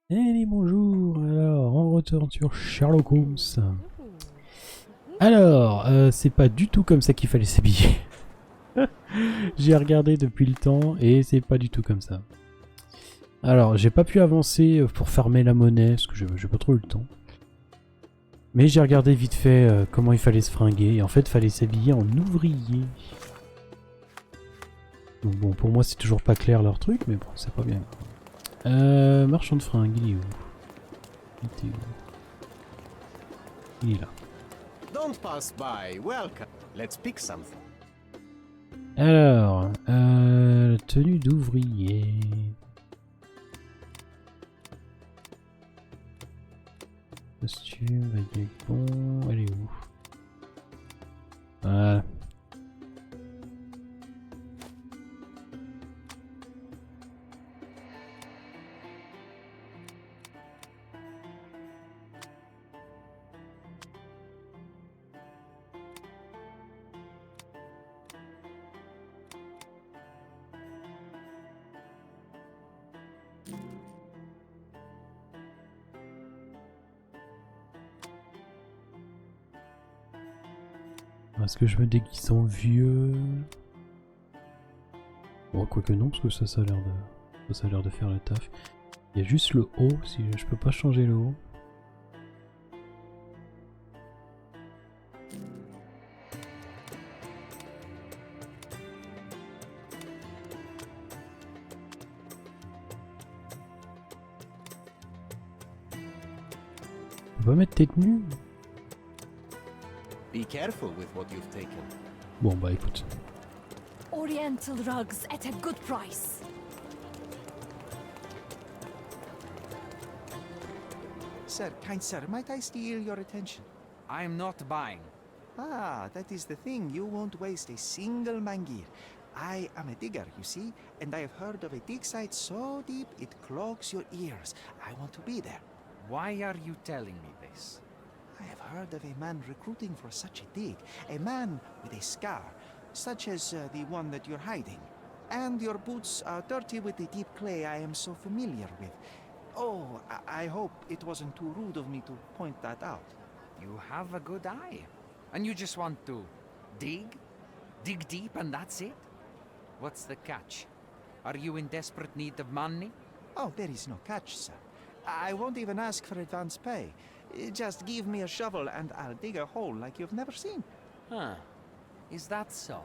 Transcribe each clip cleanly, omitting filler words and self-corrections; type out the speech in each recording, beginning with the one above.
Et bonjour, alors on retourne sur Sherlock Holmes. Alors, c'est pas du tout comme ça qu'il fallait s'habiller. J'ai regardé depuis le temps et c'est pas du tout comme ça. Alors, j'ai pas pu avancer pour farmer la monnaie parce que j'ai pas trop eu le temps. Mais j'ai regardé vite fait comment il fallait se fringuer et en fait, il fallait s'habiller en ouvrier. Donc bon, pour moi, c'est toujours pas clair leur truc, mais bon, c'est pas bien. Marchand de fringues, il est où? Il était où? Il est là. Don't pass by. Welcome. Let's pick something. Alors, tenue d'ouvrier. Costume, baguette, bon, elle est où? Voilà. Est-ce que je me déguise en vieux? Bon, quoique non, parce que ça a l'air ça a l'air de faire le taf. Il y a juste le haut, si je peux pas changer le haut. On peut pas mettre tête nue? Be careful with what you've taken. Bon bah écoute. Oriental rugs at a good price. Sir, kind sir, might I steal your attention? I am not buying. Ah, that is the thing. You won't waste a single mangir. I am a digger, you see, and I have heard of a dig site so deep it clogs your ears. I want to be there. Why are you telling me this? I have heard of a man recruiting for such a dig. A man with a scar, such as the one that you're hiding. And your boots are dirty with the deep clay I am so familiar with. Oh, I hope it wasn't too rude of me to point that out. You have a good eye. And you just want to dig? Dig deep and that's it? What's the catch? Are you in desperate need of money? Oh, there is no catch, sir. I won't even ask for advance pay. Just give me a shovel and I'll dig a hole like you've never seen. Huh. Is that so?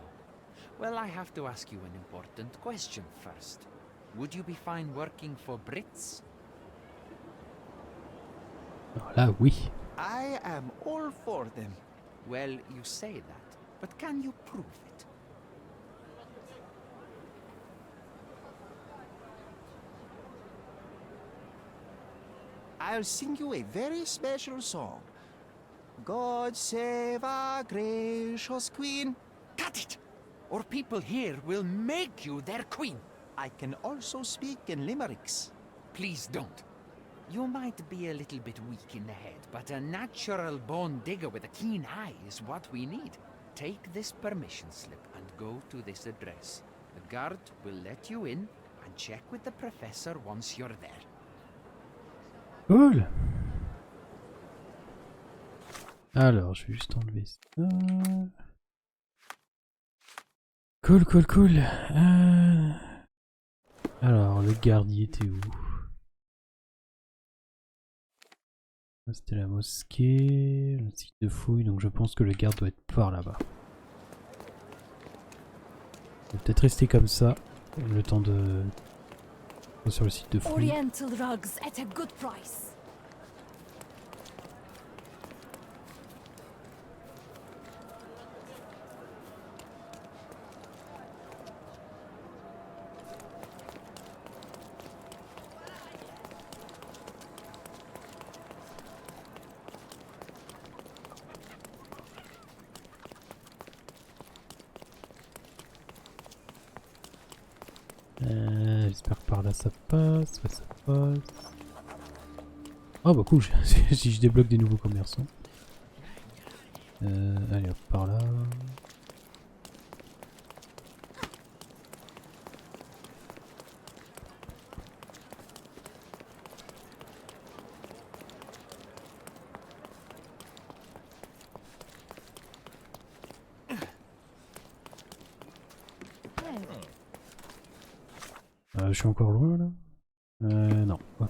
Well, I have to ask you an important question first. Would you be fine working for Brits? Alors là, oui. I am all for them. Well, you say that, but can you prove it? I'll sing you a very special song. God save our gracious queen. Cut it! Or people here will make you their queen. I can also speak in limericks. Please don't. You might be a little bit weak in the head, but a natural-born digger with a keen eye is what we need. Take this permission slip and go to this address. The guard will let you in and check with the professor once you're there. Cool. Alors, je vais juste enlever ça. Cool, cool, cool. Alors, le garde, il était où? C'était la mosquée, le site de fouille, donc je pense que le garde doit être par là-bas. On va peut-être rester comme ça, le temps de... sur le site de fouille. Oriental rugs at a good price. J'espère que par là ça passe, ouais ça passe. Oh bah cool, si je débloque des nouveaux commerçants. Allez hop, par là. Je suis encore loin là. Non, ok.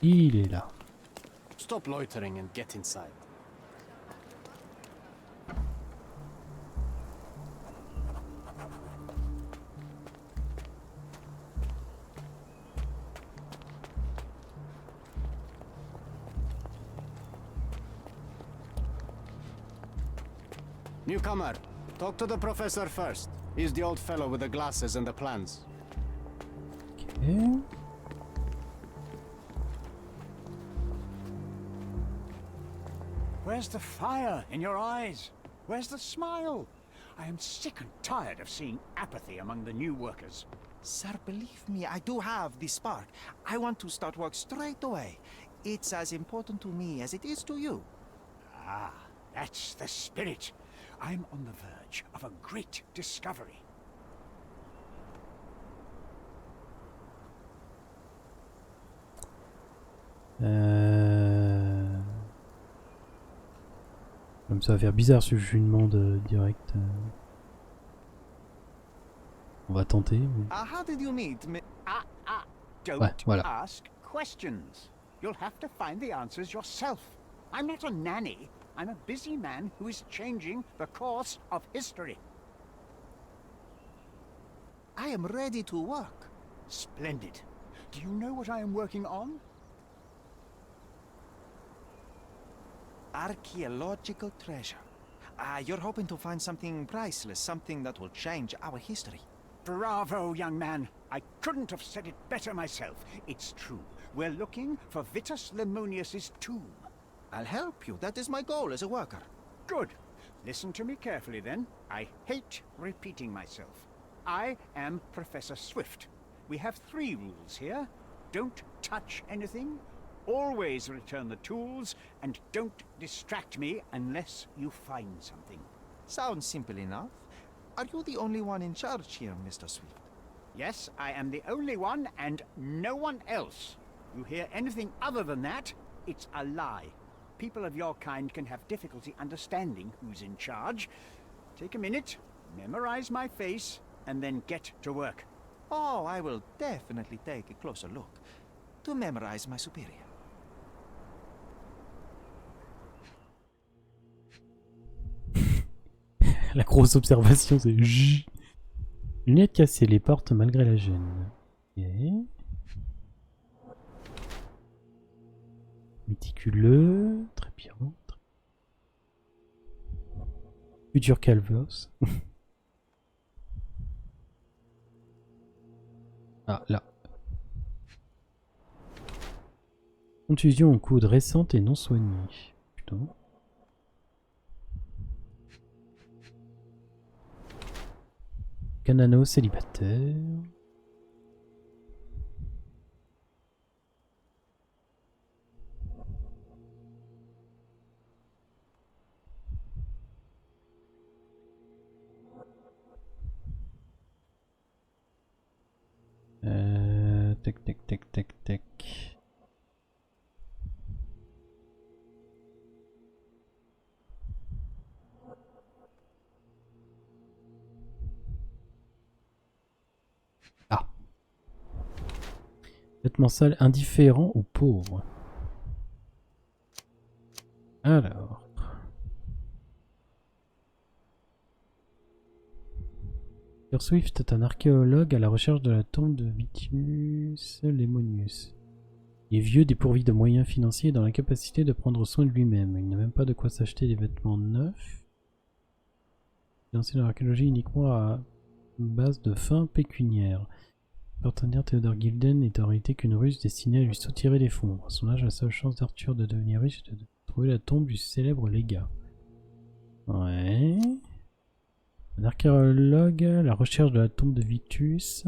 Il est là. Stop loitering and get inside. Newcomer, talk to the professor first. He's the old fellow with the glasses and the plans. Ok. Where's the fire in your eyes? Where's the smile? I am sick and tired of seeing apathy among the new workers. Sir, believe me, I do have the spark. I want to start work straight away. It's as important to me as it is to you. Ah, that's the spirit. I'm on the verge of a great discovery. Comme ça va faire bizarre si je lui demande direct. On va tenter. How did you meet me? Don't Ouais, voilà. ask questions. You'll have to find the answers yourself. I'm not a nanny. I'm a busy man who is changing the course of history. I am ready to work. Splendid. Do you know what I am working on? Archaeological treasure. You're hoping to find something priceless, something that will change our history. Bravo, young man. I couldn't have said it better myself. It's true. We're looking for Vitus Lemonius's tomb. I'll help you. That is my goal as a worker. Good. Listen to me carefully then. I hate repeating myself. I am Professor Swift. We have 3 rules here. Don't touch anything. Always return the tools, and don't distract me unless you find something. Sounds simple enough. Are you the only one in charge here, Mr. Swift? Yes, I am the only one and no one else. You hear anything other than that, it's a lie. People of your kind can have difficulty understanding who's in charge. Take a minute, memorize my face, and then get to work. Oh, I will definitely take a closer look to memorize my superior. La grosse observation, c'est J. Lunettes cassées, les portes malgré la gêne. Ok. Méticuleux, très bien. Futur calvos. Ah, là. Contusion au coude récente et non soignée. Putain. Canano célibataire. Tac tac tac tac tac. Ah. Vêtements sales, indifférents ou pauvres. Alors. Sir Swift est un archéologue à la recherche de la tombe de Vitus Lemonius. Il est vieux, dépourvu de moyens financiers et dans l'incapacité de prendre soin de lui-même. Il n'a même pas de quoi s'acheter des vêtements neufs. Financé dans l'archéologie uniquement à base de fins pécuniaires. Le partenaire Theodore Gilden est en réalité qu'une ruse destinée à lui soutirer des fonds. À son âge, la seule chance d'Arthur de devenir riche est de trouver la tombe du célèbre légat. Ouais. Un archéologue à la recherche de la tombe de Vitus.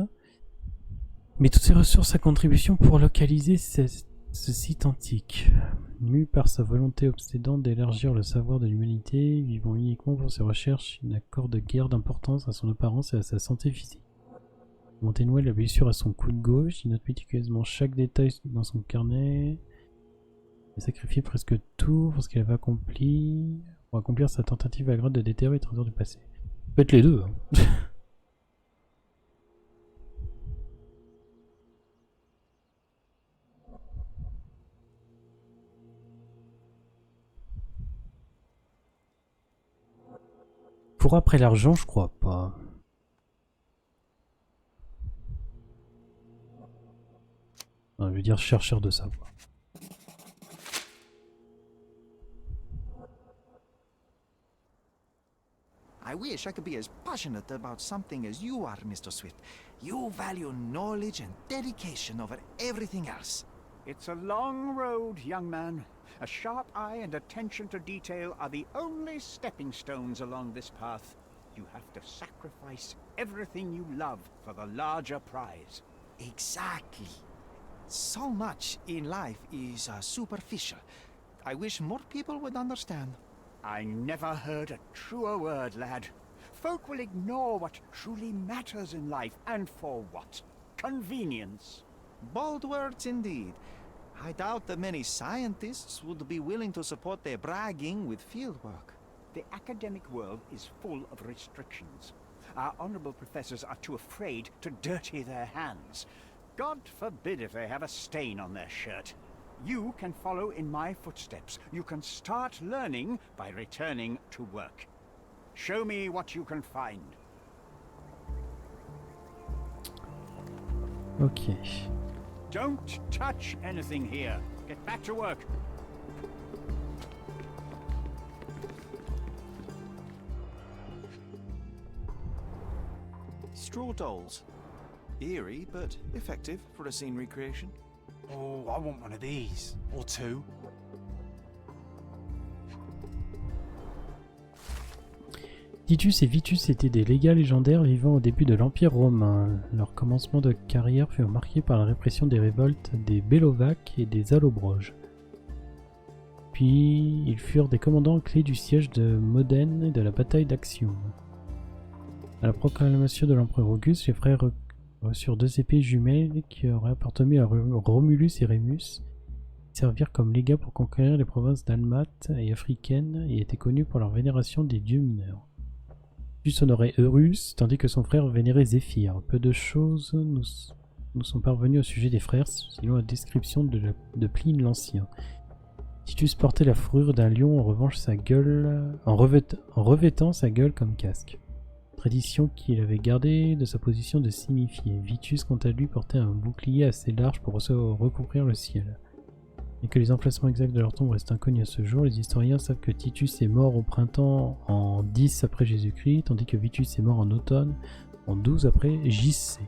Mais toutes ces ressources à contribution pour localiser cette Ce site antique, mu par sa volonté obsédante d'élargir le savoir de l'humanité, vivant uniquement pour ses recherches, il n'accorde guère d'importance à son apparence et à sa santé physique. Monténois la blessure à son coude gauche, il note méticuleusement chaque détail dans son carnet. Il a sacrifié presque tout pour ce qu'il avait accompli, pour accomplir sa tentative à grade de déterrer les trésors du passé. Peut-être les deux. Hein. Pour après l'argent, je crois pas. Non, je veux dire chercheur de savoir. I wish I could be as passionate about something as you are, Mr. Swift. You value knowledge and dedication over everything else. It's a long road, young man. A sharp eye and attention to detail are the only stepping stones along this path. You have to sacrifice everything you love for the larger prize. Exactly. So much in life is superficial. I wish more people would understand. I never heard a truer word, lad. Folk will ignore what truly matters in life, and for what? Convenience. Bold words indeed. I doubt that many scientists would be willing to support their bragging with fieldwork. The academic world is full of restrictions. Our honorable professors are too afraid to dirty their hands. God forbid if they have a stain on their shirt. You can follow in my footsteps. You can start learning by returning to work. Show me what you can find. Ok. Don't touch anything here. Get back to work. Straw dolls. Eerie, but effective for a scene recreation. Oh, I want one of these. Or two. Titus et Vitus étaient des légats légendaires vivant au début de l'Empire romain. Leur commencement de carrière fut marqué par la répression des révoltes des Bellovaques et des Allobroges. Puis, ils furent des commandants clés du siège de Modène et de la bataille d'Actium. À la proclamation de l'empereur Auguste, les frères reçurent 2 épées jumelles qui auraient appartenu à Romulus et Rémus. Ils servirent comme légats pour conquérir les provinces dalmates et africaines et étaient connus pour leur vénération des dieux mineurs. Titus honorait Eurus, tandis que son frère vénérait Zéphyr. Peu de choses nous sont parvenues au sujet des frères, selon la description de Pline l'Ancien. Titus portait la fourrure d'un lion en revêtant sa gueule comme casque. Tradition qu'il avait gardée de sa position de signifié. Vitus, quant à lui, portait un bouclier assez large pour recouvrir le ciel. Et que les emplacements exacts de leur tombe restent inconnus à ce jour, les historiens savent que Titus est mort au printemps en 10 après Jésus-Christ, tandis que Vitus est mort en automne en 12 après JC.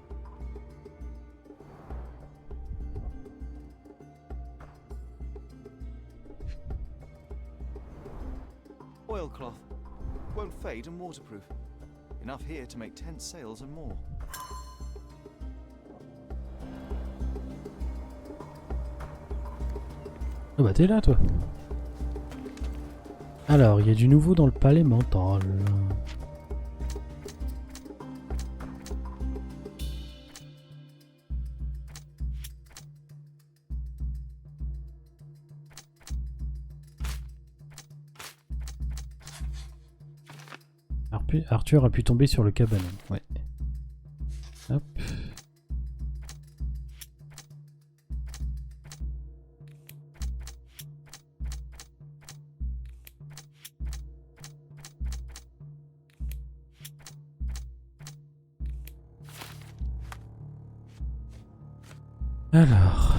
Oilcloth. Won't fade and waterproof. Enough here to make 10 sails and more. Ah bah t'es là toi. Alors, il y a du nouveau dans le palais mental. Arthur a pu tomber sur le cabanon, ouais. Hop. Alors,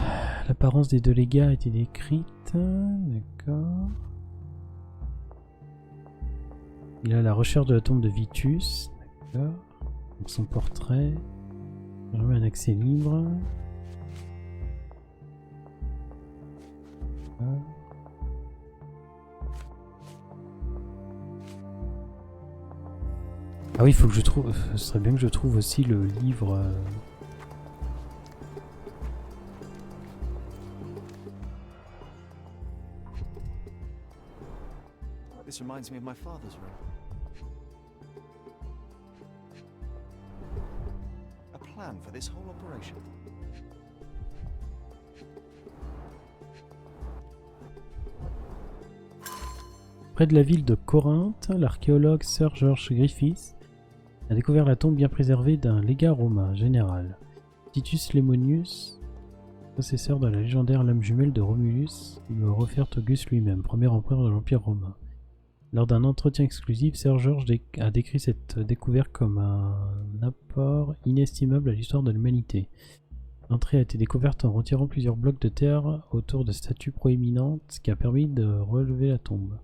l'apparence des 2 légats a été décrite, d'accord. Il a la recherche de la tombe de Vitus, d'accord. Donc son portrait, un accès libre. Voilà. Ah oui, il faut que je trouve, ce serait bien que je trouve aussi le livre. This reminds me of my father's room. A plan for this whole operation. Près de la ville de Corinthe, l'archéologue Sir George Griffiths a découvert la tombe bien préservée d'un légat romain général, Titus Lemonius, possesseur de la légendaire lame jumelle de Romulus, lui offerte Auguste lui-même, premier empereur de l'Empire romain. Lors d'un entretien exclusif, Sir George a décrit cette découverte comme un apport inestimable à l'histoire de l'humanité. L'entrée a été découverte en retirant plusieurs blocs de terre autour de statues proéminentes, ce qui a permis de relever la tombe.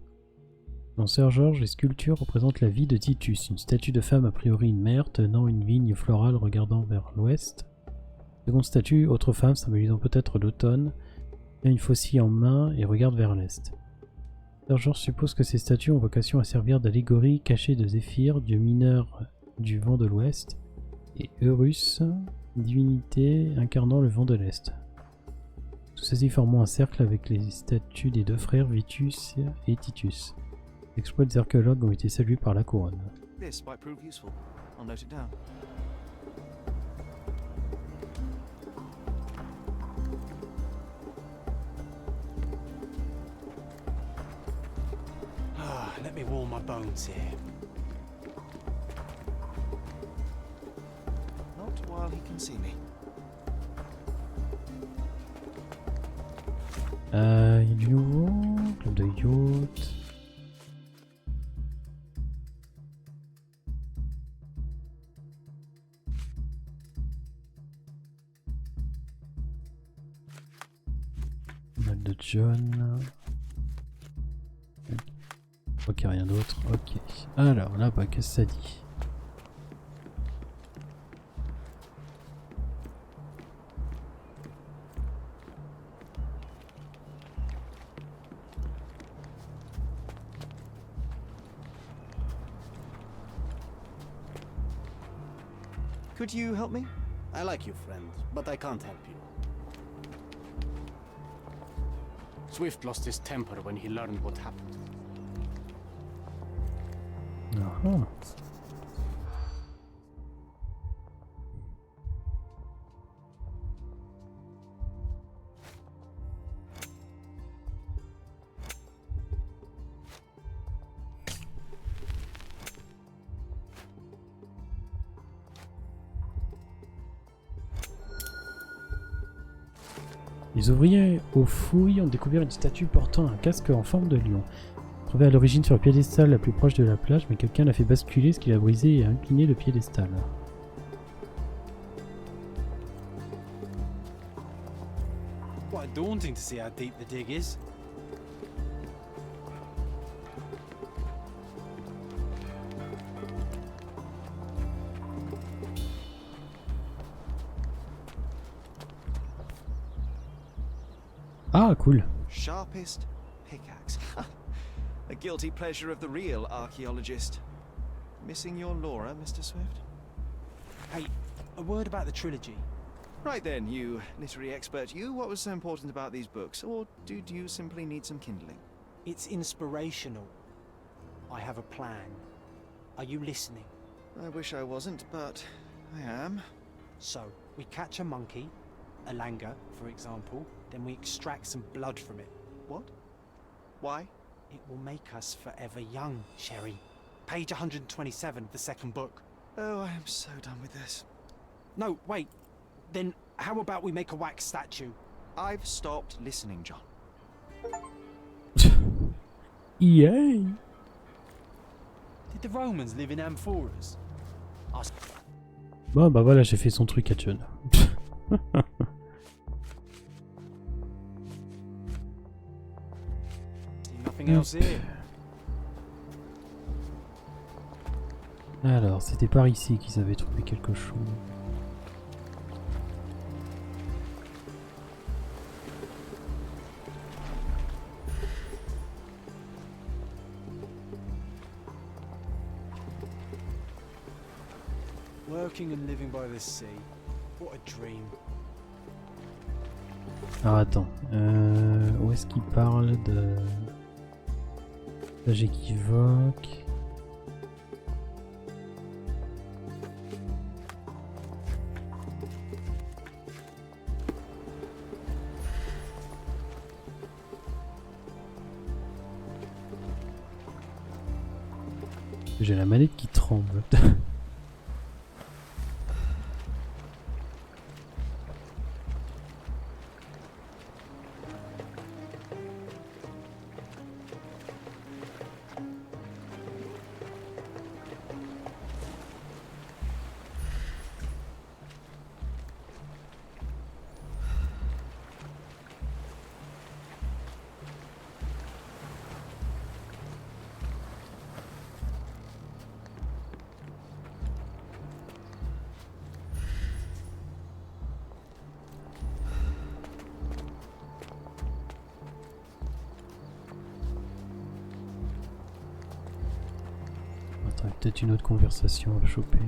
Dans Sir George, les sculptures représentent la vie de Titus, une statue de femme a priori une mère tenant une vigne florale regardant vers l'ouest. Seconde statue, autre femme symbolisant peut-être l'automne, tient une faucille en main et regarde vers l'est. Sir George suppose que ces statues ont vocation à servir d'allégorie cachée de Zéphyr, dieu mineur du vent de l'ouest, et Eurus, divinité incarnant le vent de l'est. Tout ceci formant un cercle avec les statues des deux frères Vitus et Titus. Les exploits des archéologues ont été salués par la couronne. This might prove useful. I'll note it down. Let me warm my bones here. Not while he can see me. Y a du nouveau, club de yacht. Mal de John. Ok, rien d'autre. Ok. Alors là-bas, qu'est-ce que ça dit? Could you help me? I like you, friend, but I can't help you. Swift lost his temper when he learned what happened. Ah. Les ouvriers aux fouilles ont découvert une statue portant un casque en forme de lion. Trouvée à l'origine sur le piédestal la plus proche de la plage, mais quelqu'un l'a fait basculer, ce qui a brisé et incliné le piédestal. Quite daunting to see how deep the dig is. Ah, cool. Sharpest pickaxe. A guilty pleasure of the real archaeologist. Missing your Laura, Mr. Swift? Hey, a word about the trilogy. Right then, you literary expert, you, what was so important about these books? Or did you simply need some kindling? It's inspirational. I have a plan. Are you listening? I wish I wasn't, but I am. So, we catch a monkey, a langur, for example, then we extract some blood from it. What? Why? It will make us forever young, Sherry. Page 127 of the second book. Oh, I am so done with this. No, wait. Then how about we make a wax statue? I've stopped listening, John. Yay! Did the Romans live in amphoras? Bon bah voilà, j'ai fait son truc à John. Nothing else here. Alors, c'était par ici qu'ils avaient trouvé quelque chose. Working and living by the sea. What a dream. Alors attends, où est-ce qu'il parle de... Là j'équivoque. J'ai la manette qui tremble. Attends, peut-être une autre conversation à choper.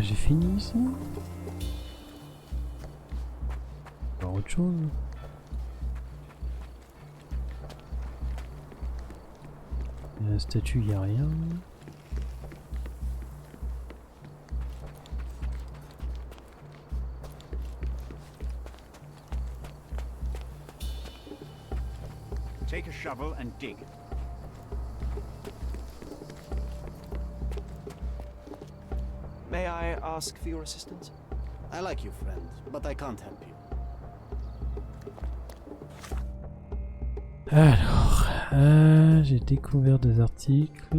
J'ai fini ici. Alors autre chose. La statue, y a rien. Take a shovel and dig. May I ask for your assistance? I like you, friend, but I can't help you. Alors, j'ai découvert des articles.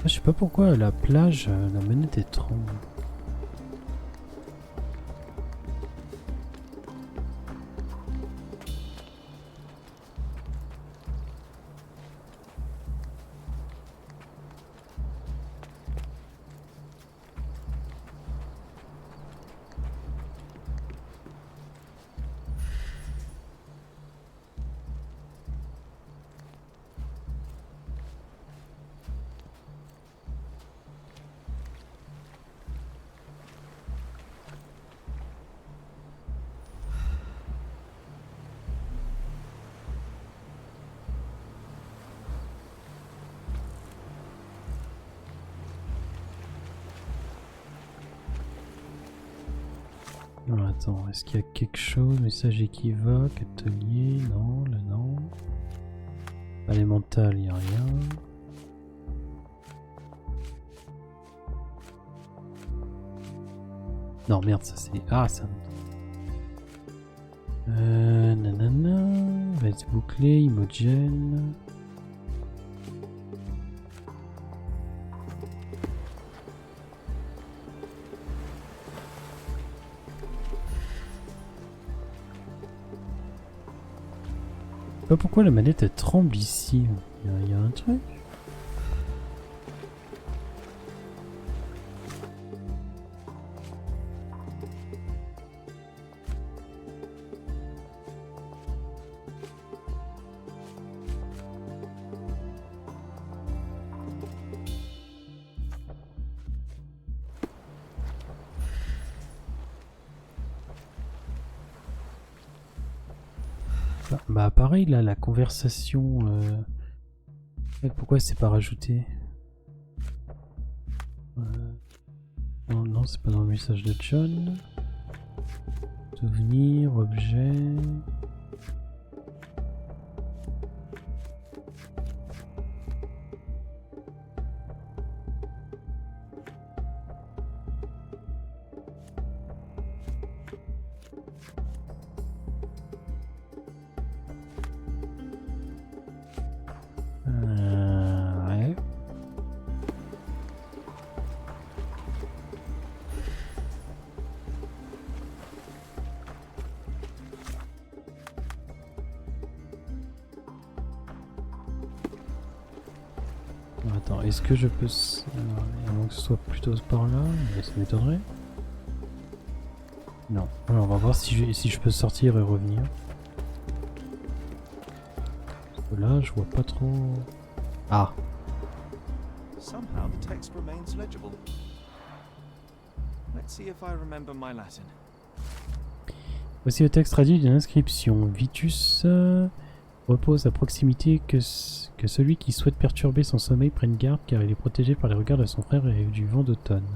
Je sais pas pourquoi à la plage, la manette est tremble. Alors, attends, est-ce qu'il y a quelque chose? Message équivoque, atelier, non, là non. Élémental, il n'y a rien. Non, merde, ça c'est... Ah, ça... nanana... Reste bouclé, Imogen... Je sais pas pourquoi la manette elle tremble ici. Il y a un truc. Bah pareil là, la conversation... Pourquoi c'est pas rajouté? Non, non, c'est pas dans le message de John. Souvenir, objet. Ouais. Attends, est-ce que je peux... à moins que ce soit plutôt par là, mais ça m'étonnerait. Non. Alors on va voir si je peux sortir et revenir. Parce que là, je vois pas trop... Ah. Somehow the text remains legible. Let's see if I remember my Latin. Voici le texte traduit d'une inscription. Vitus repose à proximité que celui qui souhaite perturber son sommeil prenne garde car il est protégé par les regards de son frère et du vent d'automne.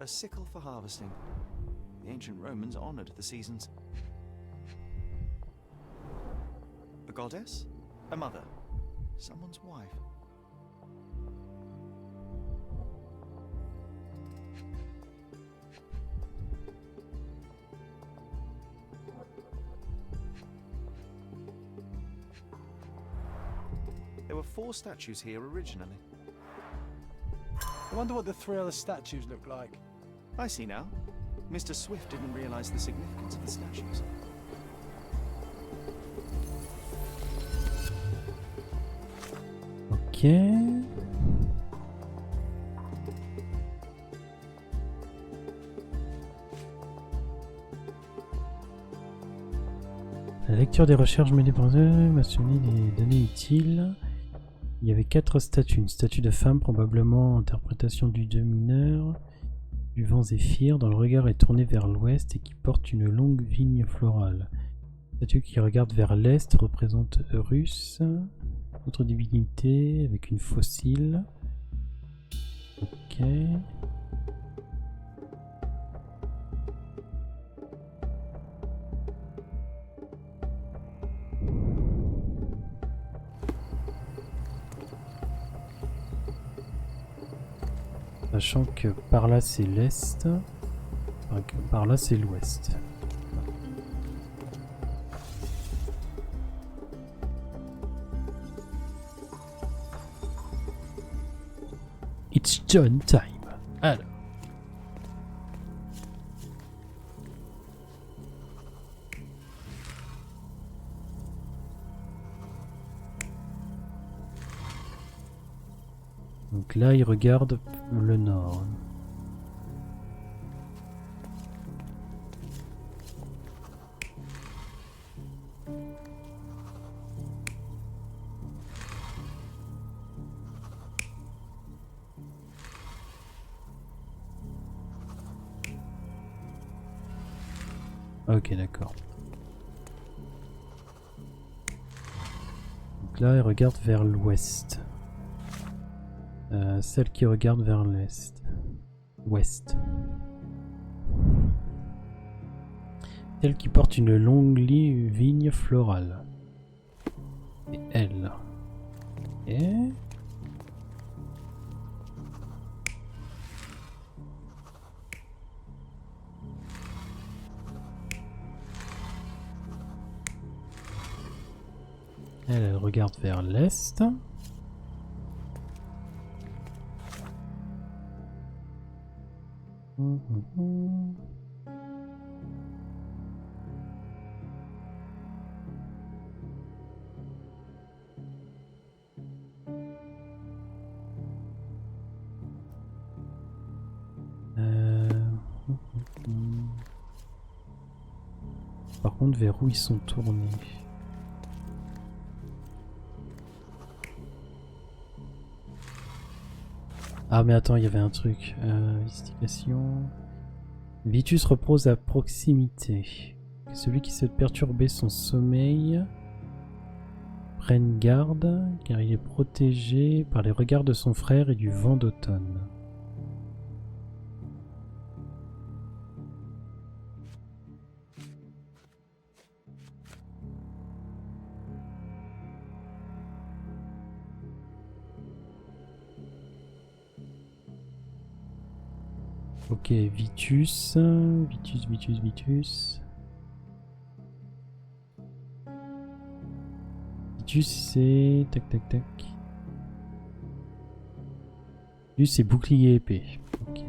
A sickle for harvesting. The ancient Romans honored the seasons. A goddess? A mother? Someone's wife? There were 4 statues here originally. I wonder what the 3 other statues look like. I see now. Mr. Swift didn't realize the significance of the statues. Ok. La lecture des recherches menées par eux m'a souligné des données utiles. Il y avait 4 statues. Une statue de femme, probablement interprétation du dieu mineur, du vent zéphyr, dont le regard est tourné vers l'ouest et qui porte une longue vigne florale. La statue qui regarde vers l'est représente Eurus, autre divinité avec une fossile. Ok. Sachant que par là c'est l'est, par là c'est l'ouest. It's John time. Alors. Donc là, il regarde le nord. Ok, d'accord. Donc là, il regarde vers l'ouest. Celle qui regarde vers l'est. Ouest. Celle qui porte une longue vigne florale. Et elle. Et... elle regarde vers l'est. contre vers où ils sont tournés. Ah mais attends, il y avait un truc. Investigation. Vitus repose à proximité. Que celui qui souhaite perturber son sommeil prenne garde, car il est protégé par les regards de son frère et du vent d'automne. Ok, Vitus. Vitus. Vitus, c'est... Tac, tac, tac. Vitus, c'est bouclier épée. Ok.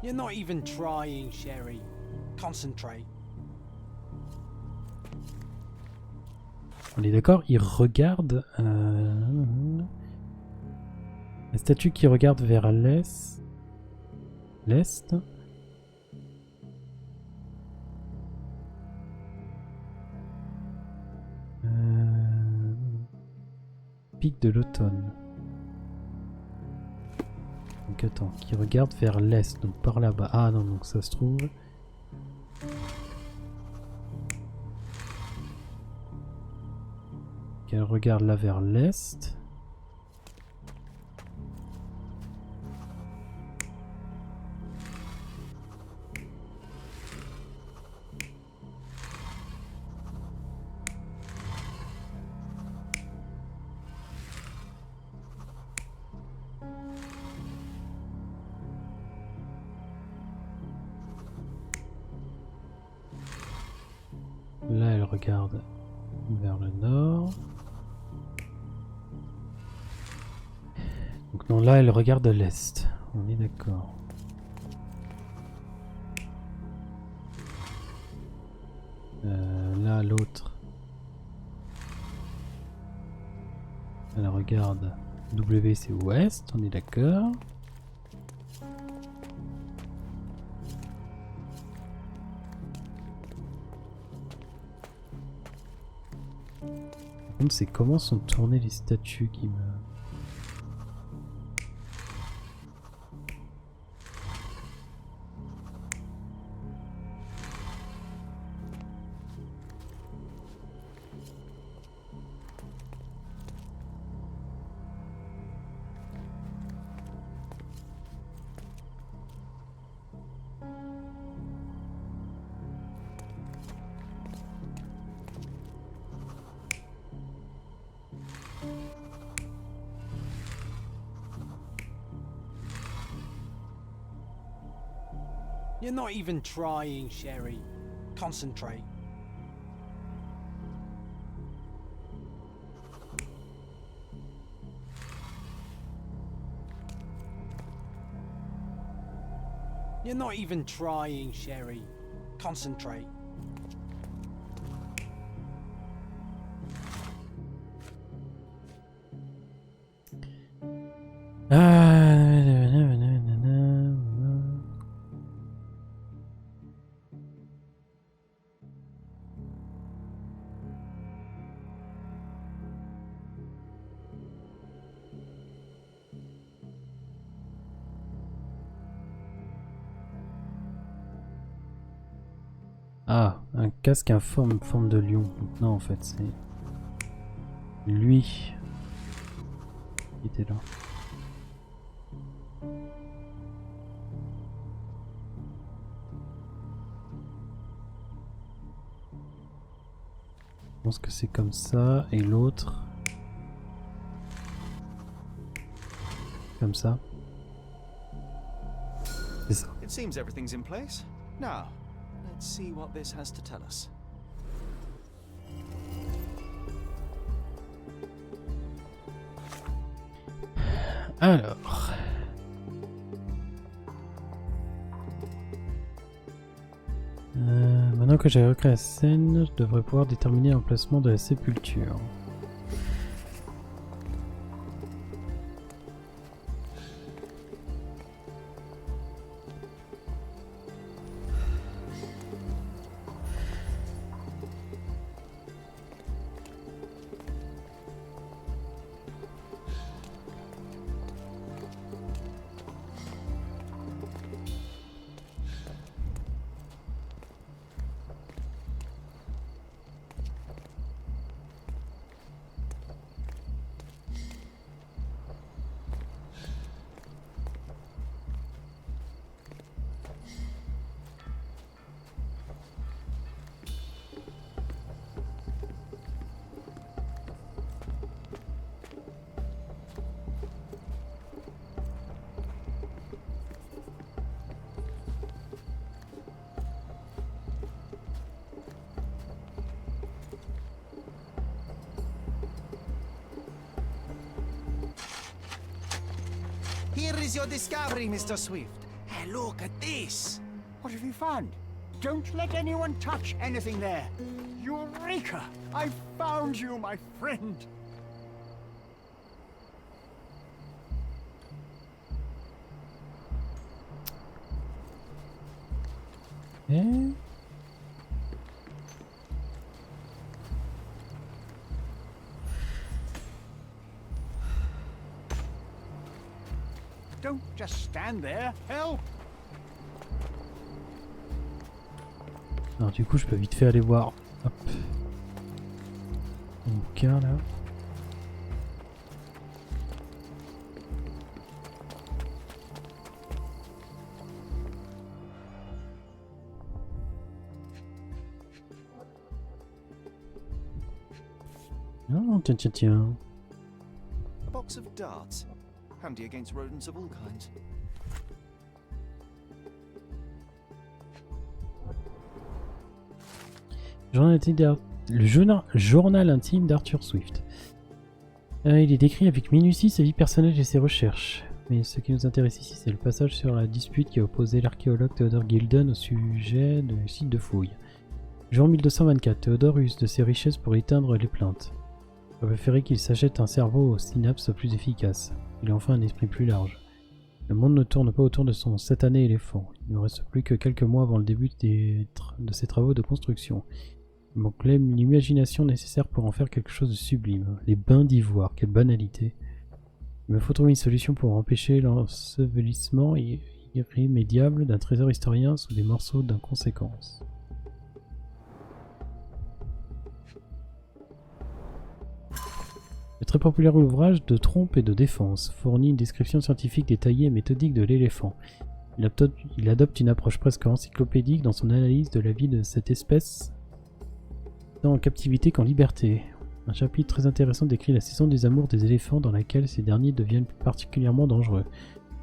You're not even trying, Sherry. Concentrate. On est d'accord, il regarde... La statue qui regarde vers l'est... L'est. Pic de l'automne. Donc attends, qui regarde vers l'est, donc par là-bas. Ah non, donc ça se trouve... Qu'elle regarde là vers l'est. Là, elle regarde vers le nord. Donc non, là, elle regarde à l'est. On est d'accord. Là, l'autre. Elle regarde W, c'est ouest. On est d'accord. Par contre, c'est comment sont tournées les statues qui me... You're not even trying, Sherry. Concentrate. You're not even trying, Sherry. Concentrate. Ah, un casque forme de lion. Non, en fait, c'est lui qui était là. Je pense que c'est comme ça, et l'autre comme ça. C'est ça. It seems everything's in place. Now, let's see what this has to tell us. Alors. Maintenant que j'ai recréé la scène, je devrais pouvoir déterminer l'emplacement de la sépulture. Here is your discovery, Mr. Swift. Hey, look at this. What have you found? Don't let anyone touch anything there. Eureka! I found you, my friend. Eh? Don't just stand there. Help! Alors du coup je peux vite fait aller voir. Hop. Mon bouquin là. Non, tiens, tiens, tiens. A box of darts. Handy against rodents of all kinds. Journal intime d'Arthur Swift. Il est décrit avec minutie sa vie personnelle et ses recherches. Mais ce qui nous intéresse ici, c'est le passage sur la dispute qui a opposé l'archéologue Theodore Gilden au sujet du site de fouille. Jour 1224, Theodore use de ses richesses pour éteindre les plaintes. Il a préféré qu'il s'achète un cerveau aux synapses plus efficaces. Il a enfin un esprit plus large. Le monde ne tourne pas autour de son satané éléphant. Il ne reste plus que quelques mois avant le début de ses travaux de construction. Il manque l'imagination nécessaire pour en faire quelque chose de sublime. Les bains d'ivoire, quelle banalité. Il me faut trouver une solution pour empêcher l'ensevelissement irrémédiable d'un trésor historien sous des morceaux d'inconséquence. Le très populaire ouvrage de trompe et de défense fournit une description scientifique détaillée et méthodique de l'éléphant. Il adopte une approche presque encyclopédique dans son analyse de la vie de cette espèce, tant en captivité qu'en liberté. Un chapitre très intéressant décrit la saison des amours des éléphants dans laquelle ces derniers deviennent particulièrement dangereux.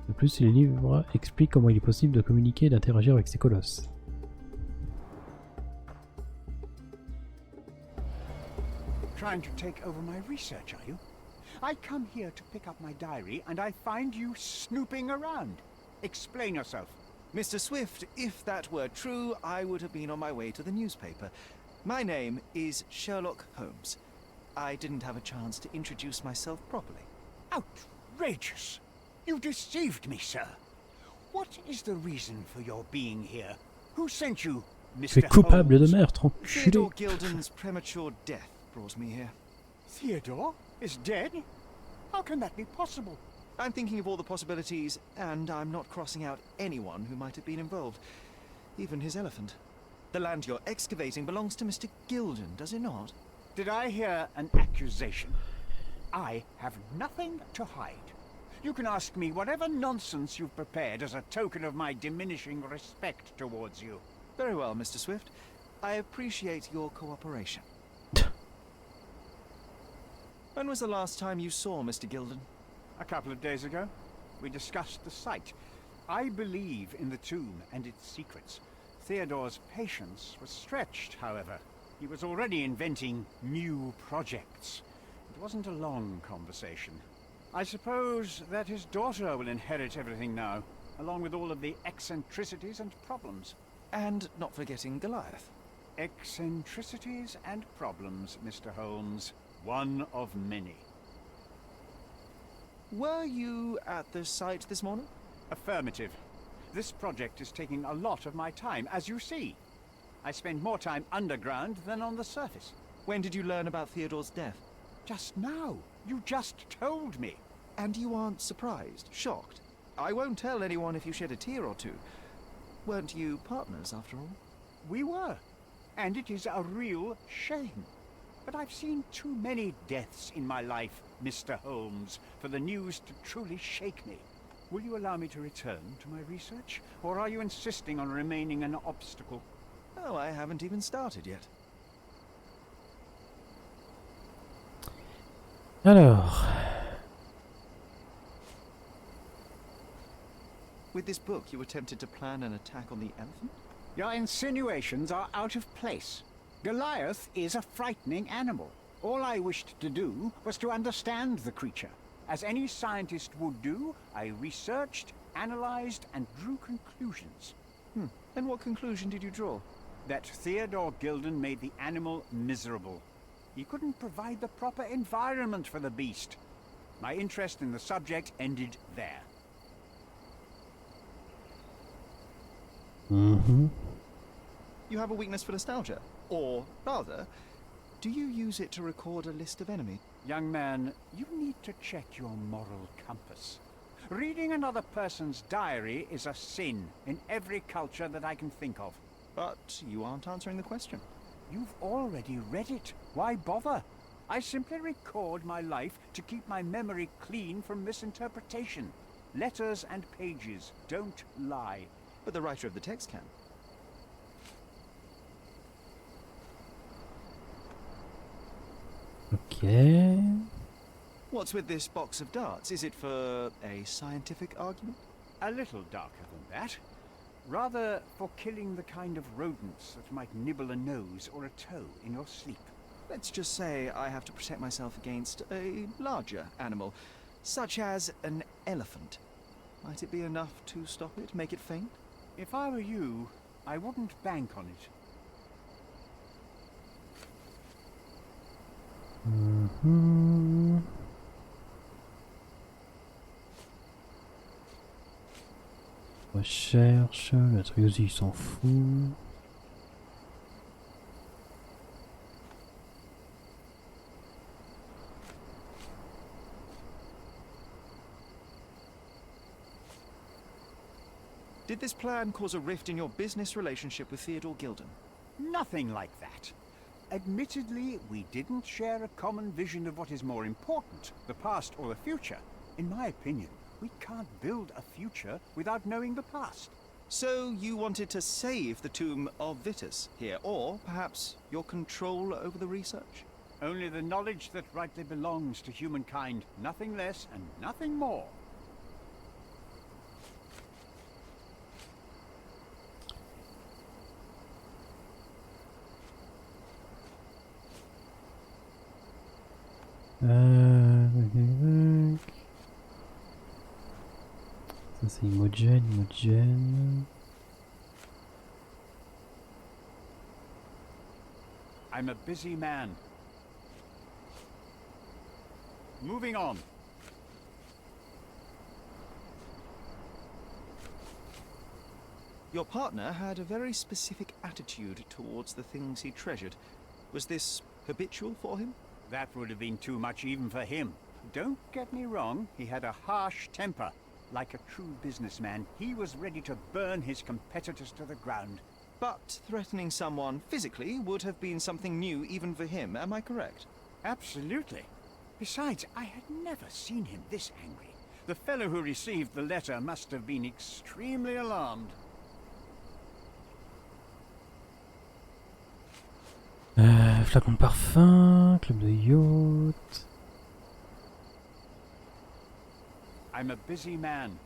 De plus, le livre explique comment il est possible de communiquer et d'interagir avec ces colosses. Trying to take over my research, are you? I come here to pick up my diary and I find you snooping around. Explain yourself. Mr. Swift, if that were true, I would have been on my way to the newspaper. My name is Sherlock Holmes. I didn't have a chance to introduce myself properly. Outrageous! You deceived me, sir. What is the reason for your being here? Who sent you, Tu es Mr. coupable de Holmes? meurtre, enculé. Theodore Gilden's premature death brought me here. Theodore is dead? How can that be possible? I'm thinking of all the possibilities, and I'm not crossing out anyone who might have been involved. Even his elephant. The land you're excavating belongs to Mr. Gilden, does it not? Did I hear an accusation? I have nothing to hide. You can ask me whatever nonsense you've prepared as a token of my diminishing respect towards you. Very well, Mr. Swift. I appreciate your cooperation. When was the last time you saw Mr. Gilden? A couple of days ago, we discussed the site. I believe in the tomb and its secrets. Theodore's patience was stretched, however. He was already inventing new projects. It wasn't a long conversation. I suppose that his daughter will inherit everything now, along with all of the eccentricities and problems. And not forgetting Goliath. Eccentricities and problems, Mr. Holmes. One of many. Were you at the site this morning? Affirmative. This project is taking a lot of my time, as you see. I spend more time underground than on the surface. When did you learn about Theodore's death? Just now. You just told me. And you aren't surprised, shocked? I won't tell anyone if you shed a tear or two. Weren't you partners, after all? We were. And it is a real shame. But I've seen too many deaths in my life, Mr. Holmes, for the news to truly shake me. Will you allow me to return to my research? Or are you insisting on remaining an obstacle? Oh, I haven't even started yet. Alors, With this book, you attempted to plan an attack on the elephant? Your insinuations are out of place. Goliath is a frightening animal. All I wished to do was to understand the creature. As any scientist would do, I researched, analyzed, and drew conclusions. And what conclusion did you draw? That Theodore Gilden made the animal miserable. He couldn't provide the proper environment for the beast. My interest in the subject ended there. You have a weakness for nostalgia? Or, rather, do you use it to record a list of enemies? Young man, you need to check your moral compass. Reading another person's diary is a sin in every culture that I can think of. But you aren't answering the question. You've already read it. Why bother? I simply record my life to keep my memory clean from misinterpretation. Letters and pages don't lie. But the writer of the text can. ok. What's with this box of darts? Is it for a scientific argument? A little darker than that. Rather for killing the kind of rodents that might nibble a nose or a toe in your sleep. Let's just say I have to protect myself against a larger animal, such as an elephant. Might it be enough to stop it, make it faint? If I were you, I wouldn't bank on it. Recherche, la triosie il s'en fout. Did this plan cause a rift in your business relationship with Theodore Gilden? Nothing like that. Admittedly, we didn't share a common vision of what is more important, the past or the future. In my opinion, we can't build a future without knowing the past. So you wanted to save the tomb of Vitus here, or perhaps your control over the research? Only the knowledge that rightly belongs to humankind, nothing less and nothing more. Ça c'est Imogen, Imogen. I'm a busy man. Moving on. Your partner had a very specific attitude towards the things he treasured. Was this habitual for him? That would have been too much even for him. Don't get me wrong, he had a harsh temper. Like a true businessman, he was ready to burn his competitors to the ground. But threatening someone physically would have been something new even for him, am I correct? Absolutely. Besides, I had never seen him this angry. The fellow who received the letter must have been extremely alarmed. Flacon de parfum, club de yacht. I'm a busy man.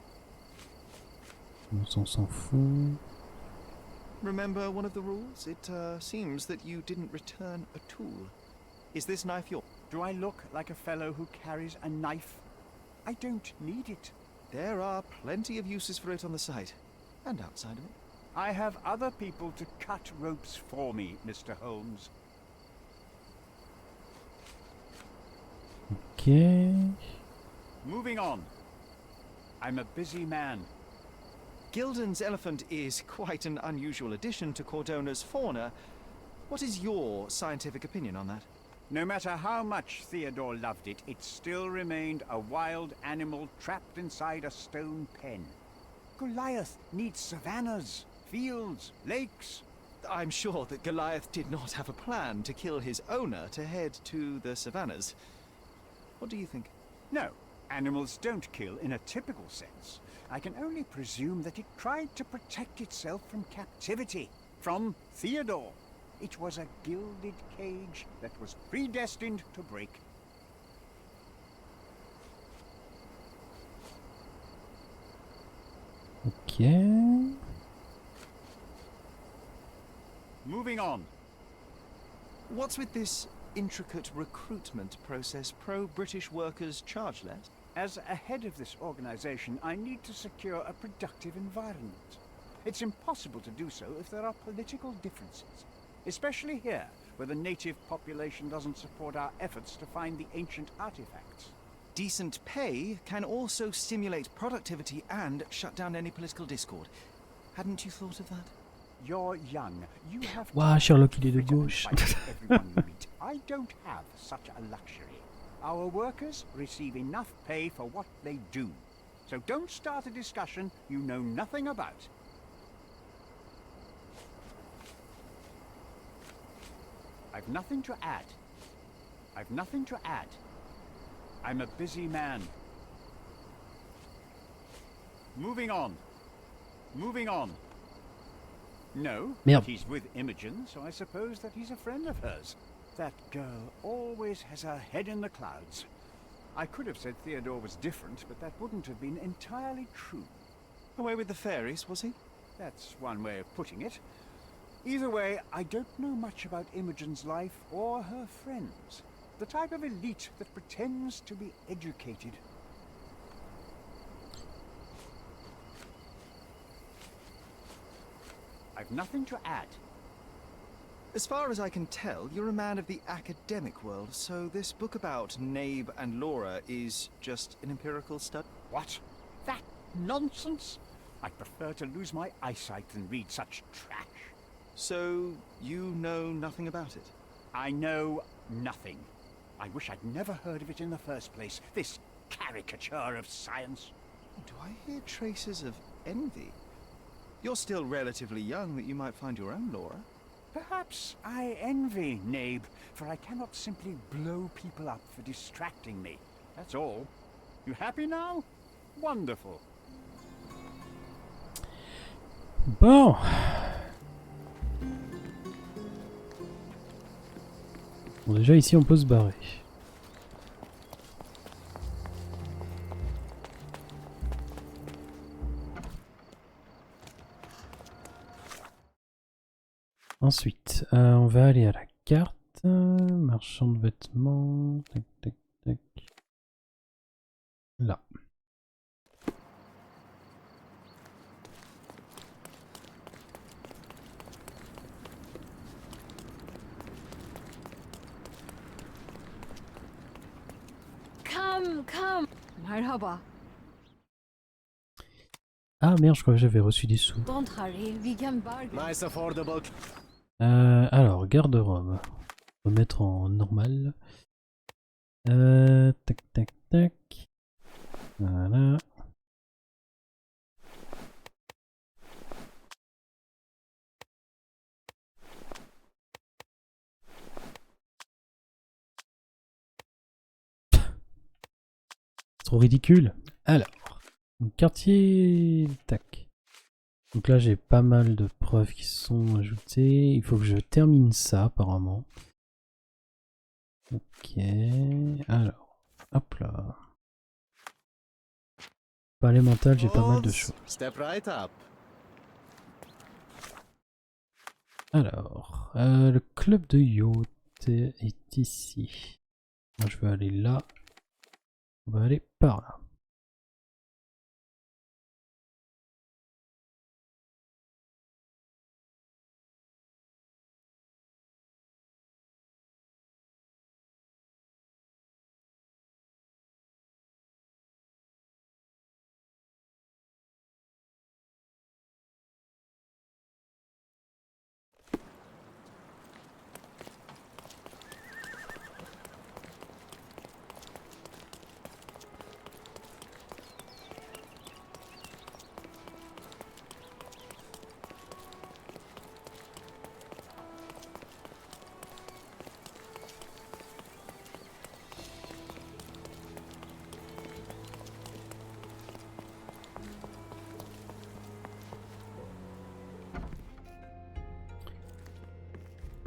On s'en fout. Remember one of the rules? It seems that you didn't return a tool. Is this knife yours? Do I look like a fellow who carries a knife? I don't need it. There are plenty of uses for it on the site, and outside of it. I have other people to cut ropes for me, Mr. Holmes. Ok. Moving on. I'm a busy man. Gilden's elephant is quite an unusual addition to Cordona's fauna. What is your scientific opinion on that? No matter how much Theodore loved it, it still remained a wild animal trapped inside a stone pen. Goliath needs savannas, fields, lakes. I'm sure that Goliath did not have a plan to kill his owner to head to the savannas. What do you think? No, animals don't kill in a typical sense. I can only presume that it tried to protect itself from captivity, from Theodore. It was a gilded cage that was predestined to break. Ok. Moving on. What's with this intricate recruitment process? Pro-British workers charge less? As a head of this organization, I need to secure a productive environment. It's impossible to do so if there are political differences, especially here, where the native population doesn't support our efforts to find the ancient artifacts. Decent pay can also stimulate productivity and shut down any political discord. Hadn't you thought of that? You're young. You have Ouah, Sherlock, il est de freedom gauche. to fight with everyone you meet. I don't have such a luxury. Our workers receive enough pay for what they do. So don't start a discussion you know nothing about. I've nothing to add. I've nothing to add. I'm a busy man. Moving on. Moving on. No, Merde. he's with Imogen, so I suppose that he's a friend of hers. That girl always has her head in the clouds. I could have said Theodore was different, but that wouldn't have been entirely true. Away with the fairies, was he? That's one way of putting it. Either way, I don't know much about Imogen's life or her friends. The type of elite that pretends to be educated. I've nothing to add. As far as I can tell, you're a man of the academic world, so this book about Nabe and Laura is just an empirical study? What? That nonsense? I prefer to lose my eyesight than read such trash. So, you know nothing about it? I know nothing. I wish I'd never heard of it in the first place, this caricature of science. Do I hear traces of envy? You're still relatively young that you might find your own Laura. Perhaps I envy Nabe, for I cannot simply blow people up for distracting me. That's all. You happy now? Wonderful. Bon. Bon, déjà ici on peut se barrer. Ensuite, on va aller à la carte. Marchand de vêtements. Tac, tac, tac. Là. Come. Merhaba. Ah merde, je crois que j'avais reçu des sous. Don't hurry, we can bargain. Nice affordable. Alors, garde-robe. On va mettre en normal. Tac, tac, tac. Voilà. trop ridicule. Alors, donc, quartier... Tac. Donc là, j'ai pas mal de preuves qui sont ajoutées. Il faut que je termine ça, apparemment. Ok. Alors, hop là. Palais mental, j'ai pas mal de choses. Step right up. Alors, le club de yacht est ici. Moi, je veux aller là. On va aller par là.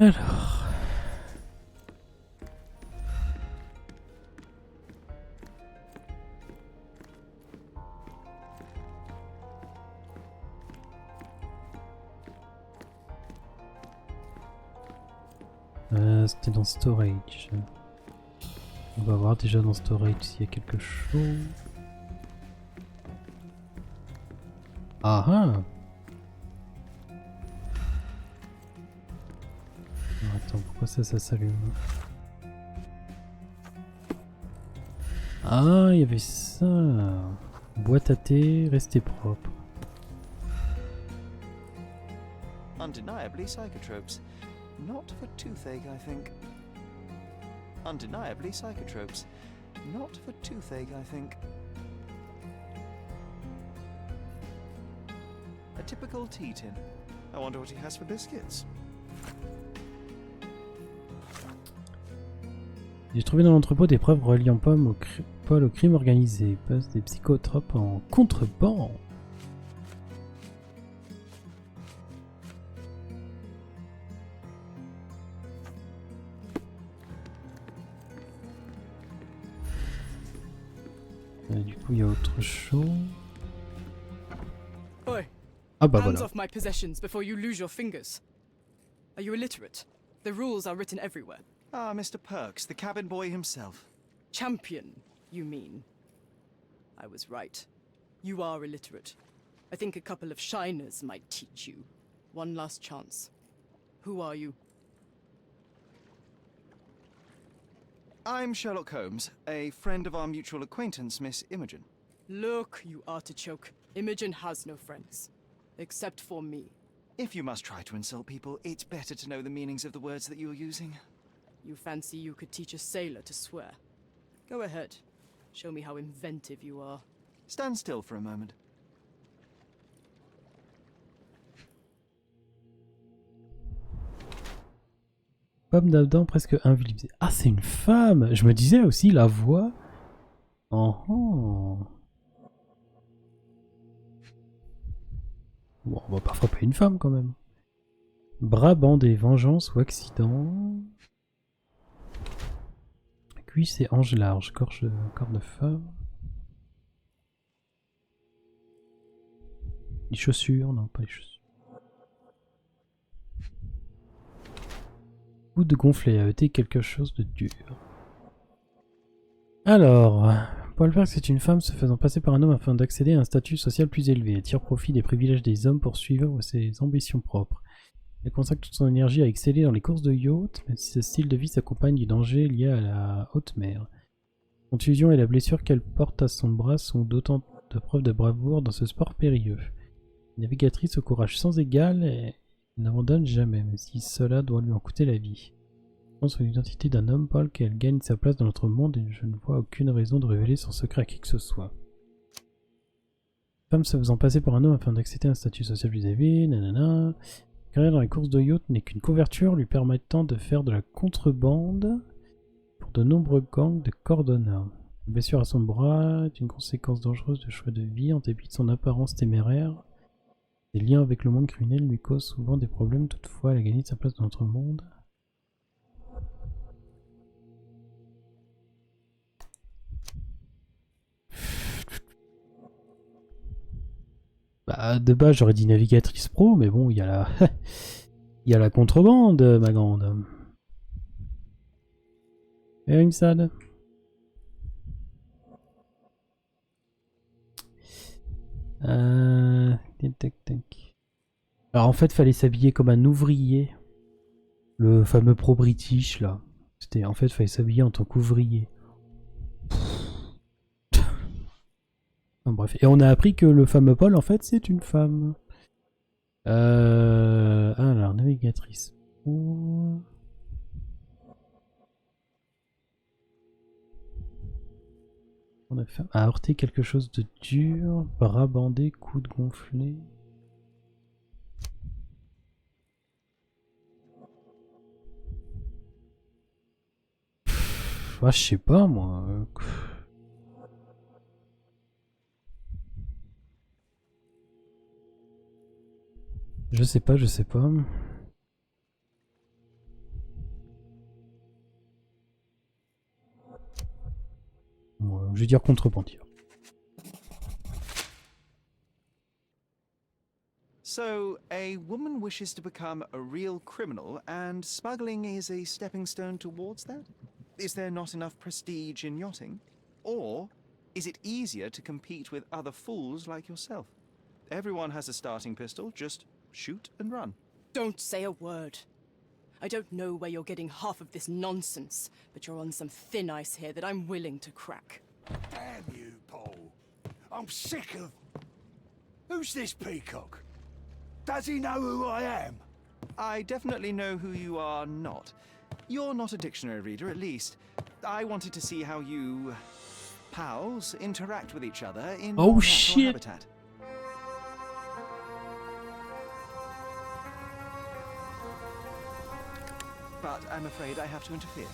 Alors... c'était dans storage. On va voir déjà dans storage s'il y a quelque chose. Ah ah! Attends, pourquoi ça s'allume? Ah, il y avait ça. Boîte à thé, restez propre. Undeniably psychotropes. Not for toothache, I think. Undeniably psychotropes. Not for toothache, I think. A typical tea tin. I wonder what he has for biscuits. J'ai trouvé dans l'entrepôt des preuves reliant Paul au crime organisé. Passe des psychotropes en contrebande. Du coup, il y a autre chose. Oi. Ah bah Hands voilà. off my possessions before you lose your fingers. Are you illiterate? The rules are written everywhere. Ah, Mr. Perks, the cabin boy himself. Champion, you mean? I was right. You are illiterate. I think a couple of shiners might teach you. One last chance. Who are you? I'm Sherlock Holmes, a friend of our mutual acquaintance, Miss Imogen. Look, you artichoke. Imogen has no friends. Except for me. If you must try to insult people, it's better to know the meanings of the words that you're using. You fancy you could teach a sailor to swear? Go ahead. Show me how inventive you are. Stand still for a moment. Pomme d'Adam presque invisible. Ah, c'est une femme! Je me disais aussi la voix. Oh, oh. Bon, on va pas frapper une femme quand même. Bras bandés, vengeance ou accident. Cuisse et hanches larges, corps de femme. Les chaussures, non pas les chaussures. Ou de gonfler a été quelque chose de dur. Alors, Paul Perks est une femme se faisant passer par un homme afin d'accéder à un statut social plus élevé. Elle tire profit des privilèges des hommes pour suivre ses ambitions propres. Elle consacre toute son énergie à exceller dans les courses de yacht, même si ce style de vie s'accompagne du danger lié à la haute mer. La contusion et la blessure qu'elle porte à son bras sont d'autant de preuves de bravoure dans ce sport périlleux. Une navigatrice au courage sans égal et n'abandonne jamais, même si cela doit lui en coûter la vie. Sur l'identité d'un homme, Paul, qu'elle gagne sa place dans notre monde et je ne vois aucune raison de révéler son secret à qui que ce soit. Femme se faisant passer pour un homme afin d'accéder à un statut social plus élevé, nanana. Carrière dans les courses de yacht n'est qu'une couverture lui permettant de faire de la contrebande pour de nombreux gangs de Cordona. La blessure à son bras est une conséquence dangereuse de choix de vie en dépit de son apparence téméraire. Ses liens avec le monde criminel lui causent souvent des problèmes, toutefois elle a gagné sa place dans notre monde. Bah, de base j'aurais dit navigatrice pro, mais bon, il y a la... il y a la contrebande, ma grande. Et une sad. Tac, tac. Alors en fait, fallait s'habiller comme un ouvrier. Le fameux pro-british là. C'était en fait, fallait s'habiller en tant qu'ouvrier. Enfin, bref. Et on a appris que le fameux Paul, en fait, c'est une femme. Alors, navigatrice. On a fait à heurter quelque chose de dur, bras bandés, coude gonflé. Ah, je sais pas moi. Je sais pas, je sais pas. Ouais, je vais dire contrepentir. So, a woman wishes to become a real criminal, and smuggling is a stepping stone towards that? Is there not enough prestige in yachting? Or is it easier to compete with other fools like yourself? Everyone has a starting pistol, just shoot and run. Don't say a word. I don't know where you're getting half of this nonsense, but you're on some thin ice here that I'm willing to crack. Damn you, Paul. I'm sick of... Who's this peacock? Does he know who I am? I definitely know who you are not. You're not a dictionary reader, at least. I wanted to see how you... pals interact with each other in Oh, your natural shit. habitat. But I'm afraid I have to interfere.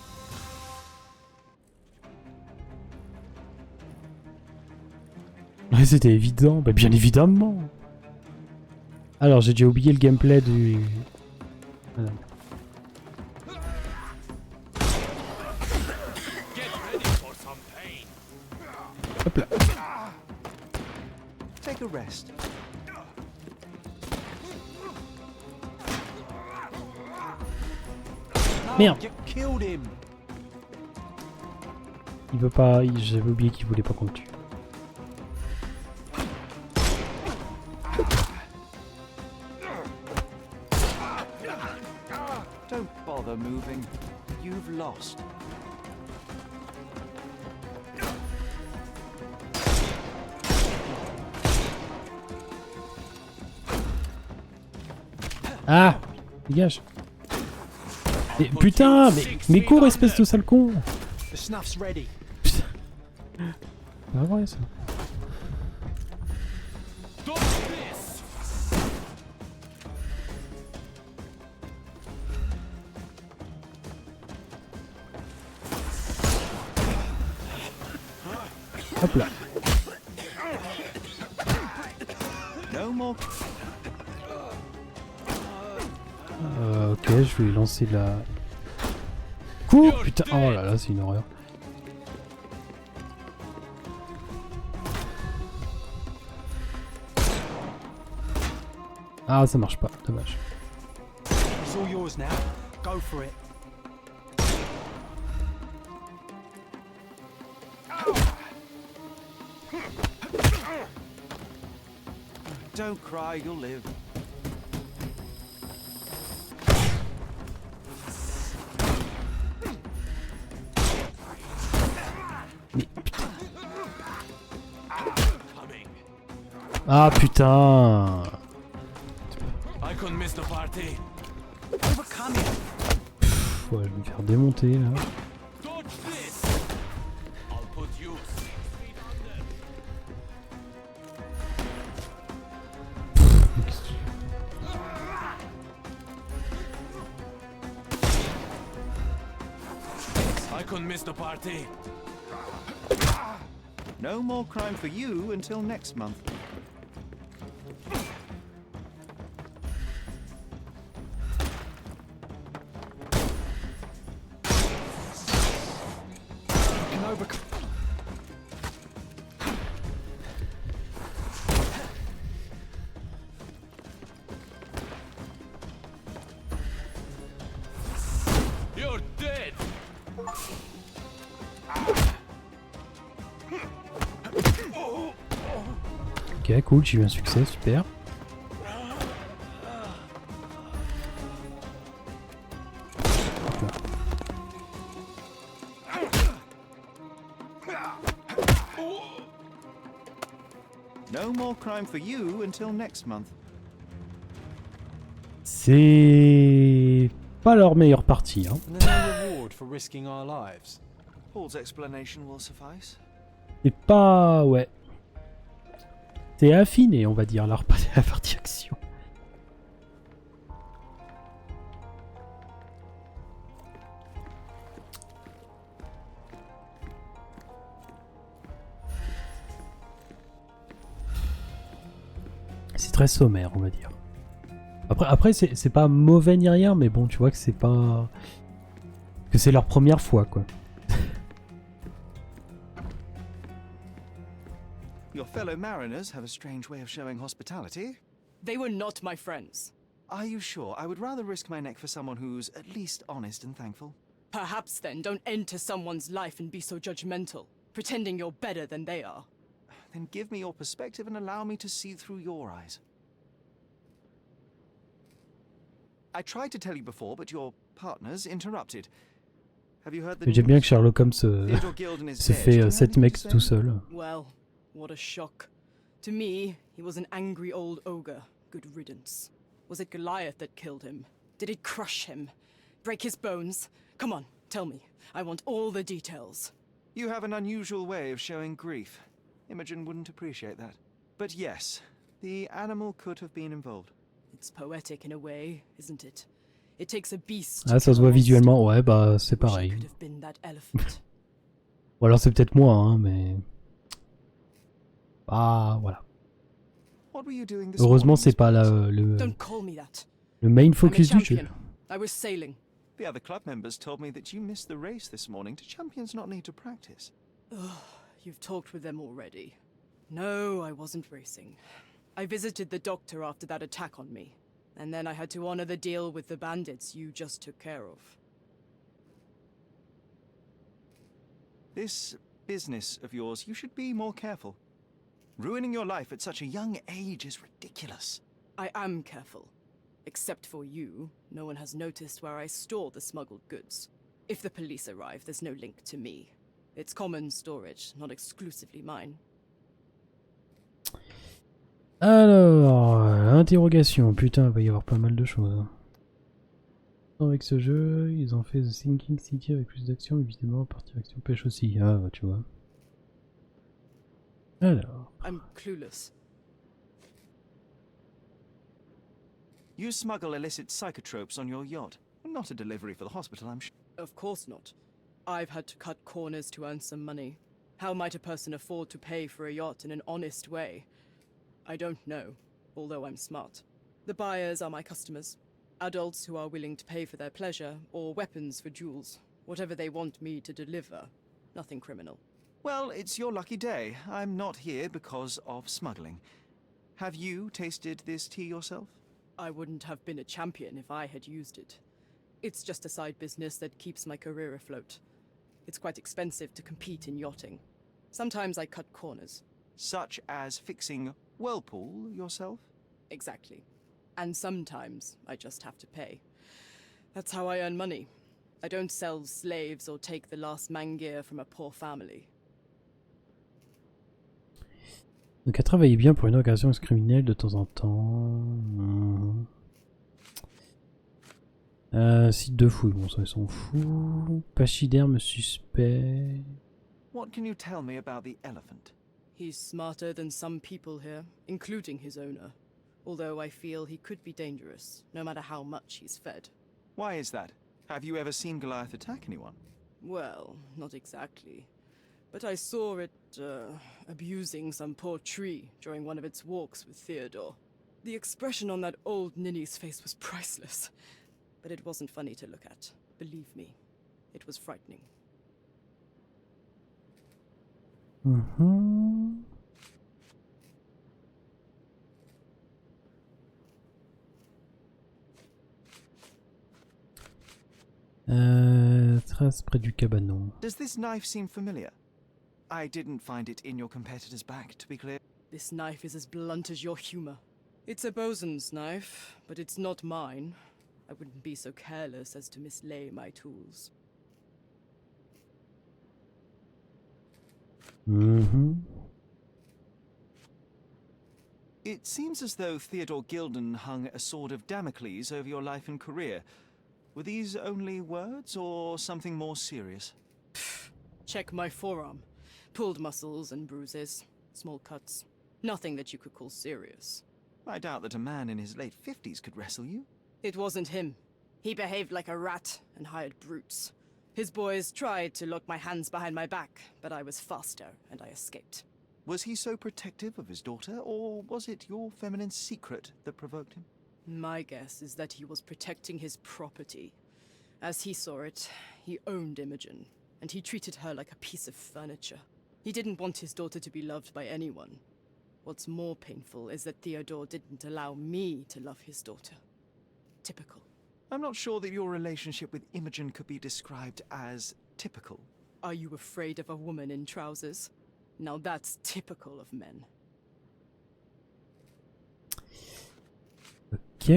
Ouais, c'était évident, bah bien évidemment. Alors j'ai déjà oublié le gameplay du... Voilà. Hop là. Take a rest. Merde. You killed him. Il veut pas... J'avais oublié qu'il voulait pas qu'on le tue. Don't bother moving. You've lost. Ah, dégage. Mais putain, mais cours espèce de sale con. The snuff's ready. Putain. Pas vrai ça. Hop là. No more. Ok, je vais lui lancer la... Cours. Putain, oh là là, c'est une horreur. Ah, ça marche pas, dommage. It's all yours now. Go for it. Don't cry, you'll live. Ah putain. I couldn't miss the party. Overcome it. Pff, ouais, je vais me faire démonter là. Dodge this. I'll put you 6 feet under. I couldn't miss the party. No more crime for you until next month. Can overcome. You're dead! Ok, cool, j'ai eu un succès, super. No more crime for you until next month. C'est pas leur meilleure partie, hein. And no reward for risking our lives. Paul's explanation will suffice. C'est pas... ouais. C'est affiné, on va dire, la partie action. C'est très sommaire, on va dire. Après c'est pas mauvais ni rien, mais bon, tu vois que c'est pas... que c'est leur première fois, quoi. Your fellow mariners have a strange way of showing hospitality. They were not my friends. Are you sure? I would rather risk my neck for someone who's at least honest and thankful. Perhaps then don't enter someone's life and be so judgmental, pretending you're better than they are. Then give me your perspective and allow me to see through your eyes. I tried to tell you before, but your partners interrupted. Have you heard the J'aime bien news? que Sherlock Holmes Theodore Gilden is se dead. Do you fait have 7 anything mecs to say? tout seul. Well, what a shock. To me, he was an angry old ogre. Good riddance. Was it Goliath that killed him? Did it crush him? Break his bones? Come on, tell me. I want all the details. You have an unusual way of showing grief. Imogen wouldn't appreciate that. But yes, the animal could have been involved. It's poetic in a way, isn't it? It takes a beast. Ah, ça se voit visuellement, ouais, bah c'est pareil. Could have been that elephant. Ou alors c'est peut-être moi, hein, mais... Ah, voilà. What were you doing this Heureusement, morning, c'est pas Miss Don't call me that. le main I'm a focus du jeu. champion. I was sailing. The other club members told me that you missed the race this morning. Do champions not need to practice? You've talked with them already. No, I wasn't racing. I visited the doctor after that attack on me. And then I had to honor the deal with the bandits you just took care of. This business of yours, you should be more careful. Ruining your life at such a young age is ridiculous. I am careful. Except for you, no one has noticed where I store the smuggled goods. If the police arrive, there's no link to me. It's common storage, not exclusively mine. Alors, interrogation. Putain, il va y avoir pas mal de choses. Avec ce jeu, ils ont fait The Sinking City avec plus d'action, évidemment, partie action pêche aussi. Ah, bah, tu vois. Alors. I'm clueless. You smuggle illicit psychotropes on your yacht. Not a delivery for the hospital, I'm sure. Of course not. I've had to cut corners to earn some money. How might a person afford to pay for a yacht in an honest way? I don't know, although I'm smart. The buyers are my customers. Adults who are willing to pay for their pleasure, or weapons for jewels. Whatever they want me to deliver. Nothing criminal. Well, it's your lucky day. I'm not here because of smuggling. Have you tasted this tea yourself? I wouldn't have been a champion if I had used it. It's just a side business that keeps my career afloat. It's quite expensive to compete in yachting. Sometimes I cut corners. Such as fixing whirlpool yourself? Exactly. And sometimes I just have to pay. That's how I earn money. I don't sell slaves or take the last mangear from a poor family. Donc, elle travaillait bien pour une organisation criminelle de temps en temps. Site de fouille, bon, ça, ils s'en fout. Pachyderme suspect. What can you tell me about the elephant? He's smarter than some people here, including his owner. Although I feel he could be dangerous, no matter how much he's fed. Why is that? Have you ever seen Goliath attack anyone? Well, not exactly. but I saw it, abusing some poor tree during one of its walks with Theodore. The expression on that old ninny's face was priceless, but it wasn't funny to look at. Believe me, it was frightening. Mhm. Trace près du cabanon. Does this knife seem familiar? I didn't find it in your competitor's back, to be clear. This knife is as blunt as your humor. It's a bosun's knife, but it's not mine. I wouldn't be so careless as to mislay my tools. Mhm. It seems as though Theodore Gilden hung a sword of Damocles over your life and career. Were these only words or something more serious? Check my forearm. Pulled muscles and bruises. Small cuts. Nothing that you could call serious. I doubt that a man in his late 50s could wrestle you. It wasn't him. He behaved like a rat and hired brutes. His boys tried to lock my hands behind my back, but I was faster and I escaped. Was he so protective of his daughter, or was it your feminine secret that provoked him? My guess is that he was protecting his property. As he saw it, he owned Imogen, and he treated her like a piece of furniture. He didn't want his daughter to be loved by anyone. What's more painful is that Theodore didn't allow me to love his daughter. Typical. I'm not sure that your relationship with Imogen could be described as typical. Are you afraid of a woman in trousers? Now that's typical of men. Ok.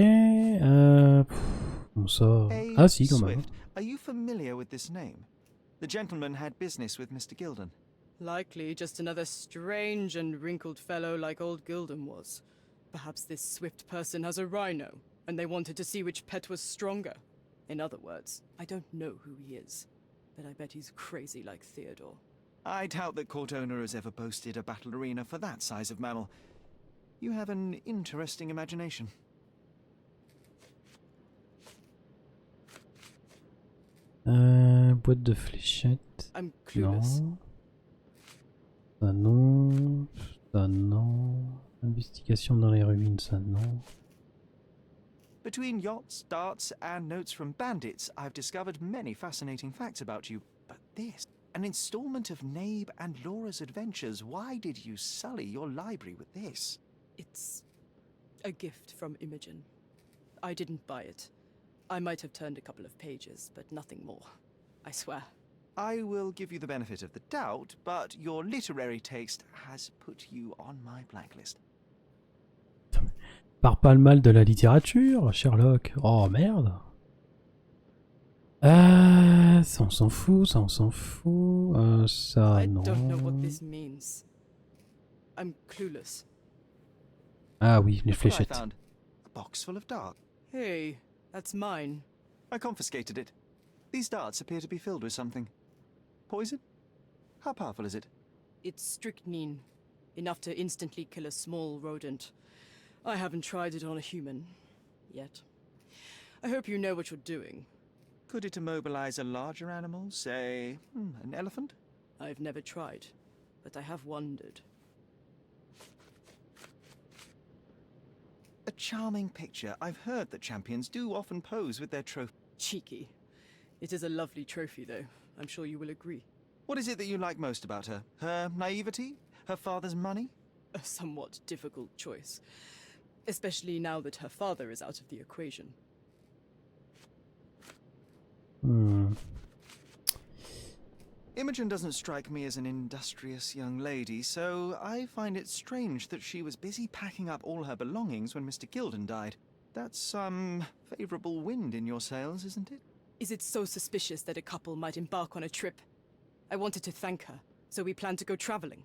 On sort. Hey, Ah si, quand même. Swift, are you familiar with this name? The gentleman had business with Mr. Gilden. Likely just another strange and wrinkled fellow like old Gilden was. Perhaps this Swift person has a rhino, and they wanted to see which pet was stronger. In other words, I don't know who he is, but I bet he's crazy like Theodore. I doubt that court owner has ever boasted a battle arena for that size of mammal. You have an interesting imagination. Boîte de fléchettes. I'm clueless. Non. Ça non. Ça non. Investigation dans les ruines, ça non. Between yachts, darts, and notes from bandits, I've discovered many fascinating facts about you. But this, an installment of Nabe and Laura's adventures. Why did you sully your library with this? It's a gift from Imogen. I didn't buy it. I might have turned a couple of pages, but nothing more. I swear. I will give you the benefit of the doubt, but your literary taste has put you on my blacklist. Parle pas le mal de la littérature, Sherlock. Oh merde. Ça on s'en fout, ça on s'en fout. Ça I non. don't know what this means. I'm clueless. Ah oui, les Look what I fléchettes. found. A box full of darts. Hey, that's mine. I confiscated it. These darts appear to be filled with something. Poison? How powerful is it? It's strychnine. Enough to instantly kill a small rodent. I haven't tried it on a human. Yet. I hope you know what you're doing. Could it immobilize a larger animal, say, an elephant? I've never tried, but I have wondered. A charming picture. I've heard that champions do often pose with their trophy. Cheeky. It is a lovely trophy, though. I'm sure you will agree. What is it that you like most about her? Her naivety? Her father's money? A somewhat difficult choice. Especially now that her father is out of the equation. Imogen doesn't strike me as an industrious young lady, so I find it strange that she was busy packing up all her belongings when Mr. Gilden died. That's some favorable wind in your sails, isn't it? Is it so suspicious that a couple might embark on a trip? I wanted to thank her, so we planned to go traveling.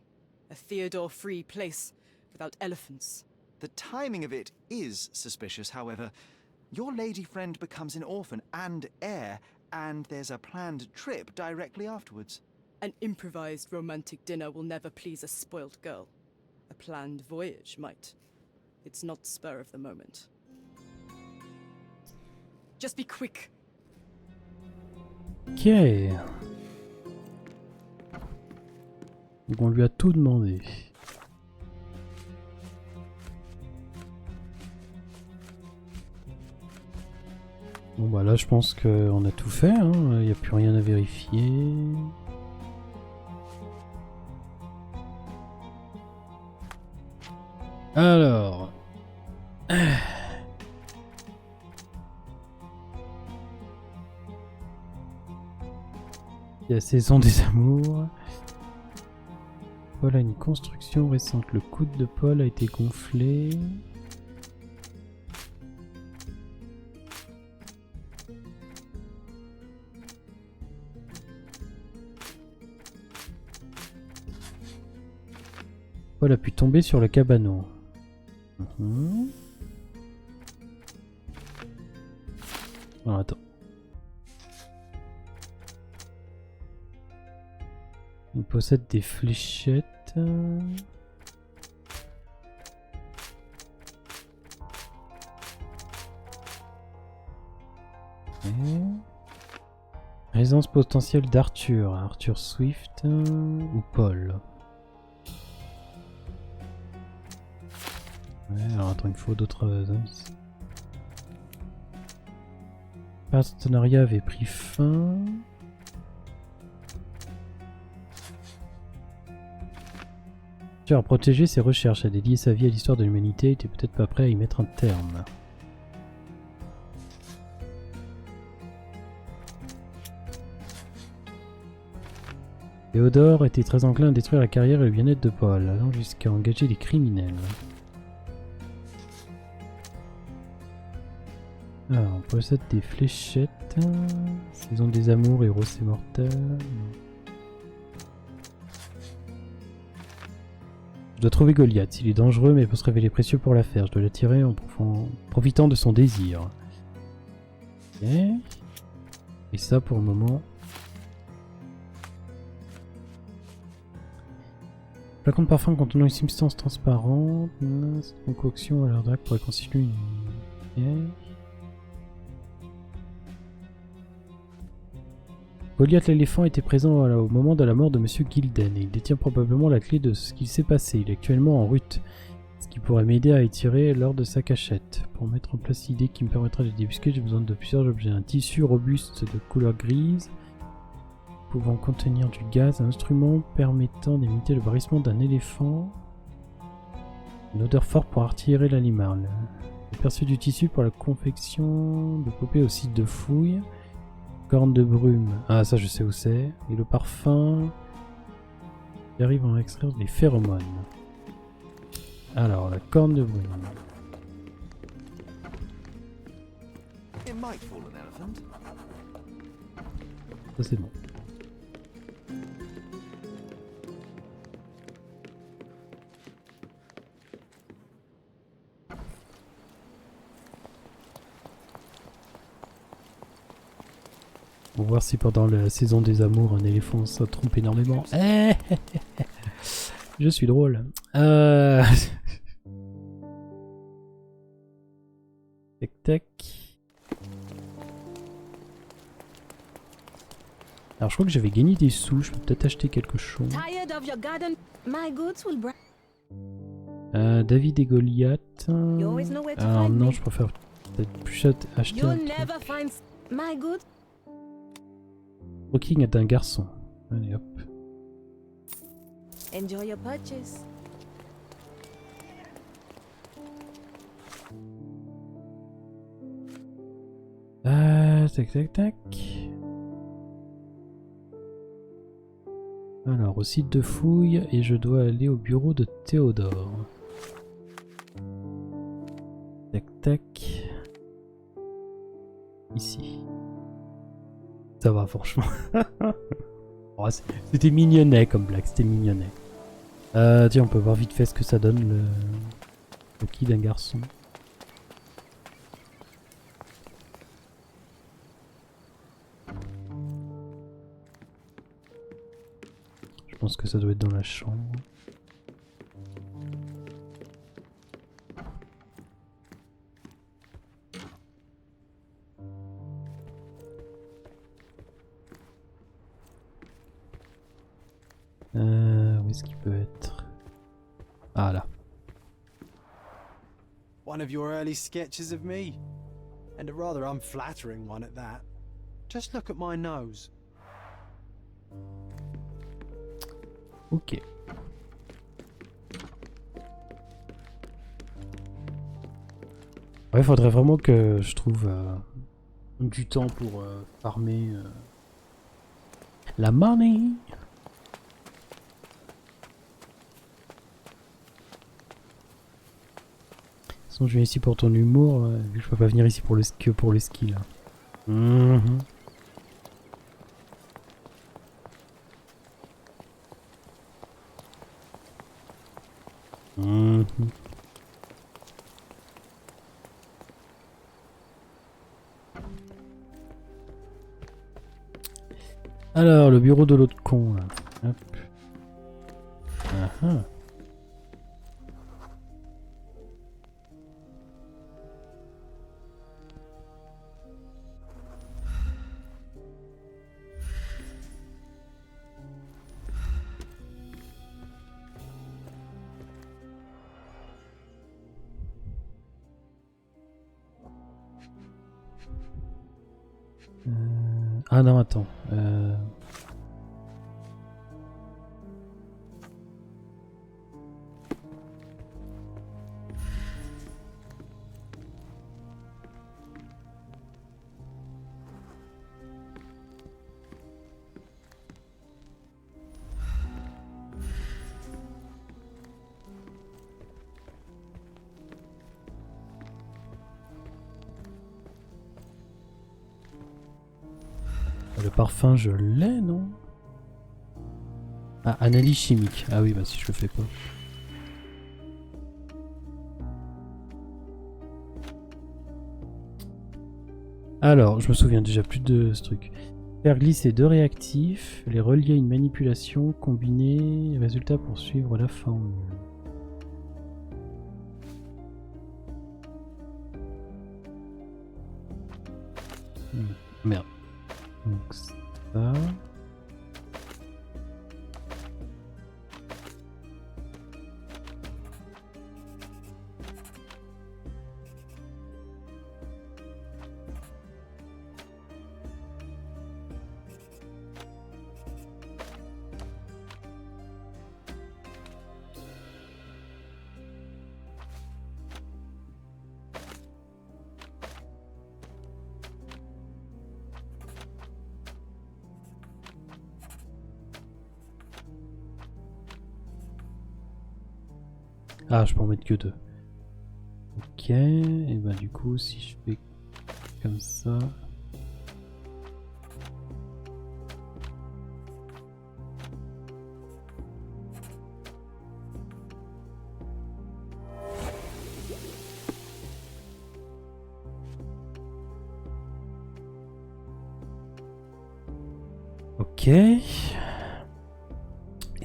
A Theodore-free place, without elephants. The timing of it is suspicious, however. Your lady friend becomes an orphan and heir, and there's a planned trip directly afterwards. An improvised romantic dinner will never please a spoilt girl. A planned voyage might. It's not spur of the moment. Just be quick. Ok. Donc on lui a tout demandé. Bon bah là je pense qu'on a tout fait, hein. Il n'y a plus rien à vérifier. Alors... Il y a la saison des amours. Paul a une construction récente. Le coude de Paul a été gonflé. Paul a pu tomber sur le cabanon. Alors, attends. Il possède des fléchettes. Résidence potentielle d'Arthur. Arthur Swift ou Paul. Ouais, alors attends, il faut d'autres hommes. Le partenariat avait pris fin. Arthur a protégé ses recherches, a dédié sa vie à l'histoire de l'humanité et était peut-être pas prêt à y mettre un terme. Théodore était très enclin à détruire la carrière et le bien-être de Paul, allant jusqu'à engager des criminels. Alors, on possède des fléchettes. Saison des amours, héros et mortel. Je dois trouver Goliath. Il est dangereux mais peut se révéler précieux pour l'affaire. Je dois l'attirer en profitant de son désir. Ok. Et ça pour le moment. Flacon de parfum contenant une substance transparente. Cette concoction à l'air d'acte pourrait constituer une... Ok. Goliath l'éléphant était présent au moment de la mort de Monsieur Gilden et il détient probablement la clé de ce qui s'est passé. Il est actuellement en route, ce qui pourrait m'aider à étirer lors de sa cachette. Pour mettre en place l'idée qui me permettra de débusquer, j'ai besoin de plusieurs objets. Un tissu robuste de couleur grise, pouvant contenir du gaz, un instrument permettant d'imiter le barrissement d'un éléphant, une odeur forte pour attirer l'animal. Le perçu du tissu pour la confection de poupées au site de fouille. Corne de brume, ah ça je sais où c'est. Et le parfum, j'arrive à en extraire des phéromones. Alors la corne de brume. Ça c'est bon. On va voir si pendant la saison des amours un éléphant se trompe énormément. Je suis drôle. Tac tac. Alors je crois que j'avais gagné des sous, je peux peut-être acheter quelque chose. David et Goliath. Alors non, je préfère peut-être plus acheter un truc. Rocking est un garçon. Allez hop. Enjoy your purchase. Tac tac tac. Alors au site de fouille et je dois aller au bureau de Théodore. Tac tac. Ici. Ça va franchement. Oh, c'était mignonnet comme blague, c'était mignonnet. Tiens, on peut voir vite fait ce que ça donne le qui d'un garçon. Je pense que ça doit être dans la chambre. Oui, est-ce qu'il peut être? Ah là. One of your early sketches of me. And a rather unflattering one at that. Just look at my nose. Ok. Ouais, faudrait vraiment que je trouve du temps pour farmer la money. De toute façon, je viens ici pour ton humour, vu que je peux pas venir ici pour que pour le ski là. Mhm. Mhm. Alors, le bureau de l'autre con là. Hop. Ah ah. Ah non, attends. Le parfum, je l'ai, non? Ah, analyse chimique. Ah oui, bah si je le fais pas. Alors, je me souviens déjà plus de ce truc. Faire glisser deux réactifs, les relier à une manipulation, combiner, résultat pour suivre la formule. Merde. Donc ça... Ah, je peux en mettre que deux. Ok, et bah du coup, si je fais comme ça... Ok.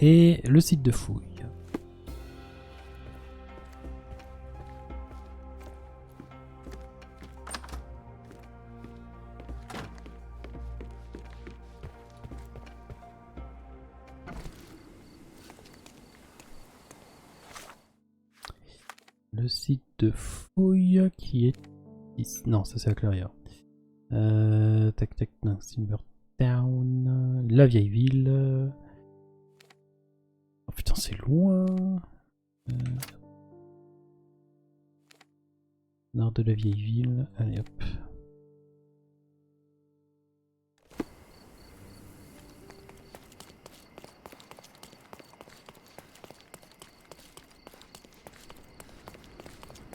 Et le site de fouille. Le site de fouille qui est ici. Non, ça c'est à Claria. Tac tac, non, Silvertown. La vieille ville. Oh putain, c'est loin. Nord de la vieille ville. Allez hop.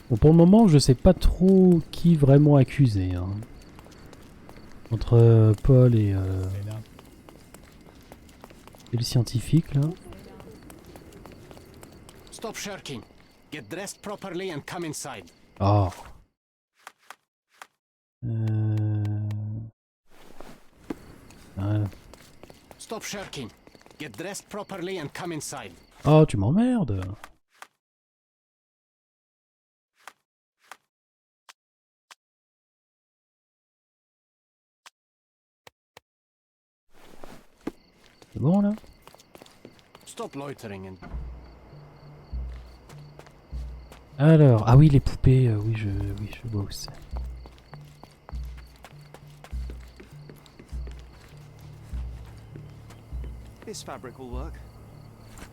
Bon, pour le moment, je sais pas trop qui vraiment accuser. Hein. Entre Paul et le scientifique là. Stop shirking. Get dressed properly and come inside. Oh. Voilà. Stop shirking. Get dressed properly and come inside. Oh, tu m'emmerdes. C'est bon là? Stop loitering and Alors, ah oui, les poupées, oui, je vois où c'est. This fabric will work.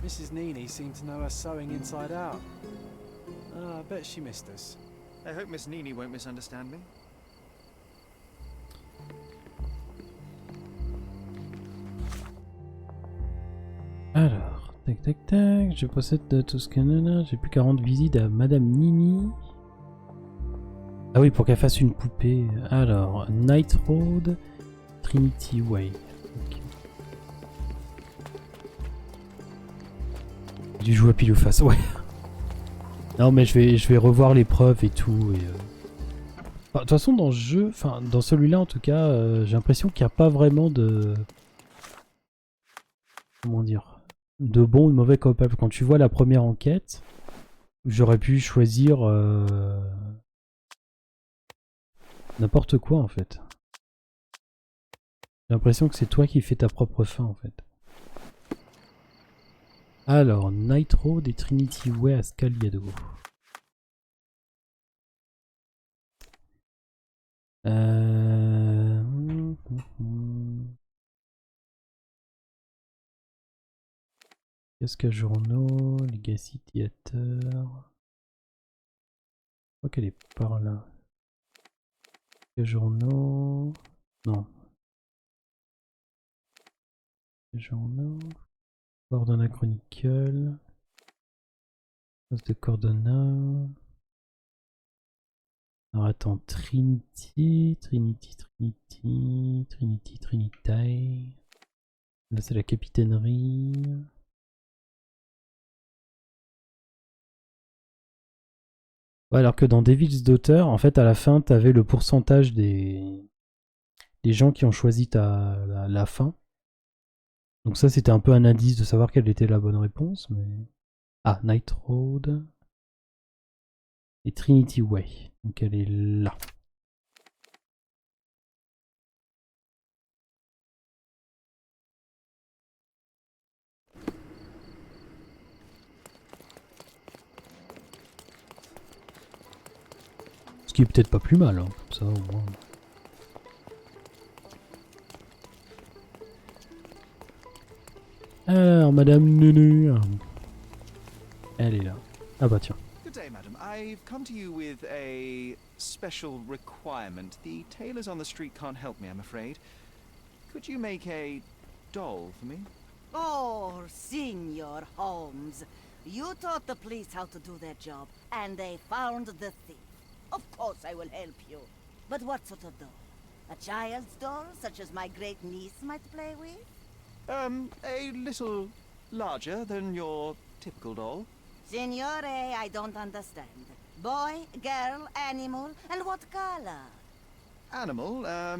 Mrs. Nini seemed to know her sewing inside out. I bet she missed us. I hope Miss Nini won't misunderstand me. Alors, tac tac tac, je possède de tout ce que nana, j'ai plus qu'à rendre visite à Madame Nini. Ah oui, pour qu'elle fasse une poupée. Alors, Night Road, Trinity Way. Okay. Du jouer à pile ou face, ouais. Non mais je vais revoir l'épreuve et tout. Et, de toute façon dans ce jeu, enfin dans celui-là en tout cas, j'ai l'impression qu'il n'y a pas vraiment de... Comment dire, de bon ou de mauvais coupable. Quand tu vois la première enquête, j'aurais pu choisir n'importe quoi en fait. J'ai l'impression que c'est toi qui fais ta propre fin en fait. Alors, Night Road et Trinity Way à Scaliado. Qu'est-ce que journaux, Legacy Theater. Je crois qu'elle est par là. Journaux. Non. Journaux. Cordona Chronicle. Poste de Cordona. Alors attends, Trinity. Là c'est la capitainerie. Ouais, alors que dans Devil's Daughter, en fait à la fin t'avais le pourcentage des gens qui ont choisi la fin. Donc ça c'était un peu un indice de savoir quelle était la bonne réponse, mais... Ah, Night Road et Trinity Way. Donc elle est là. Ce qui est peut-être pas plus mal, hein, comme ça au moins. Alors, Madame Nunu. Elle est là. Ah bah tiens. Good day, madam. I've come to you with a special requirement. The tailors on the street can't help me, I'm afraid. Could you make a doll for me? Oh, Senor Holmes. You taught the police how to do their job, and they found the thief. Of course I will help you. But what sort of doll? A child's doll, such as my great niece might play with? A little larger than your typical doll. Signore, I don't understand. Boy, girl, animal, and what color? Animal, a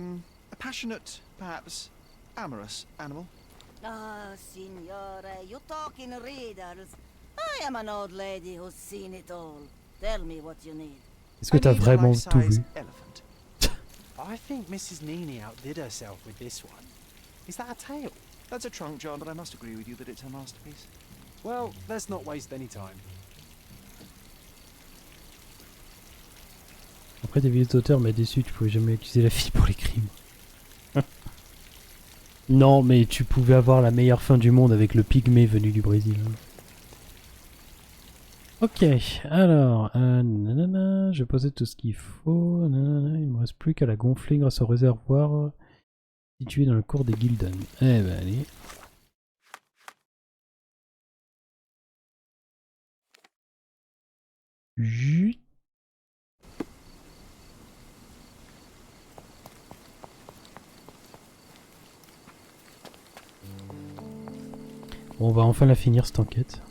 passionate, perhaps amorous animal. Ah, signore, you talk in riddles. I am an old lady who's seen it all. Tell me what you need. Est-ce que t'as vraiment tout vu? I think Mrs. Nini outdid herself with this one. Is that a tail? That's a trunk, John, but I must agree with you that it's her masterpiece. Well, let's not waste any time. Après, David Auteur m'a déçu, tu pouvais jamais accuser la fille pour les crimes. Non, mais tu pouvais avoir la meilleure fin du monde avec le pygmée venu du Brésil. Ok, alors, nanana, je possède tout ce qu'il faut. Nanana, il me reste plus qu'à la gonfler grâce au réservoir situé dans le cours des Gildan. Eh ben allez. Jut. Bon, on va enfin la finir cette enquête.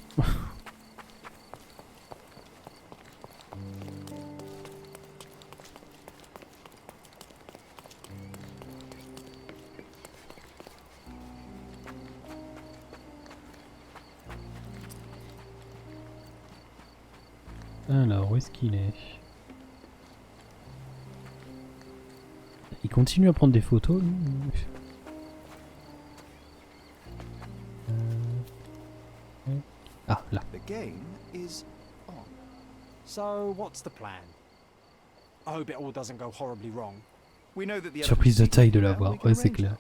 Alors, où est-ce qu'il est? Il continue à prendre des photos, lui. Ah, là. The game is on. So, what's the plan? I hope it all doesn't go horribly wrong. We know that the Surprise de elephant's taille de secret l'avoir, well, we can ouais, c'est arrange clair.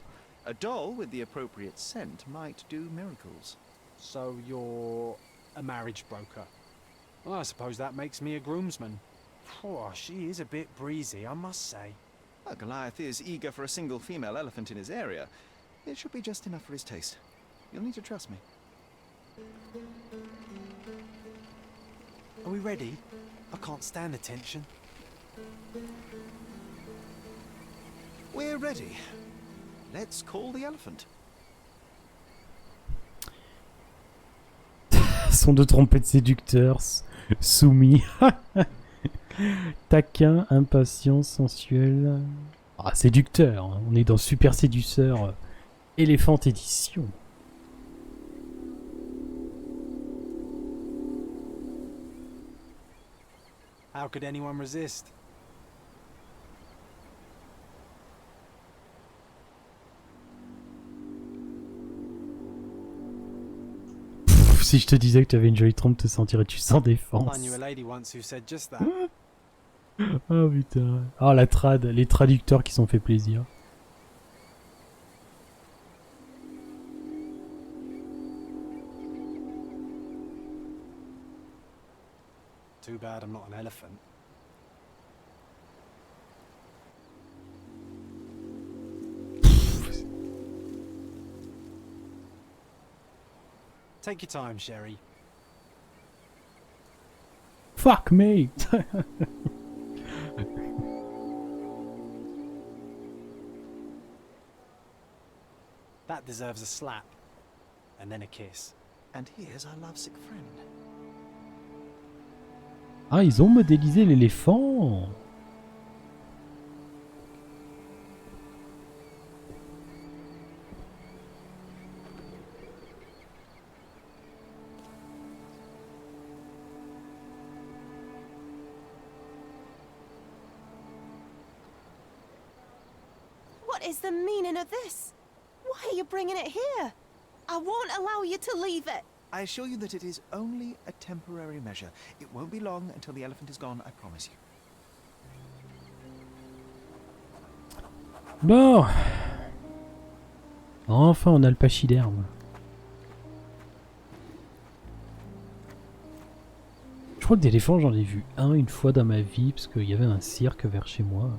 that. A doll with the appropriate scent might do miracles. So, you're a marriage broker. Well, I suppose that makes me a groomsman. Oh, she is a bit breezy, I must say. Well, Goliath is eager for a single female elephant in his area. It should be just enough for his taste. You'll need to trust me. Are we ready? I can't stand the tension. We're ready. Let's call the elephant. Son de trompette séducteur, soumis, taquin, impatient, sensuel. Ah, séducteur, hein. On est dans Super Séduceur Elephant Edition. How could anyone resist? Pff, si je te disais que tu avais une jolie trompe, te sentirais-tu sans défense? I knew a lady once who said just that. Oh putain. Ah, la trad, les traducteurs qui sont fait plaisir. Too bad I'm not an elephant. Take your time, Sherry. Fuck me. That deserves a slap. And then a kiss. And here's our lovesick friend. Ah, ils ont modélisé l'éléphant. What is the meaning of this? Why are you bringing it here? I won't allow you to leave it. I assure you that it is only a temporary measure. It won't be long until the elephant is gone, I promise you. Bon. Enfin, on a le pachyderme. Je crois que d'éléphants, j'en ai vu un une fois dans ma vie, parce qu'il y avait un cirque vers chez moi.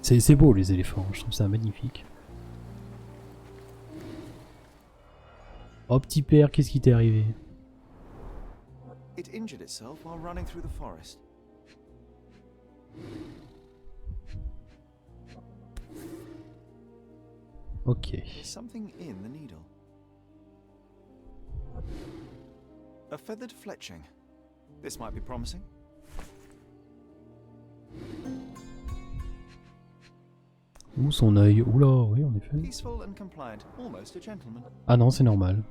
C'est beau les éléphants, je trouve ça magnifique. Oh petit père, qu'est-ce qui t'est arrivé? It injured itself while running through the forest. Ok. There's something in the needle. A feathered fletching. This might be promising. Ouh, son œil. Oula, oui, en effet. Peaceful and compliant, almost a gentleman. Ah non, c'est normal.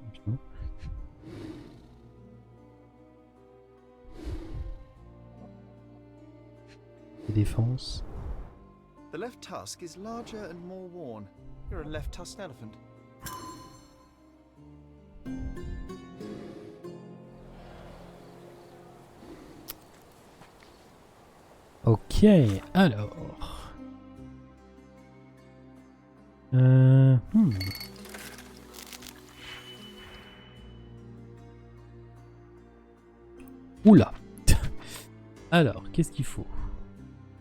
Défense. The left tusk is larger and more worn. You're a left-tusked elephant. Ok, alors. Oula. Alors, qu'est-ce qu'il faut?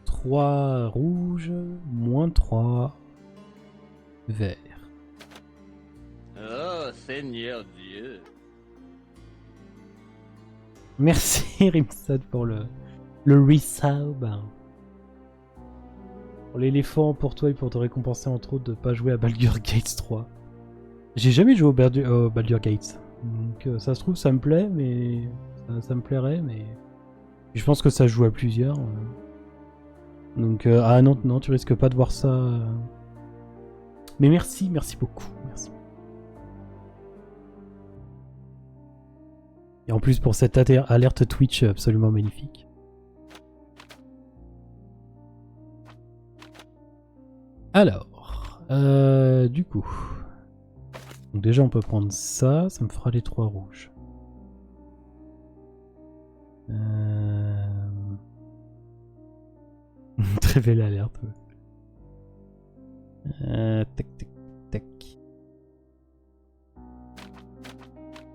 3 rouges, moins 3 verts. Oh, Seigneur Dieu. Merci Rimsad pour le resub. Pour l'éléphant, pour toi et pour te récompenser entre autres de pas jouer à Baldur's Gate 3. J'ai jamais joué au Baldur's Gate. Donc ça se trouve ça me plaît, mais ça me plairait, mais je pense que ça se joue à plusieurs. Donc ah non, non, tu risques pas de voir ça. Mais merci beaucoup, merci. Et en plus pour cette alerte Twitch absolument magnifique. Alors, du coup, donc déjà on peut prendre ça, ça me fera les 3 rouges. Très belle alerte. Tac, tac, tac.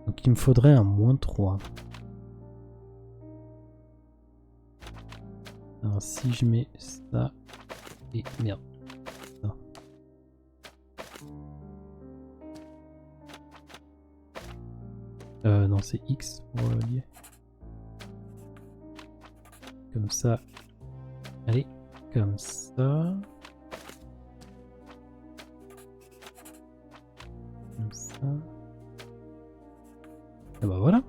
Donc il me faudrait un -3. Alors si je mets ça et merde. Ça. Non c'est X pour lier. Comme ça. Allez, comme ça. Comme ça. Et bah voilà.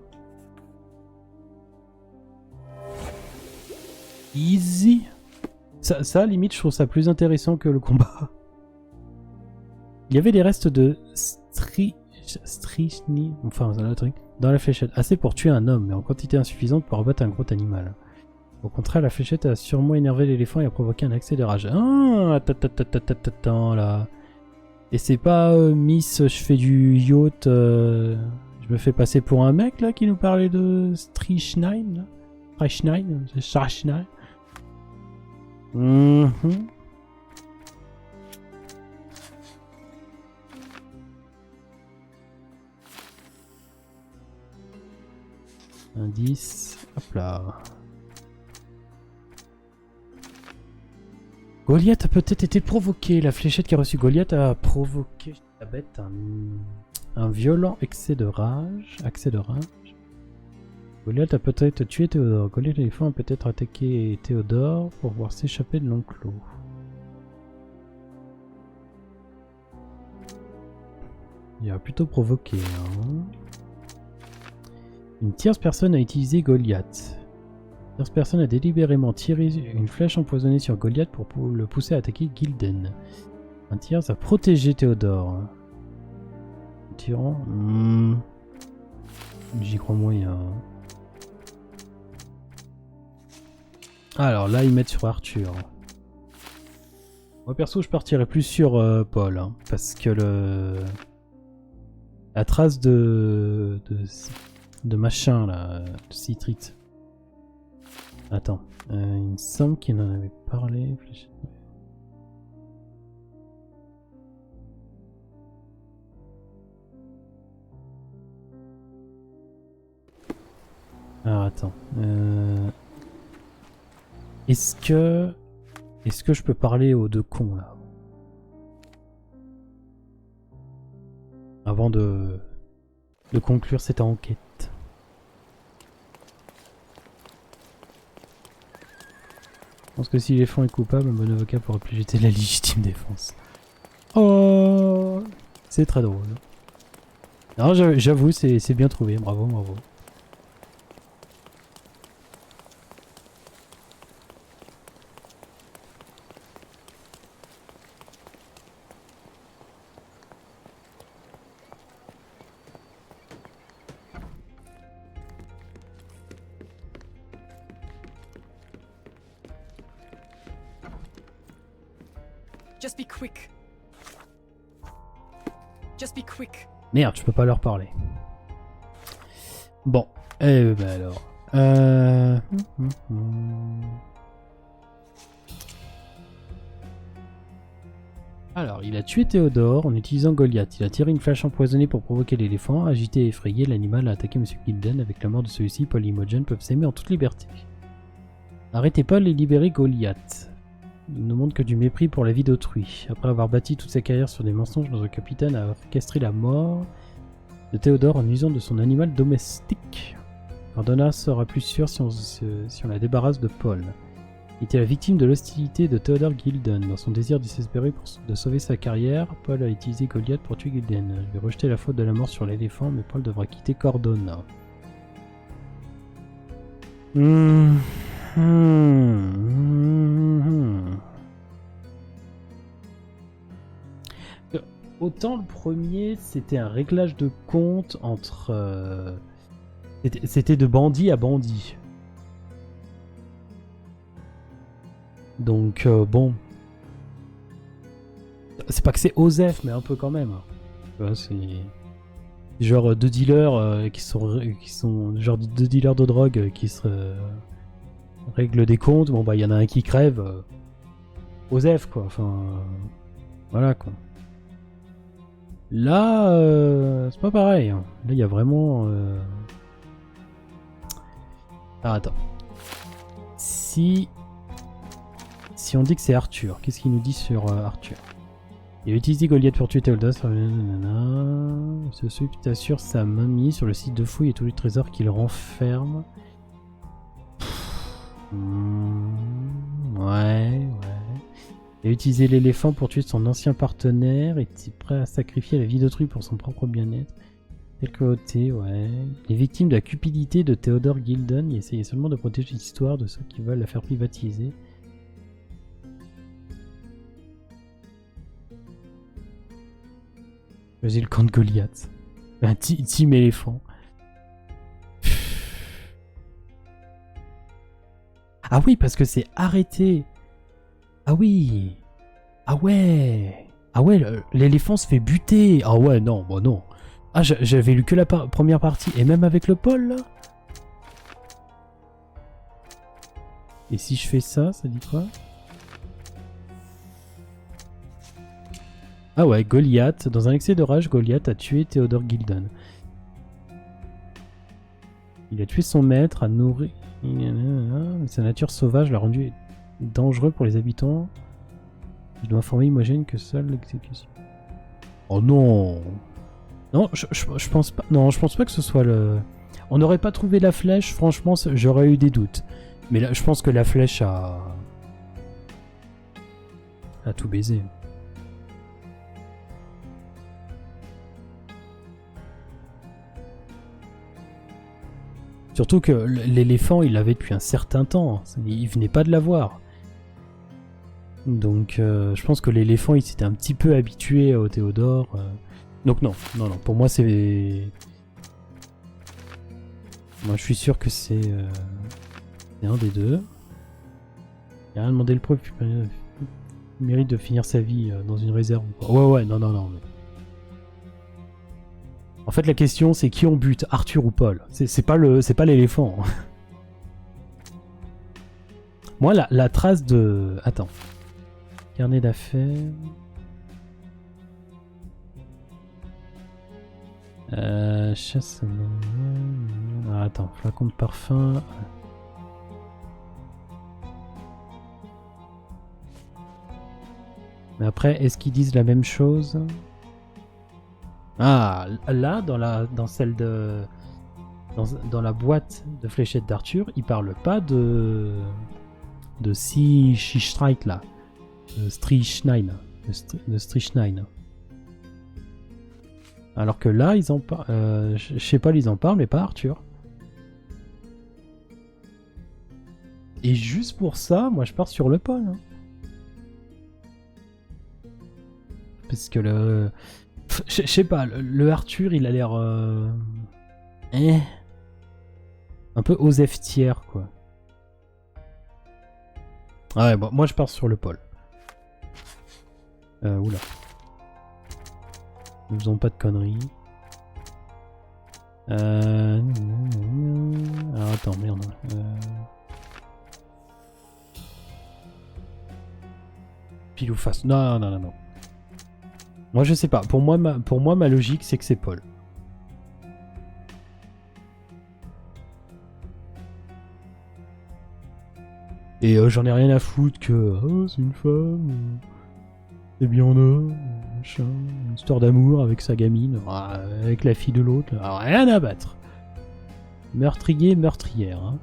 Easy. Ça, limite, je trouve ça plus intéressant que le combat. Il y avait des restes de strychnine, enfin, c'est un truc, dans la fléchette. Assez pour tuer un homme, mais en quantité insuffisante pour abattre un gros animal. Au contraire, la fléchette a sûrement énervé l'éléphant et a provoqué un accès de rage. Ah, attends, là. Et c'est pas Miss, je fais du yacht, je me fais passer pour un mec, là, qui nous parlait de strychnine, là. Strychnine. Indice, hop là. Goliath a peut-être été provoqué. La fléchette qui a reçu Goliath a provoqué la bête un violent excès de rage. Goliath a peut-être tué Théodore. Goliath l'éléphant a peut-être attaqué Théodore pour voir s'échapper de l'enclos. Il a plutôt provoqué. Hein. Une tierce personne a utilisé Goliath. Une tierce personne a délibérément tiré une flèche empoisonnée sur Goliath pour le pousser à attaquer Gilden. Un tiers a protégé Théodore. Un tyran. J'y crois moyen. Alors là, ils mettent sur Arthur. Moi perso, je partirais plus sur Paul. Hein, parce que la trace de machin là, de citrite. Attends, il me semble qu'il en avait parlé. Alors attends. Est-ce que je peux parler aux deux cons là? Avant de conclure cette enquête. Je pense que si l'éléphant est coupable, un bon avocat pourra plus jeter la légitime défense. Oh, c'est très drôle. Non, j'avoue, c'est bien trouvé. Bravo, bravo. Just be quick. Just be quick. Merde, je peux pas leur parler. Bon, eh ben alors. Alors, il a tué Théodore en utilisant Goliath. Il a tiré une flèche empoisonnée pour provoquer l'éléphant. Agité et effrayé, l'animal a attaqué M. Gilden. Avec la mort de celui-ci, Paul et Imogen peuvent s'aimer en toute liberté. Arrêtez Paul et libérez Goliath. Il ne montre que du mépris pour la vie d'autrui. Après avoir bâti toute sa carrière sur des mensonges, notre capitaine a orchestré la mort de Théodore en usant de son animal domestique. Cardona sera plus sûr si on la débarrasse de Paul. Il était la victime de l'hostilité de Théodore Gilden. Dans son désir désespéré de sauver sa carrière, Paul a utilisé Goliath pour tuer Gilden. Je vais rejeter la faute de la mort sur l'éléphant, mais Paul devra quitter Cordona. Autant le premier, c'était un réglage de compte entre... C'était de bandit à bandit. Donc, bon... C'est pas que c'est Osef, mais un peu quand même. C'est Genre deux dealers qui sont genre deux dealers de drogue qui se règlent des comptes. Bon bah il y en a un qui crève. Osef quoi. Enfin voilà quoi. Là c'est pas pareil. Hein. Là il y a vraiment. Ah attends. Si on dit que c'est Arthur, qu'est-ce qu'il nous dit sur Arthur? Il a utilisé Goliath pour tuer Théodos. Ce sup t'assure sa mamie sur le site de fouille et tous les trésors qu'il renferme. Ouais. Il a utilisé l'éléphant pour tuer son ancien partenaire et est prêt à sacrifier la vie d'autrui pour son propre bien-être. Tel côté, ouais. Il est victime de la cupidité de Theodore Gilden. Il essayait seulement de protéger l'histoire de ceux qui veulent la faire privatiser. Vas-y, le camp de Goliath. Un team éléphant. Ah oui, parce que c'est arrêté. Ah oui. Ah ouais. Ah ouais, l'éléphant se fait buter. Ah ouais, non, bah non. Ah, j'avais lu que la première partie. Et même avec le pôle, là. Et si je fais ça, ça dit quoi? Ah ouais, Goliath. Dans un excès de rage, Goliath a tué Theodore Gilden. Il a tué son maître, a nourri... Sa nature sauvage l'a rendu dangereux pour les habitants. Je dois informer Imogène que seule l'exécution... Oh non! Non, je pense pas... Non, je pense pas que ce soit le... On n'aurait pas trouvé la flèche, franchement, j'aurais eu des doutes. Mais là, je pense que la flèche a tout baisé. Surtout que l'éléphant, il l'avait depuis un certain temps. Il venait pas de l'avoir. Donc, je pense que l'éléphant, il s'était un petit peu habitué au Théodore. Donc non. Pour moi, c'est... Moi, je suis sûr que c'est un des deux. Il a rien demandé le preuve. Il mérite de finir sa vie dans une réserve. Ouais, non. Mais... En fait, la question, c'est qui on bute, Arthur ou Paul? C'est pas l'éléphant. Moi, la trace de... Attends. Carnet d'affaires... Chasse... Ah, attends, flacon de parfum... Mais après, est-ce qu'ils disent la même chose? Ah, là, dans la boîte de fléchettes d'Arthur, il parle pas de Strike là, de Strichnein, de Strichnein. Alors que là, ils en parlent. Je sais pas, ils en parlent, mais pas Arthur. Et juste pour ça, moi, je pars sur le Paul. Hein. Parce que le... Je sais pas, le Arthur, il a l'air... un peu Osef tiers, quoi. Ah ouais, bon, moi je pars sur le Paul. Oula. Ne faisons pas de conneries. Alors attends, merde. Pile ou face. Non. Moi je sais pas, pour moi ma logique c'est que c'est Paul. Et j'en ai rien à foutre que c'est une femme, c'est bien machin, une histoire d'amour avec sa gamine, avec la fille de l'autre, rien à battre. Meurtrier, meurtrière. Hein.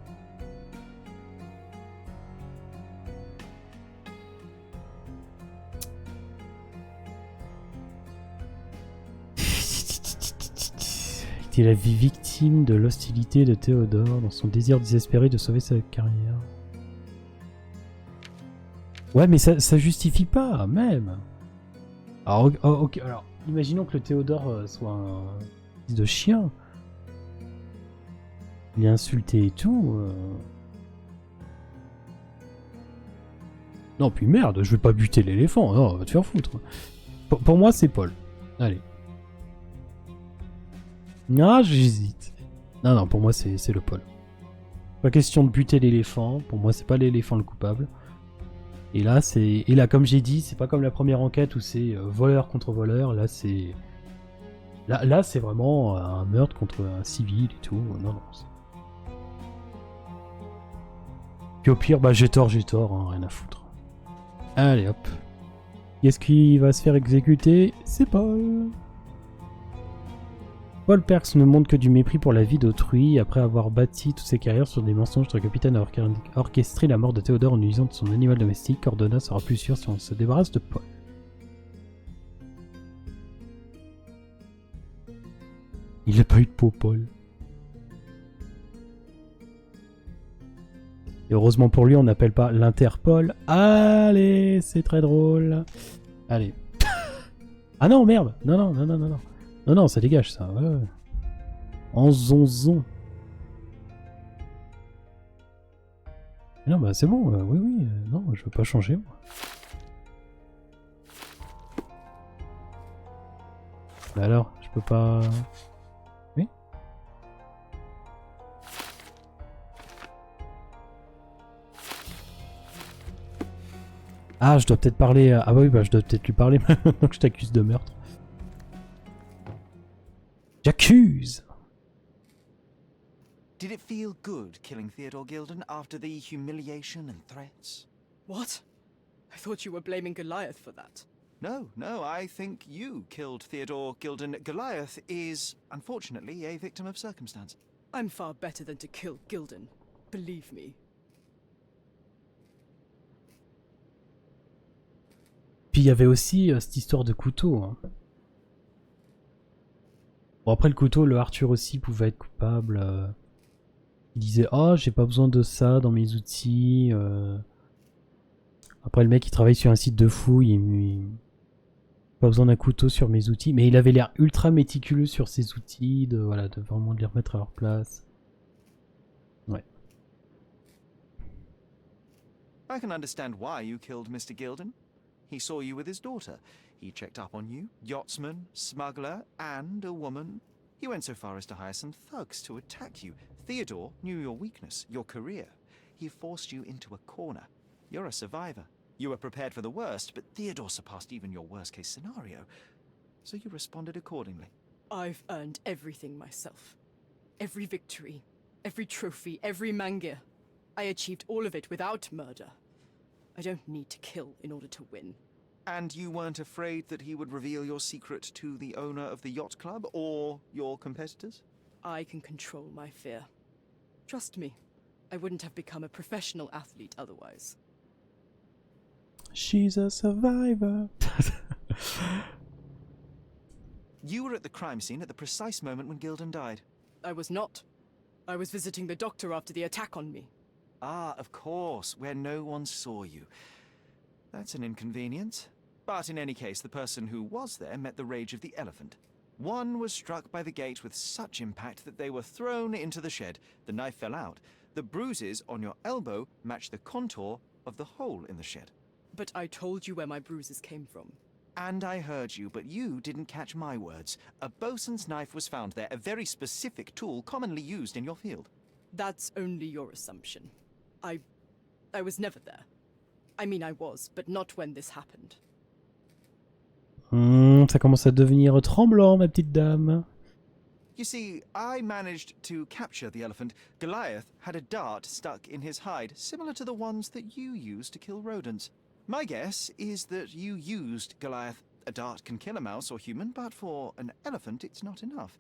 Il a vie victime de l'hostilité de Théodore dans son désir désespéré de sauver sa carrière. Ouais, mais ça justifie pas, même. Alors, ok, alors, imaginons que le Théodore soit un fils de chien. Il est insulté et tout. Non, puis merde, je vais pas buter l'éléphant. Non, va te faire foutre. Pour moi, c'est Paul. Allez. Ah, j'hésite. Non, non, pour moi, c'est le pôle. Pas question de buter l'éléphant. Pour moi, c'est pas l'éléphant le coupable. Et là, comme j'ai dit, c'est pas comme la première enquête où c'est voleur contre voleur. Là, c'est... Là, c'est vraiment un meurtre contre un civil et tout. Non, non. Puis au pire, bah j'ai tort, hein, rien à foutre. Allez, hop. Qu'est-ce qui va se faire exécuter? C'est Paul. Paul Perks ne montre que du mépris pour la vie d'autrui. Après avoir bâti toute ses carrières sur des mensonges, le capitaine a orchestré la mort de Théodore en utilisant son animal domestique. Cordona sera plus sûr si on se débarrasse de Paul. Il n'a pas eu de peau, Paul. Et heureusement pour lui, on n'appelle pas l'Interpol. Allez, c'est très drôle. Allez. Ah non, merde. Non. Non, ça dégage, ça. Ouais. En zonzon. Non, bah c'est bon. Oui. Non, je veux pas changer, moi. Bah alors, je peux pas... Oui. Ah, je dois peut-être parler... Ah bah oui, bah je dois peut-être lui parler maintenant que je t'accuse de meurtre. J'accuse! Did it feel good killing Theodore Gilden after the humiliation and threats? What? I thought you were blaming Goliath for that. No, I think you killed Theodore Gilden. Goliath is, unfortunately, a victim of circumstance. I'm far better than to kill Gilden. Believe me. Puis il y avait aussi cette histoire de couteau. Hein. Bon, après le couteau, le Arthur aussi pouvait être coupable. Il disait « Oh, j'ai pas besoin de ça dans mes outils. » Après le mec, il travaille sur un site de fouille. Pas besoin d'un couteau sur mes outils. Mais il avait l'air ultra méticuleux sur ses outils. De vraiment les remettre à leur place. Ouais. I can understand why you killed Mr. Gilden. He saw you with his daughter. He checked up on you, yachtsman, smuggler, and a woman. He went so far as to hire some thugs to attack you. Theodore knew your weakness, your career. He forced you into a corner. You're a survivor. You were prepared for the worst, but Theodore surpassed even your worst-case scenario. So you responded accordingly. I've earned everything myself. Every victory, every trophy, every mangir. I achieved all of it without murder. I don't need to kill in order to win. And you weren't afraid that he would reveal your secret to the owner of the yacht club or your competitors? I can control my fear. Trust me, I wouldn't have become a professional athlete otherwise. She's a survivor. You were at the crime scene at the precise moment when Gilden died. I was not. I was visiting the doctor after the attack on me. Ah, of course, where no one saw you. That's an inconvenience. But in any case, the person who was there met the rage of the elephant. One was struck by the gate with such impact that they were thrown into the shed. The knife fell out. The bruises on your elbow match the contour of the hole in the shed. But I told you where my bruises came from. And I heard you, but you didn't catch my words. A bosun's knife was found there, a very specific tool commonly used in your field. That's only your assumption. I was never there. I mean, I was, but not when this happened. Ça commence à devenir tremblant, ma petite dame. You see, I managed to capture the elephant. Goliath had a dart stuck in his hide, similar to the ones that you used to kill rodents. My guess is that you used Goliath. A dart can kill a mouse or human, but for an elephant, it's not enough.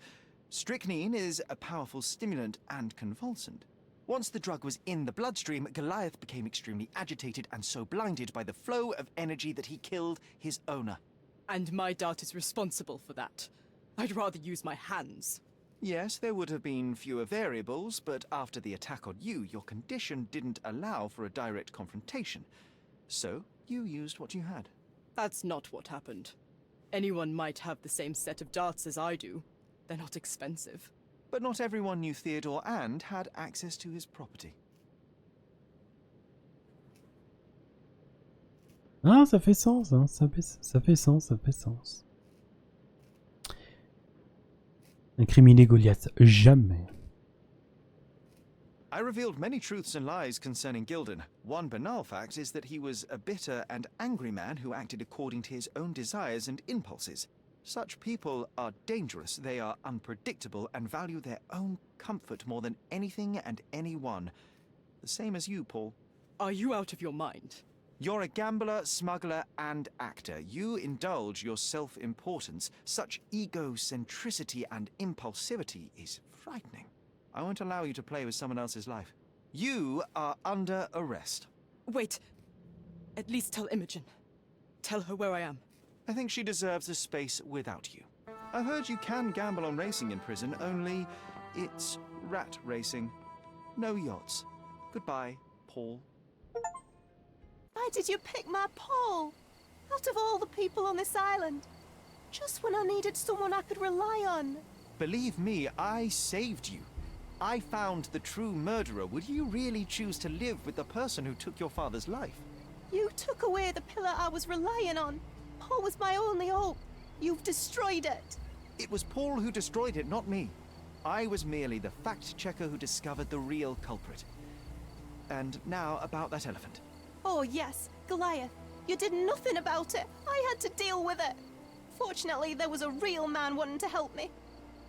Strychnine is a powerful stimulant and convulsant. Once the drug was in the bloodstream, Goliath became extremely agitated and so blinded by the flow of energy that he killed his owner. And my dart is responsible for that. I'd rather use my hands. Yes, there would have been fewer variables, but after the attack on you, your condition didn't allow for a direct confrontation. So, you used what you had. That's not what happened. Anyone might have the same set of darts as I do. They're not expensive. But not everyone knew Theodore and had access to his property. Ah, ça fait sens, hein. Ça fait sens. Incriminer Goliath, jamais. I revealed many truths and lies concerning Gildan. One banal fact is that he was a bitter and angry man who acted according to his own desires and impulses. Such people are dangerous, they are unpredictable, and value their own comfort more than anything and anyone. The same as you, Paul. Are you out of your mind? You're a gambler, smuggler, and actor. You indulge your self-importance. Such egocentricity and impulsivity is frightening. I won't allow you to play with someone else's life. You are under arrest. Wait. At least tell Imogen. Tell her where I am. I think she deserves a space without you. I've heard you can gamble on racing in prison, only it's rat racing. No yachts. Goodbye, Paul. Why did you pick my Paul? Out of all the people on this island. Just when I needed someone I could rely on. Believe me, I saved you. I found the true murderer. Would you really choose to live with the person who took your father's life? You took away the pillar I was relying on. Paul was my only hope. You've destroyed it. It was Paul who destroyed it, not me. I was merely the fact-checker who discovered the real culprit. And now about that elephant. Oh yes, Goliath. You did nothing about it. I had to deal with it. Fortunately, there was a real man wanting to help me.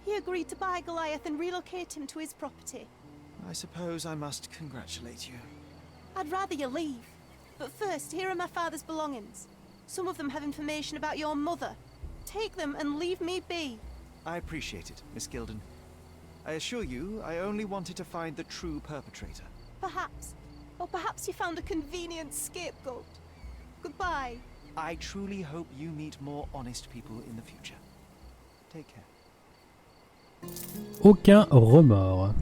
He agreed to buy Goliath and relocate him to his property. I suppose I must congratulate you. I'd rather you leave. But first, here are my father's belongings. Some of them have information about your mother. Take them and leave me be. I appreciate it, Miss Gildan. I assure you, I only wanted to find the true perpetrator. Perhaps. Or perhaps you found a convenient scapegoat. Goodbye. I truly hope you meet more honest people in the future. Take care. Aucun remords.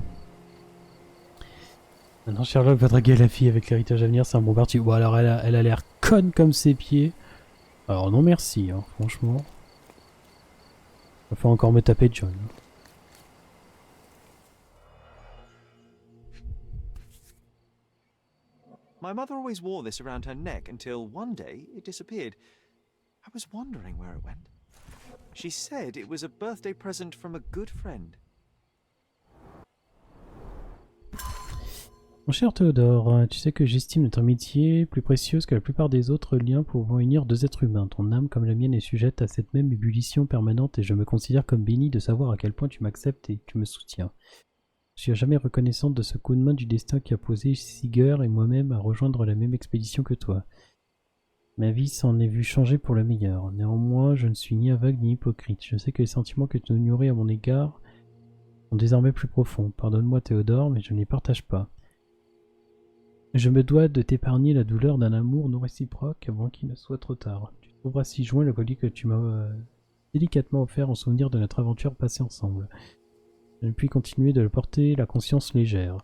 Maintenant Sherlock va draguer la fille avec l'héritage à venir, c'est un bon parti. Bon alors elle a l'air conne comme ses pieds. Alors non merci, hein, franchement. Il va falloir encore me taper John. My mother always wore this around her neck until one day it disappeared. I was wondering where it went. She said it was a birthday present from a good friend. Mon cher Théodore, tu sais que j'estime notre amitié plus précieuse que la plupart des autres liens pouvant unir deux êtres humains. Ton âme, comme la mienne, est sujette à cette même ébullition permanente et je me considère comme béni de savoir à quel point tu m'acceptes et que tu me soutiens. Je suis à jamais reconnaissante de ce coup de main du destin qui a posé Siger et moi-même à rejoindre la même expédition que toi. Ma vie s'en est vue changer pour le meilleur. Néanmoins, je ne suis ni aveugle ni hypocrite. Je sais que les sentiments que tu ignorais à mon égard sont désormais plus profonds. Pardonne-moi Théodore, mais je ne les partage pas. Je me dois de t'épargner la douleur d'un amour non réciproque avant qu'il ne soit trop tard. Tu trouveras si joint le collier que tu m'as délicatement offert en souvenir de notre aventure passée ensemble. Je ne puis continuer de le porter la conscience légère.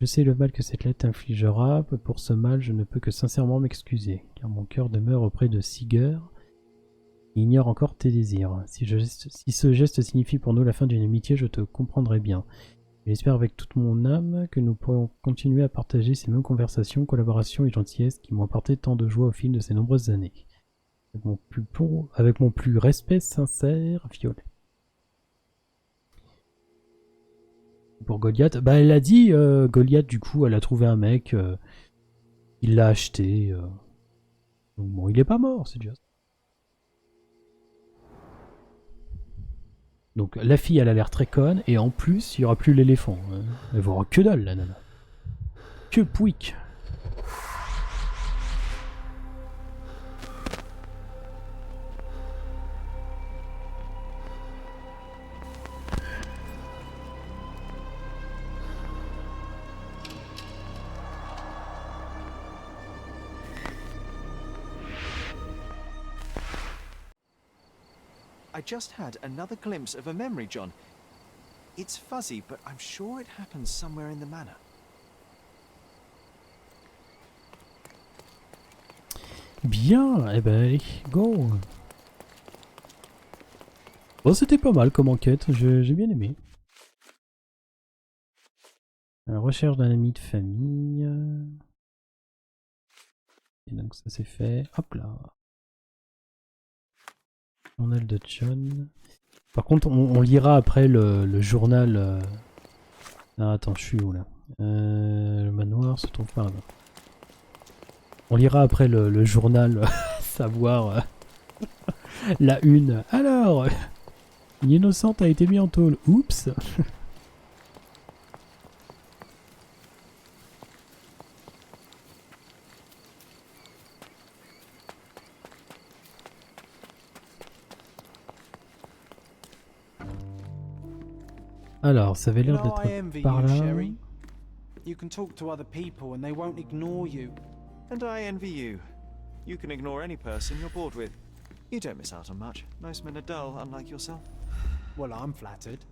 Je sais le mal que cette lettre infligera, pour ce mal je ne peux que sincèrement m'excuser, car mon cœur demeure auprès de Siger, et ignore encore tes désirs. Si ce geste signifie pour nous la fin d'une amitié, je te comprendrai bien. J'espère avec toute mon âme que nous pourrons continuer à partager ces mêmes conversations, collaborations et gentillesses qui m'ont apporté tant de joie au fil de ces nombreuses années. Avec mon plus respect sincère, Violet. Pour Goliath, bah elle a dit, Goliath du coup elle a trouvé un mec, il l'a acheté, donc bon il est pas mort, c'est déjà ça. Donc la fille elle a l'air très conne et en plus il y aura plus l'éléphant, elle va avoir que dalle la nana, que pouic. I just had another glimpse of a memory, John. It's fuzzy, but I'm sure it happens somewhere in the manor. Bien, eh ben allez, go. Bon c'était pas mal comme enquête, j'ai bien aimé. La recherche d'un ami de famille. Et donc ça c'est fait, hop là. Journal de John. Par contre, on lira après le journal. Ah, attends, je suis où là? Le manoir se trouve par là. On lira après le journal, savoir la une. Alors, une innocente a été mise en tôle. Oups. Alors, ça avait You l'air know, I d'être envy par you, là. Sherry. You can talk to other people and they won't ignore you. And I envy you. You can ignore any person you're bored with. You don't miss out on much. Most men are dull, unlike yourself. Well, I'm flattered.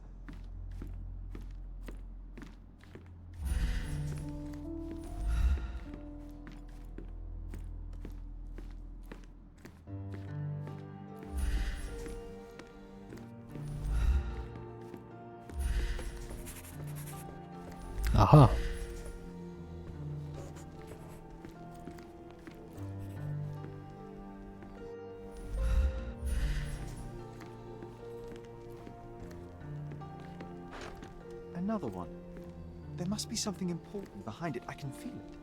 Aha. Another one. There must be something important behind it. I can feel it.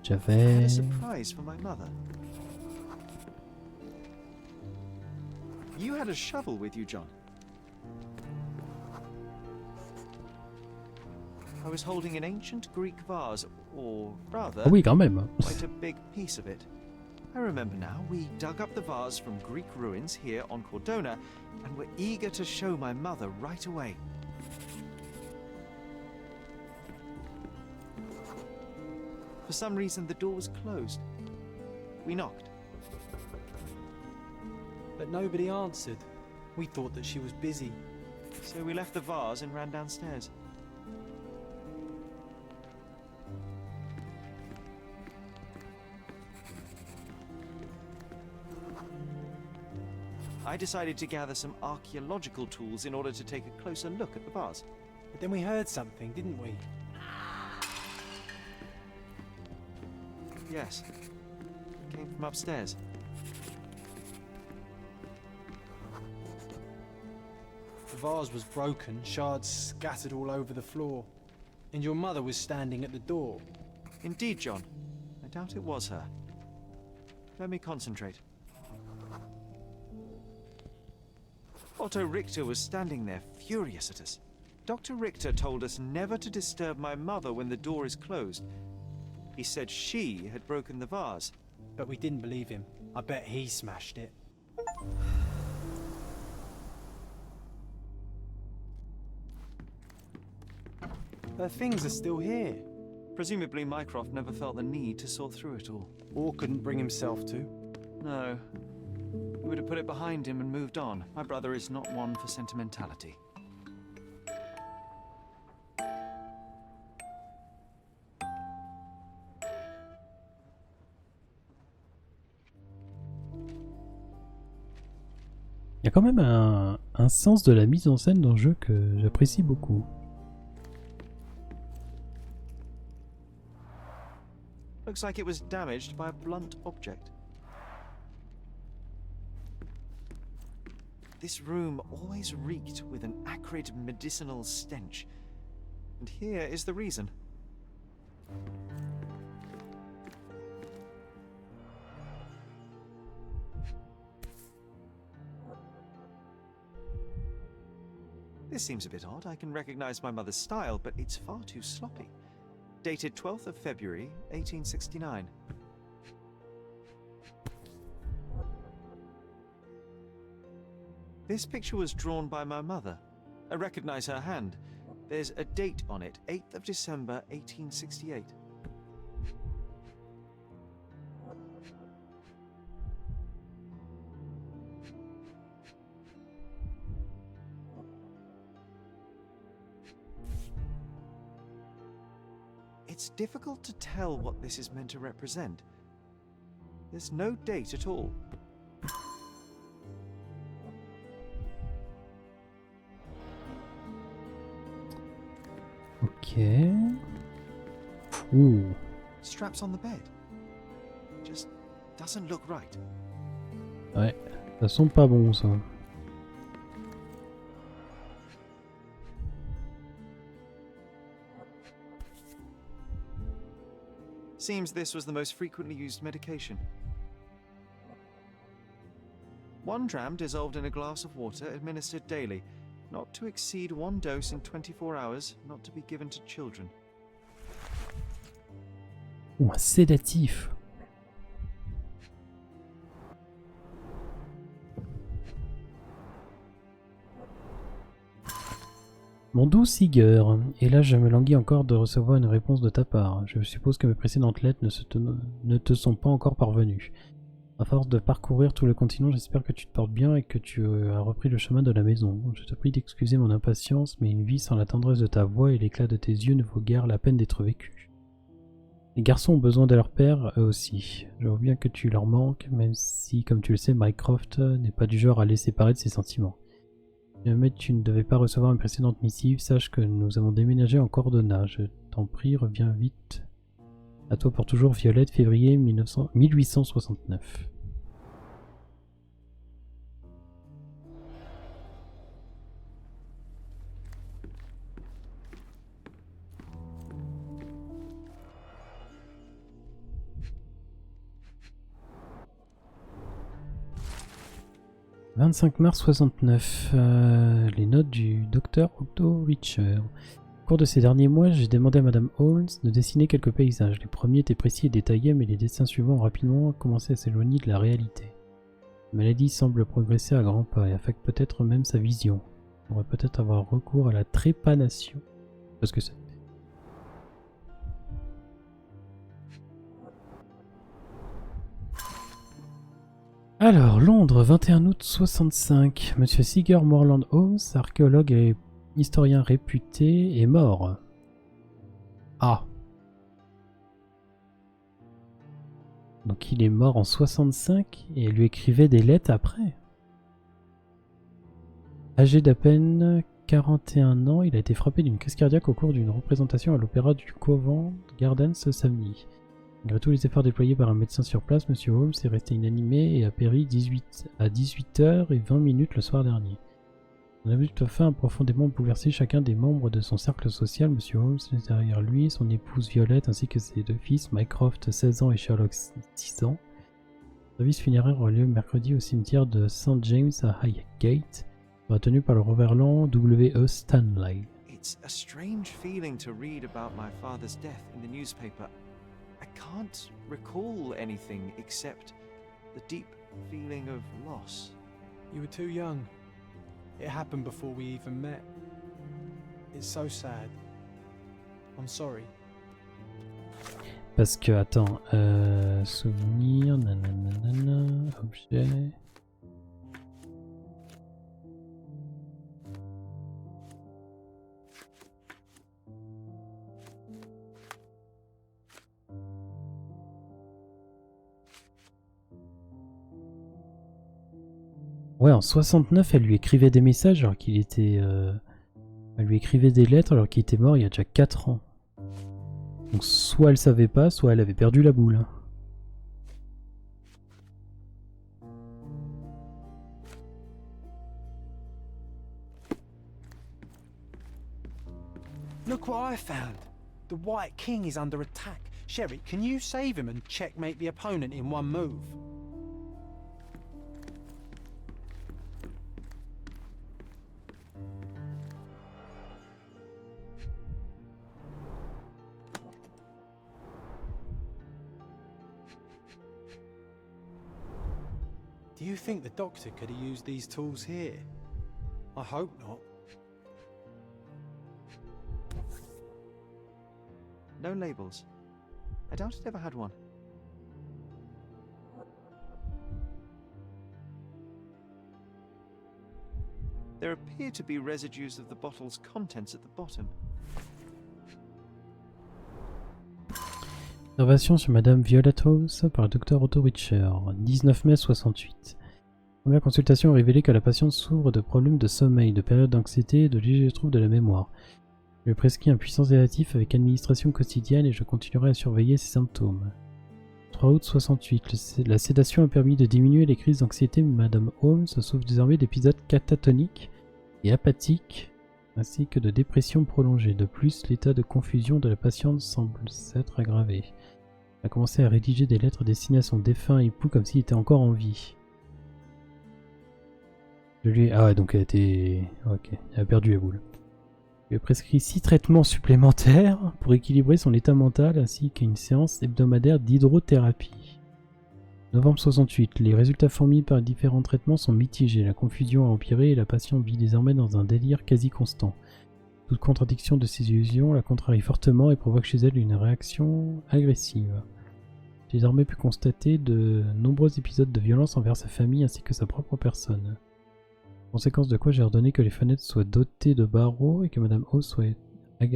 I had a J'avais... surprise for my mother. You had a shovel with you, John. I was holding an ancient Greek vase, or rather, Ah oui, quand même. quite a big piece of it. I remember now, we dug up the vase from Greek ruins here on Cordona, and were eager to show my mother right away. For some reason, the door was closed. We knocked. But nobody answered. We thought that she was busy. So we left the vase and ran downstairs. I decided to gather some archaeological tools in order to take a closer look at the vase. But then we heard something, didn't we? Yes. It came from upstairs. The vase was broken, shards scattered all over the floor. And your mother was standing at the door. Indeed, John. I doubt it was her. Let me concentrate. Otto Richter was standing there, furious at us. Dr. Richter told us never to disturb my mother when the door is closed. He said she had broken the vase. But we didn't believe him. I bet he smashed it. Her things are still here. Presumably Mycroft never felt the need to sort through it all. Or couldn't bring himself to. No. He would have put it behind him and moved on. My brother is not one for sentimentality. Il y a quand même un sens de la mise en scène dans le jeu que j'apprécie beaucoup. Looks like it was damaged by a blunt object. This room always reeked with an acrid medicinal stench. And here is the reason. This seems a bit odd. I can recognize my mother's style, but it's far too sloppy. Dated 12th of February, 1869. This picture was drawn by my mother. I recognize her hand. There's a date on it, 8th of December, 1868. It's difficult to tell what this is meant to represent. There's no date at all. Ok. Ouh. straps on the bed. Just doesn't look right. Ouais, ça sent pas bon ça. Seems this was the most frequently used medication. 1 dram dissolved in a glass of water, administered daily. Not to exceed 1 dose in 24 hours, not to be given to children. Ou un sédatif. Mon doux Seeger, et là je me languis encore de recevoir une réponse de ta part. Je suppose que mes précédentes lettres ne te sont pas encore parvenues. À force de parcourir tout le continent, j'espère que tu te portes bien et que tu as repris le chemin de la maison. Je te prie d'excuser mon impatience, mais une vie sans la tendresse de ta voix et l'éclat de tes yeux ne vaut guère la peine d'être vécue. Les garçons ont besoin de leur père, eux aussi. Je vois bien que tu leur manques, même si, comme tu le sais, Mycroft n'est pas du genre à les séparer de ses sentiments. Si jamais tu ne devais pas recevoir une précédente missive, sache que nous avons déménagé en Cordona. Je t'en prie, reviens vite. À toi pour toujours, Violette, février 1869. « 25 mars 69, les notes du docteur Otto Richter. Au cours de ces derniers mois, j'ai demandé à Madame Holmes de dessiner quelques paysages. Les premiers étaient précis et détaillés, mais les dessins suivants ont rapidement commencé à s'éloigner de la réalité. La maladie semble progresser à grands pas et affecte peut-être même sa vision. On pourrait peut-être avoir recours à la trépanation. Parce que c'est... Alors, Londres, 21 août 65. Monsieur Seeger Moreland Holmes, archéologue et historien réputé, est mort. Ah. Donc il est mort en 65 et elle lui écrivait des lettres après. Âgé d'à peine 41 ans, il a été frappé d'une crise cardiaque au cours d'une représentation à l'opéra du Covent Garden ce samedi. Malgré tous les efforts déployés par un médecin sur place, M. Holmes est resté inanimé et a péri à 18h20 le soir dernier. Son abrupte fin a profondément bouleversé chacun des membres de son cercle social. M. Holmes laisse derrière lui son épouse Violette ainsi que ses 2 fils, Mycroft 16 ans et Sherlock 6 ans. Le service funéraire aura lieu mercredi au cimetière de St. James à Highgate, retenu par le reverend W.E. Stanley. It's a strange feeling to read about my father's death in the newspaper. I can't recall anything except the deep feeling of loss. You were too young. It happened before we even met. It's so sad. I'm sorry. Parce que, attends, souvenir, nanana, objet... Ouais, en 69, elle lui écrivait des messages alors qu'il était... Elle lui écrivait des lettres alors qu'il était mort il y a déjà 4 ans. Donc soit elle savait pas, soit elle avait perdu la boule. Look what I found. The White King is under attack. Sherry, can you save him and checkmate the opponent in one move? Do you think the doctor could have used these tools here? I hope not. No labels. I doubt it ever had one. There appear to be residues of the bottle's contents at the bottom. Observation sur Madame Violet Holmes par le docteur Otto Richter, 19 mai 68. Première consultation a révélé que la patiente souffre de problèmes de sommeil, de périodes d'anxiété et de légers troubles de la mémoire. Je lui ai prescrit un puissant sédatif avec administration quotidienne et je continuerai à surveiller ses symptômes. 3 août 68. La sédation a permis de diminuer les crises d'anxiété de Madame Holmes, sauf désormais d'épisodes catatoniques et apathiques, ainsi que de dépression prolongée. De plus, l'état de confusion de la patiente semble s'être aggravé. Elle a commencé à rédiger des lettres destinées à son défunt époux comme s'il était encore en vie. Je lui ai... Ah ouais, donc elle était... Ok, elle a perdu la boule. Je lui ai prescrit 6 traitements supplémentaires pour équilibrer son état mental ainsi qu'une séance hebdomadaire d'hydrothérapie. Novembre 68. Les résultats fournis par les différents traitements sont mitigés. La confusion a empiré et la patiente vit désormais dans un délire quasi constant. Toute contradiction de ses illusions la contrarie fortement et provoque chez elle une réaction agressive. J'ai désormais pu constater de nombreux épisodes de violence envers sa famille ainsi que sa propre personne. Conséquence de quoi j'ai ordonné que les fenêtres soient dotées de barreaux et que Madame O soit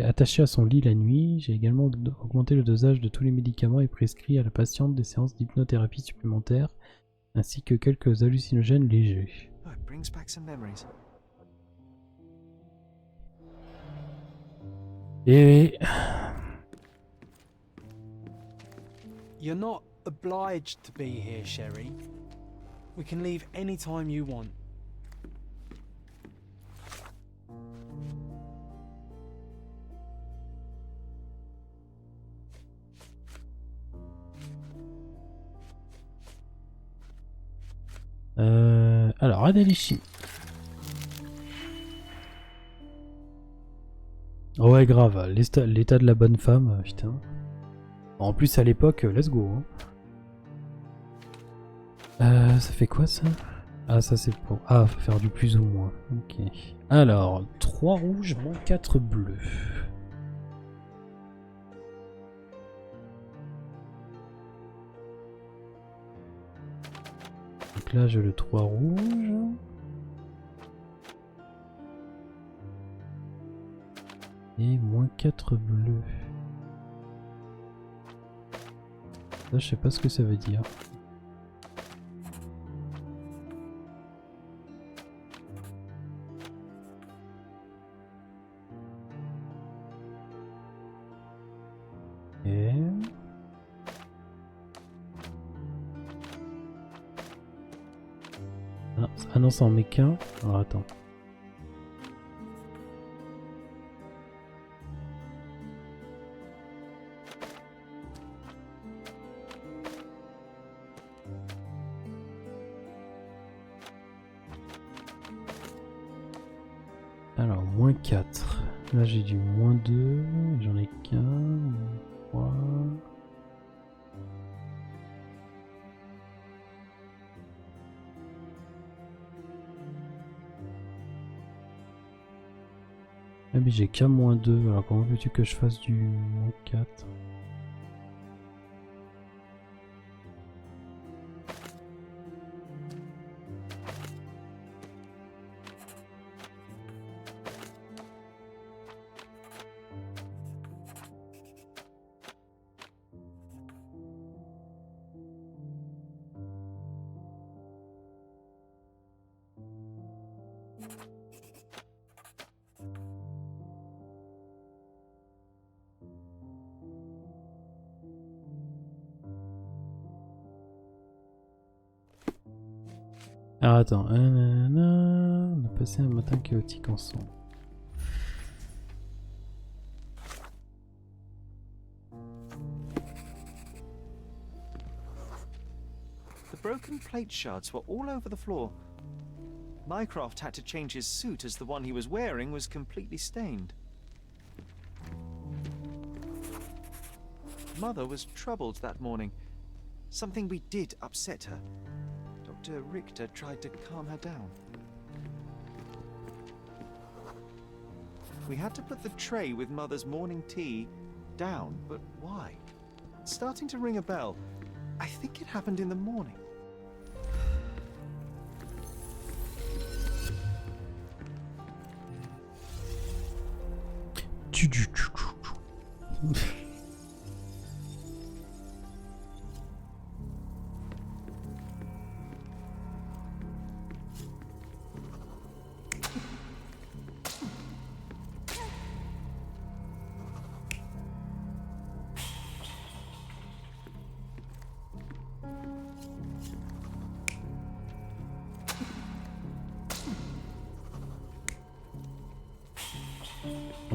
attachée à son lit la nuit. J'ai également augmenté le dosage de tous les médicaments et prescrit à la patiente des séances d'hypnothérapie supplémentaires ainsi que quelques hallucinogènes légers. Oh, it brings back some memories. Et You're not obliged to be here, Sherry. We can leave any time you want. Alors, Adelichi. Oh ouais, grave, l'état de la bonne femme, putain. En plus, à l'époque, let's go. Hein. Ça fait quoi ça? Ah, ça c'est pour... Ah, faut faire du plus ou moins. Ok. Alors, 3 rouges, moins 4 bleus. Donc là, j'ai le 3 rouge. Et moins 4 bleus. Ça, je sais pas ce que ça veut dire. Et... Ah non, ça en met qu'un. Alors attends. Alors, moins 4. Là, j'ai du moins 2. J'en ai qu'un. Moins 3. Ah mais j'ai qu'un moins 2, alors comment veux-tu que je fasse du moins 4? Alors attends, on a passé un matin chaotique ensemble. The broken plate shards were all over the floor. Mycroft had to change his suit as the one he was wearing was completely stained. Mother was troubled that morning. Something we did upset her. Dr. Richter tried to calm her down. We had to put the tray with Mother's morning tea down, but why? It's starting to ring a bell. I think it happened in the morning.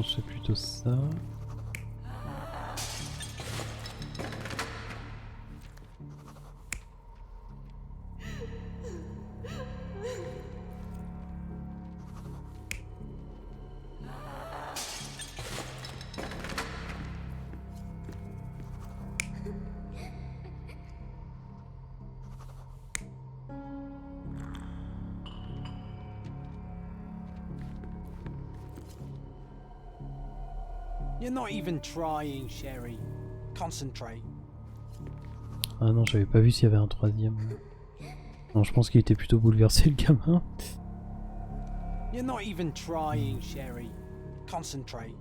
pense que c'est plutôt ça. You're not even trying, Sherry. Concentrate. Ah non, j'avais pas vu s'il y avait un troisième. Non, je pense qu'il était plutôt bouleversé le gamin. You're not even trying, Sherry. Concentrate.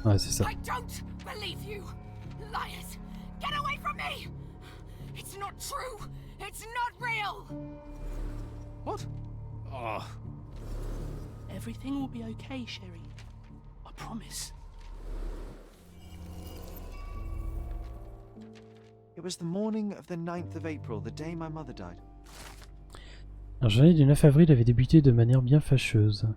Ouais, c'est ça. I don't believe you! Liars! Get away from me! It's not true! It's not real! What? Oh. Everything will be okay, Sherry. I promise. It was the morning of the 9th of April, the day my mother died. La journée du 9 avril avait débuté de manière bien fâcheuse.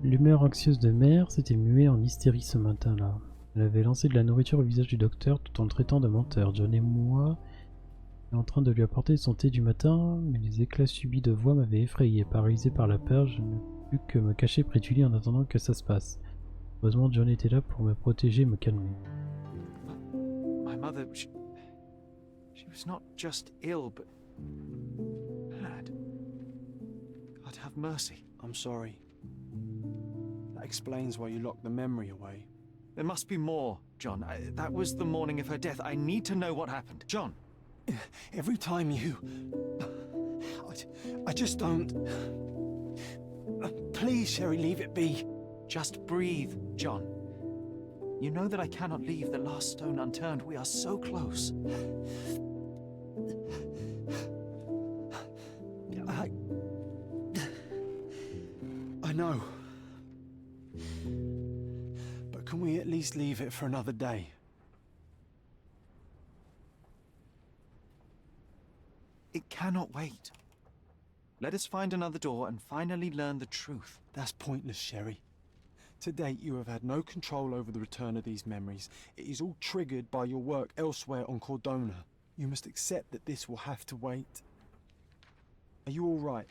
L'humeur anxieuse de mère s'était muée en hystérie ce matin-là. Elle avait lancé de la nourriture au visage du docteur tout en le traitant de menteur. John et moi étions en train de lui apporter son thé du matin, mais les éclats subits de voix m'avaient effrayé. Paralysé par la peur, je ne pus que me cacher près du lit en attendant que ça se passe. Heureusement, John était là pour me protéger et me calmer. My mother, she was not just ill, but mad. God have mercy. I'm sorry. That explains why you locked the memory away. There must be more, John. That was the morning of her death. I need to know what happened. John! Every time you... I just don't... Please, Sherry, leave it be. Just breathe, John. You know that I cannot leave the last stone unturned. We are so close. I know. But can we at least leave it for another day? It cannot wait. Let us find another door and finally learn the truth. That's pointless, Sherry. To date, you have had no control over the return of these memories. It is all triggered by your work elsewhere on Cordona. You must accept that this will have to wait. Are you all right?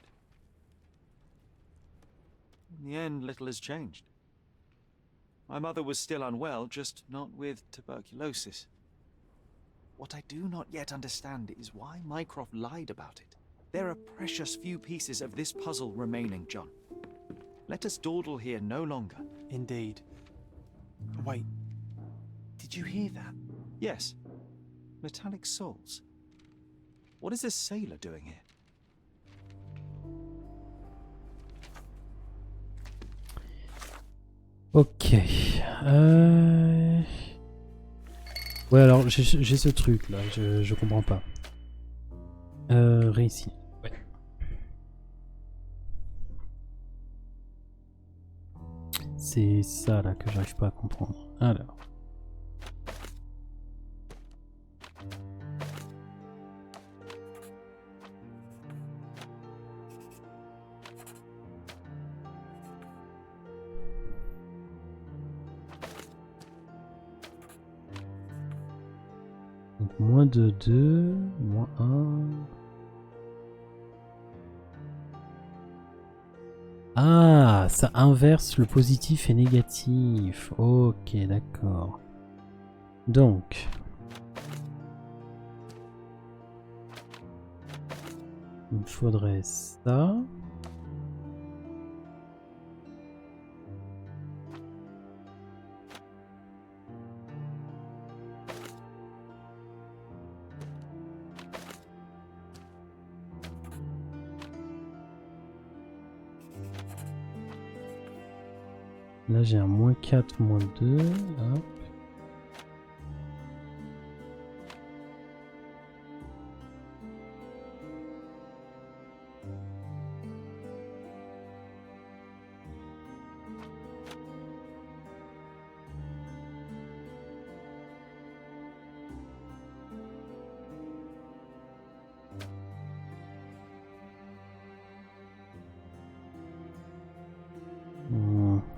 In the end, little has changed. My mother was still unwell, just not with tuberculosis. What I do not yet understand is why Mycroft lied about it. There are precious few pieces of this puzzle remaining, John. Let us dawdle here no longer. Indeed. Wait, did you hear that? Yes. Metallic soles. What is this sailor doing here? Ok. Ouais, alors j'ai ce truc là, je comprends pas. Réussi. Ouais. C'est ça là que j'arrive pas à comprendre. Alors. Donc moins de 2, moins 1. Ah, ça inverse le positif et négatif. Ok, d'accord. Donc. Il me faudrait ça. Là j'ai un moins 4, moins 2. Hop.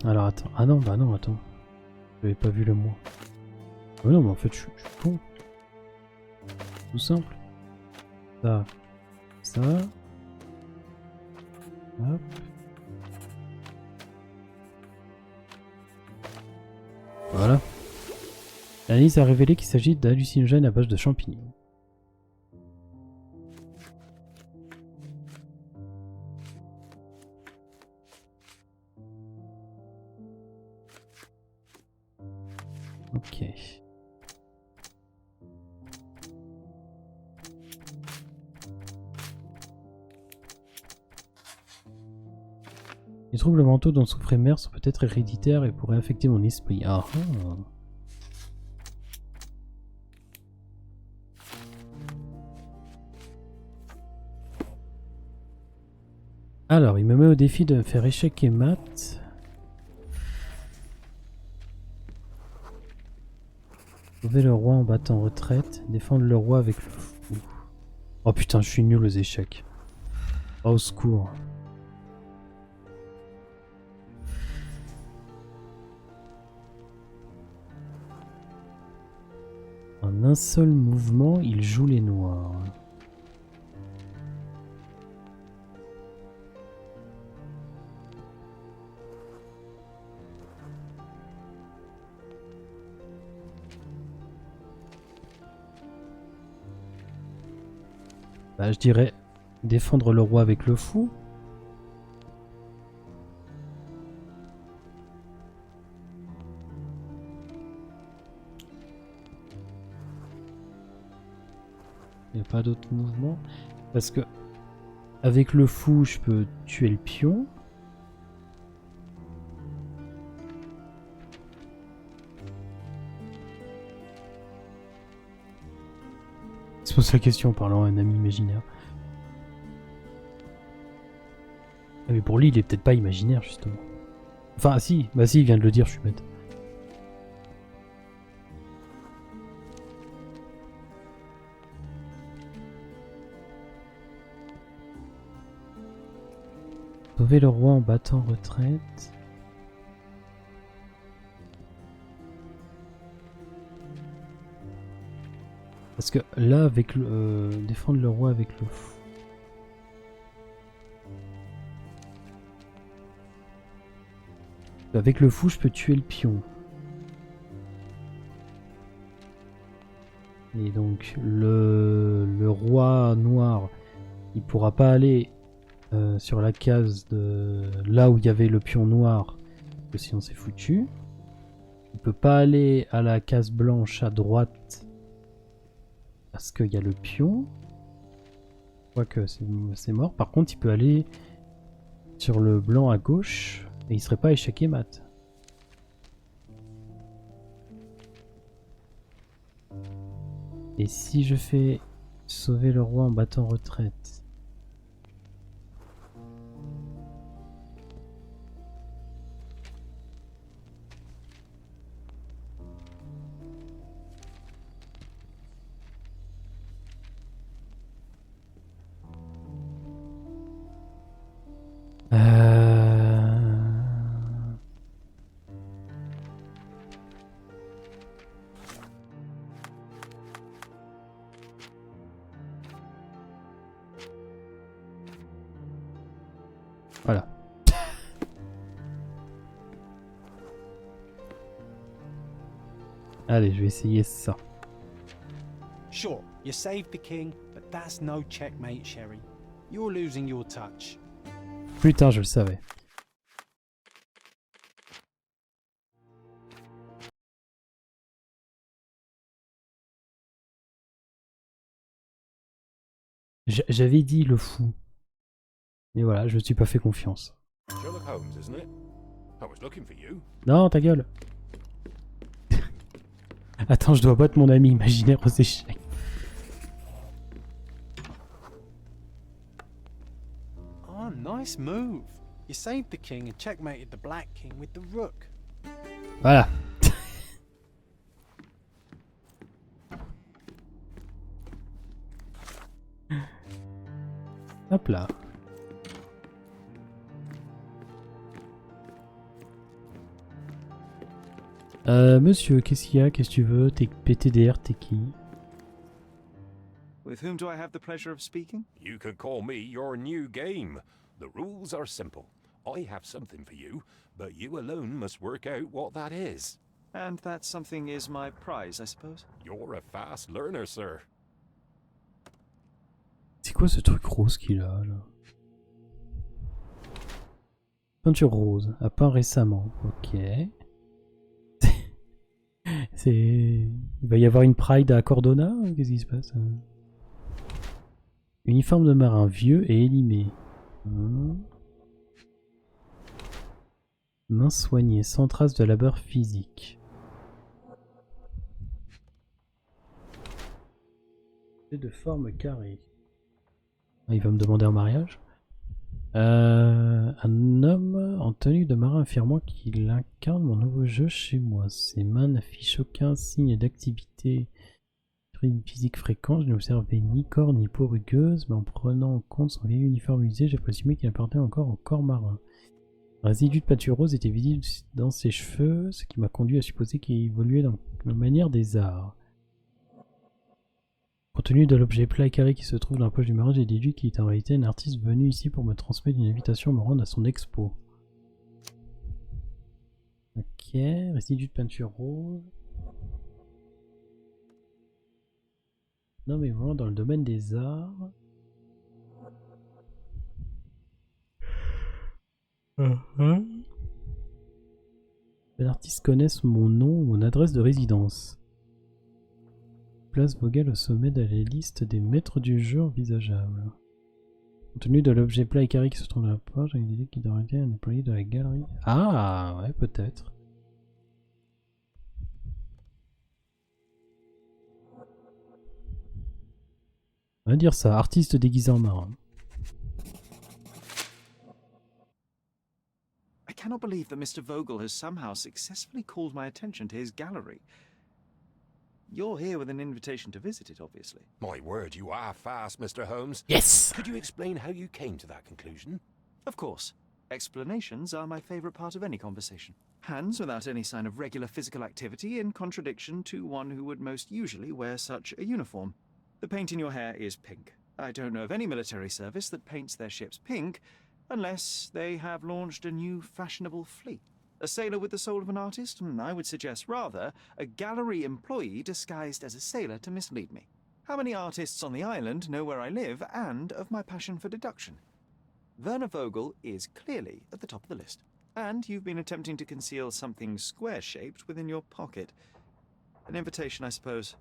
Alors attends. Ah non, bah non, attends. J'avais pas vu le mois. Ah non, mais en fait, je suis con. Tout simple. Ça. Ça. Hop. Voilà. L'analyse a révélé qu'il s'agit d'hallucinogènes à base de champignons. Ok. Les troubles mentaux dont souffrait Mère sont peut-être héréditaires et pourraient affecter mon esprit. Ah ah. Alors, il me met au défi de me faire échec et mat. Sauver le roi en battant en retraite. Défendre le roi avec le fou. Oh putain, je suis nul aux échecs. Oh, au secours. En un seul mouvement, il joue les noirs. Bah, je dirais défendre le roi avec le fou. Il n'y a pas d'autre mouvement. Parce que avec le fou, je peux tuer le pion. Il se pose la question en parlant à un ami imaginaire. Ah, mais pour lui, il est peut-être pas imaginaire, justement. Enfin, si, bah si, il vient de le dire, je suis bête. Sauver le roi en battant en retraite. Parce que là, avec le défendre le roi avec le fou. Avec le fou, je peux tuer le pion. Et donc le roi noir, il pourra pas aller sur la case de là où il y avait le pion noir, parce que sinon c'est foutu. Il peut pas aller à la case blanche à droite parce qu'il y a le pion. Quoique c'est mort. Par contre, il peut aller sur le blanc à gauche et il serait pas échec et mat. Et si je fais sauver le roi en battant retraite? Voilà. Allez, je vais essayer ça. Sure, you saved the king, but that's no checkmate, Sherry. You're losing your touch. Putain, je le savais. J'avais dit le fou. Mais voilà, je me suis pas fait confiance. Sherlock Holmes, isn't it? I was looking for you. Non, ta gueule. Attends, je dois battre mon ami imaginaire aux échecs. Oh, nice move. You saved the king and checkmated the black king with the rook. Voilà. Hop là. Monsieur, qu'est-ce qu'il y a? Qu'est-ce que tu veux? T'es PTDR, t'es qui? With whom do I have the pleasure of speaking? You can call me your new game. The rules are simple. I have something for you, but you alone must work out what that is. And that something is my prize, I suppose? You're a fast learner, sir. C'est quoi ce truc rose qu'il a là? Peinture rose, à peint récemment. Ok. Il va y avoir une Pride à Cordona? Qu'est-ce qui se passe? Uniforme de marin, vieux et élimé. Main soignée, sans trace de labeur physique. De forme carrée. Ah, il va me demander en mariage. Un homme en tenue de marin affirmant qu'il incarne mon nouveau jeu chez moi. Ses mains n'affichent aucun signe d'activité physique fréquent. Je n'ai observé ni corps ni peau rugueuse, mais en prenant en compte son vieil uniforme usé, j'ai présumé qu'il appartenait encore au corps marin. Un résidu de peinture rose était visible dans ses cheveux, ce qui m'a conduit à supposer qu'il évoluait dans la manière des arts. Compte tenu de l'objet plat et carré qui se trouve dans la poche du marin, j'ai déduit qu'il était en réalité un artiste venu ici pour me transmettre une invitation à me rendre à son expo. Ok, résidu de peinture rose. Non mais vraiment dans le domaine des arts. Les artistes connaissent mon nom ou mon adresse de résidence. Place Vogel au sommet de la liste des maîtres du jeu envisageables. Compte tenu de l'objet plat et carré qui se trouve dans la poche, j'ai une idée qu'il devrait être un employé de la galerie. Ah ouais, peut-être. On va dire ça, artiste déguisé en marin. I cannot believe that Mr. Vogel has somehow successfully called my attention to his gallery. You're here with an invitation to visit it, obviously. My word, you are fast, Mr. Holmes. Yes! Could you explain how you came to that conclusion? Of course. Explanations are my favorite part of any conversation. Hands without any sign of regular physical activity in contradiction to one who would most usually wear such a uniform. The paint in your hair is pink. I don't know of any military service that paints their ships pink unless they have launched a new fashionable fleet. A sailor with the soul of an artist? I would suggest rather a gallery employee disguised as a sailor to mislead me. How many artists on the island know where I live and of my passion for deduction? Werner Vogel is clearly at the top of the list. And you've been attempting to conceal something square-shaped within your pocket. An invitation, I suppose.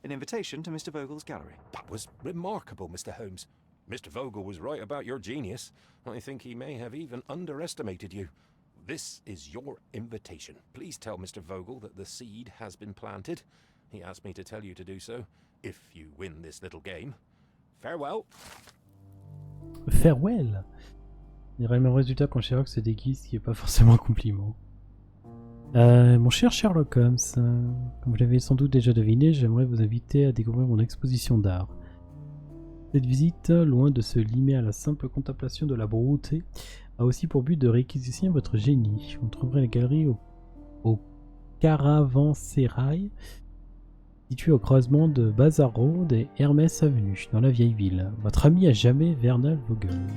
An invitation to Mr. Vogel's gallery. That was remarkable, Mr. Holmes. Mr. Vogel was right about your genius. I think he may have even underestimated you. This is your invitation. Please tell Mr. Vogel that the seed has been planted. He asked me to tell you to do so, if you win this little game. Farewell. Farewell. Il y aura le même résultat quand Sherlock se déguise, ce qui n'est pas forcément un compliment. Mon cher Sherlock Holmes, comme vous l'avez sans doute déjà deviné, j'aimerais vous inviter à découvrir mon exposition d'art. Cette visite, loin de se limiter à la simple contemplation de la beauté, a aussi pour but de réquisitionner votre génie. Vous trouverez la galerie au Caravansérail, située au croisement de Bazar Road et Hermès Avenue, dans la vieille ville. Votre ami à jamais, Werner Vogel.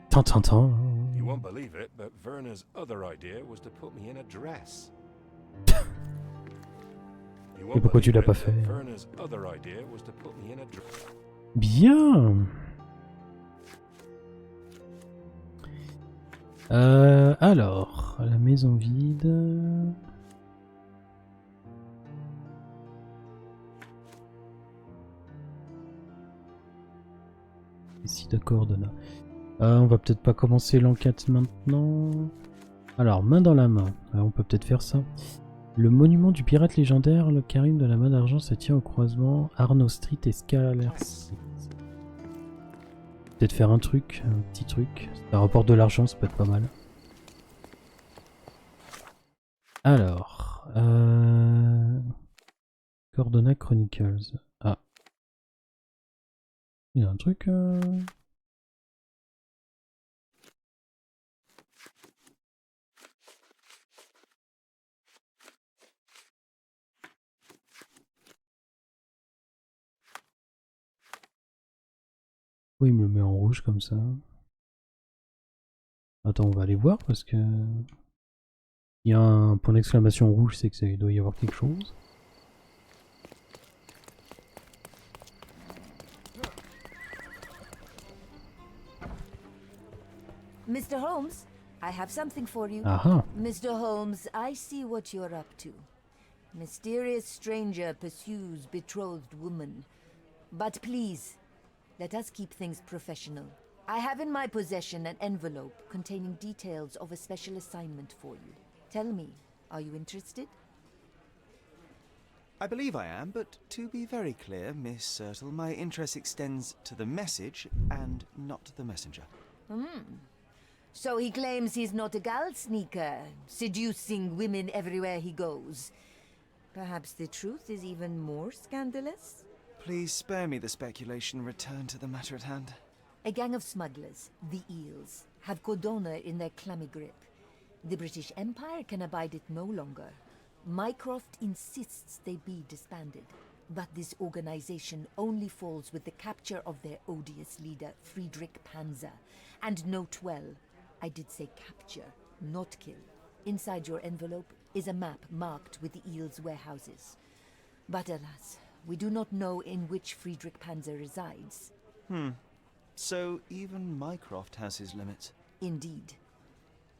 Tant. You won't believe it, but Werner's other idea was to put me in a dress. Et pourquoi tu l'as pas fait? Werner's other idea was to put me in a dress. Bien. Alors, la maison vide. Ici de coordonnées. On va peut-être pas commencer l'enquête maintenant. Alors, main dans la main. On peut peut-être faire ça. Le monument du pirate légendaire, le Karim de la main d'argent, se tient au croisement Arnaud Street et Scaler Street. Peut-être faire un petit truc. Ça rapporte de l'argent, ça peut être pas mal. Alors, Cordona Chronicles. Ah. Il y a un truc. Pourquoi il me le met en rouge comme ça? Attends, on va aller voir parce que... Il y a un point d'exclamation rouge, c'est que il doit y avoir quelque chose. Mr. Holmes, I have something for you. Aha. Mr. Holmes, I see what you're up to. Mysterious stranger pursues betrothed woman. But please, let us keep things professional. I have in my possession an envelope containing details of a special assignment for you. Tell me, are you interested? I believe I am, but to be very clear, Miss Sertle, my interest extends to the message and not the messenger. So he claims he's not a gal sneaker, seducing women everywhere he goes. Perhaps the truth is even more scandalous? Please spare me the speculation, return to the matter at hand. A gang of smugglers, the Eels, have Cordona in their clammy grip. The British Empire can abide it no longer. Mycroft insists they be disbanded. But this organization only falls with the capture of their odious leader, Friedrich Panzer. And note well, I did say capture, not kill. Inside your envelope is a map marked with the Eels' warehouses. But alas, we do not know in which Friedrich Panzer resides. So even Mycroft has his limits. Indeed.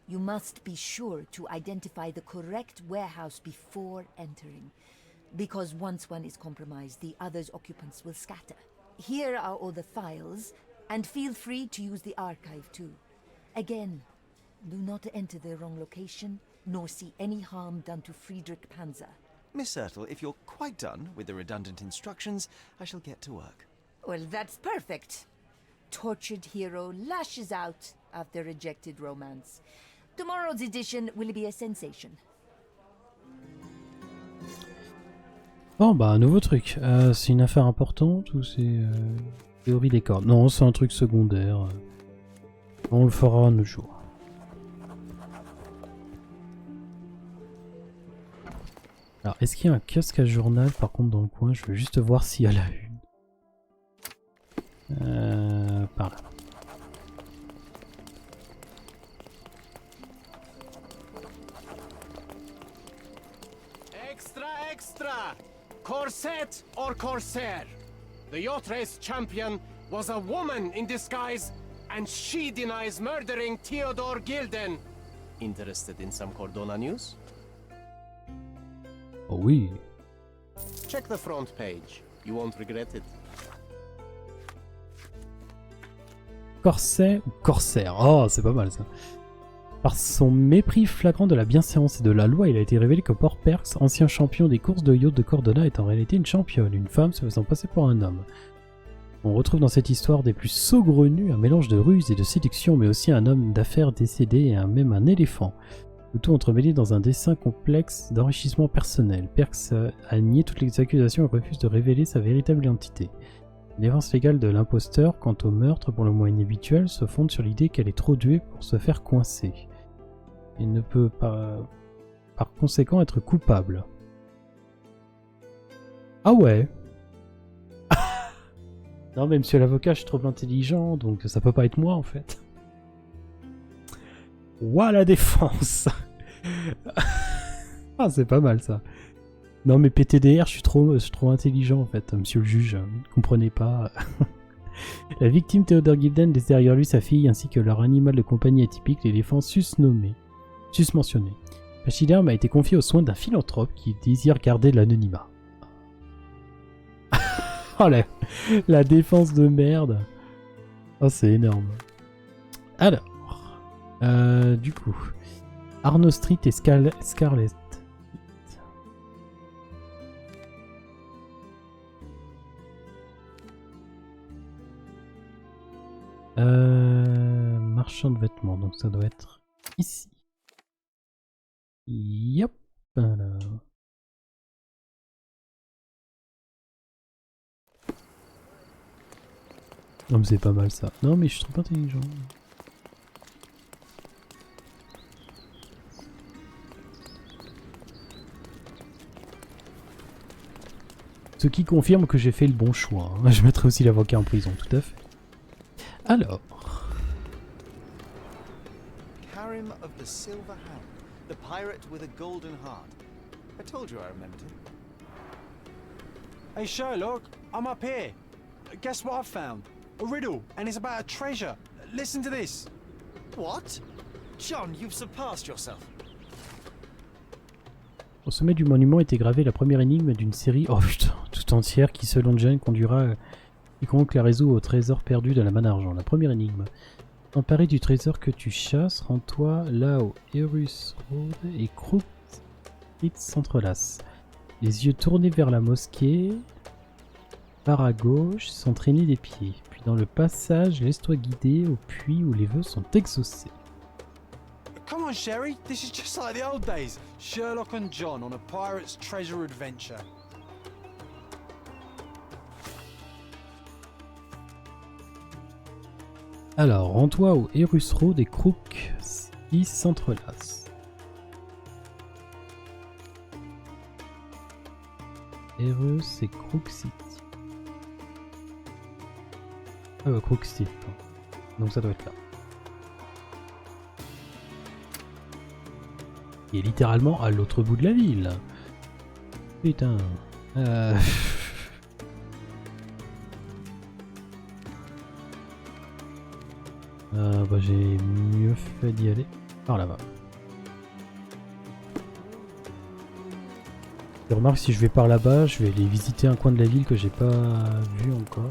You must be sure to identify the correct warehouse before entering. Because once one is compromised, the other's occupants will scatter. Here are all the files, and feel free to use the archive too. Again, do not enter the wrong location, nor see any harm done to Friedrich Panzer. Miss Sertle, if you're quite done with the redundant instructions, I shall get to work. Well, that's perfect. Tortured hero lashes out after rejected romance. Tomorrow's edition will be a sensation. Bon bah un nouveau truc. C'est une affaire importante ou c'est théorie des cordes? Non, c'est un truc secondaire. On le fera un autre jour. Alors est-ce qu'il y a un kiosque à journal par contre dans le coin? Je veux juste voir s'il y a la une. Par là. Extra, extra! Corset or corsair? The yacht race champion was a woman in disguise, and she denies murdering Theodore Gilden. Interested in some Cordona news? Oh oui. Check the front page. You won't regret it. Corset ou corsaire? Oh, c'est pas mal ça. Par son mépris flagrant de la bienséance et de la loi, il a été révélé que Port Perks, ancien champion des courses de yacht de Cordona, est en réalité une championne, une femme se faisant passer pour un homme. On retrouve dans cette histoire des plus saugrenus un mélange de ruse et de séduction, mais aussi un homme d'affaires décédé et même un éléphant. Le tout entremêlé dans un dessin complexe d'enrichissement personnel. Perks a nié toutes les accusations et refuse de révéler sa véritable identité. Les défense légale de l'imposteur quant au meurtre, pour le moins inhabituel, se fonde sur l'idée qu'elle est trop douée pour se faire coincer. Il ne peut pas, par conséquent, être coupable. Ah ouais. Non mais monsieur l'avocat, je suis trop intelligent, donc ça peut pas être moi en fait. Ouah la défense. Ah c'est pas mal ça. Non mais PTDR, je suis trop intelligent en fait, monsieur le juge, vous ne comprenez pas. La victime Theodore Gilden laisse derrière lui sa fille ainsi que leur animal de compagnie atypique, l'éléphant susmentionné. Pachyderme a été confié aux soins d'un philanthrope qui désire garder l'anonymat. Oh la défense de merde. Oh c'est énorme. Alors, du coup, Arnaud Street et Scarlett. Marchand de vêtements, donc ça doit être ici. Yep. Alors. Non mais c'est pas mal ça. Non mais je suis trop intelligent. Ce qui confirme que j'ai fait le bon choix. Hein. Je mettrai aussi l'avocat en prison, tout à fait. Alors. Karim of the Silver Hand, the pirate with a golden heart. I told you I remembered him. Hey Sherlock, I'm up here. Guess what I've found? A riddle, and it's about a treasure. Listen to this. What? John, you've surpassed yourself. Au sommet du monument était gravée la première énigme d'une série tout entière qui, selon Jane, conduira quiconque la résout au trésor perdu de la manne argent. La première énigme. Emparé du trésor que tu chasses, rends-toi là où Erus Road et Crook Street s'entrelacent. Les yeux tournés vers la mosquée, par à gauche, s'entraîner des pieds. Puis dans le passage, laisse-toi guider au puits où les vœux sont exaucés. Come on, Sherry, this is just like the old days. Sherlock and John on a pirate's treasure adventure. Alors, rends-toi au Erus Road et Crook qui s'entrelacent. Erus et Crook City. Crook City. Donc ça doit être là. Il est littéralement à l'autre bout de la ville. Putain. Bah j'ai mieux fait d'y aller par là-bas. Et remarque, si je vais par là-bas, je vais aller visiter un coin de la ville que j'ai pas vu encore.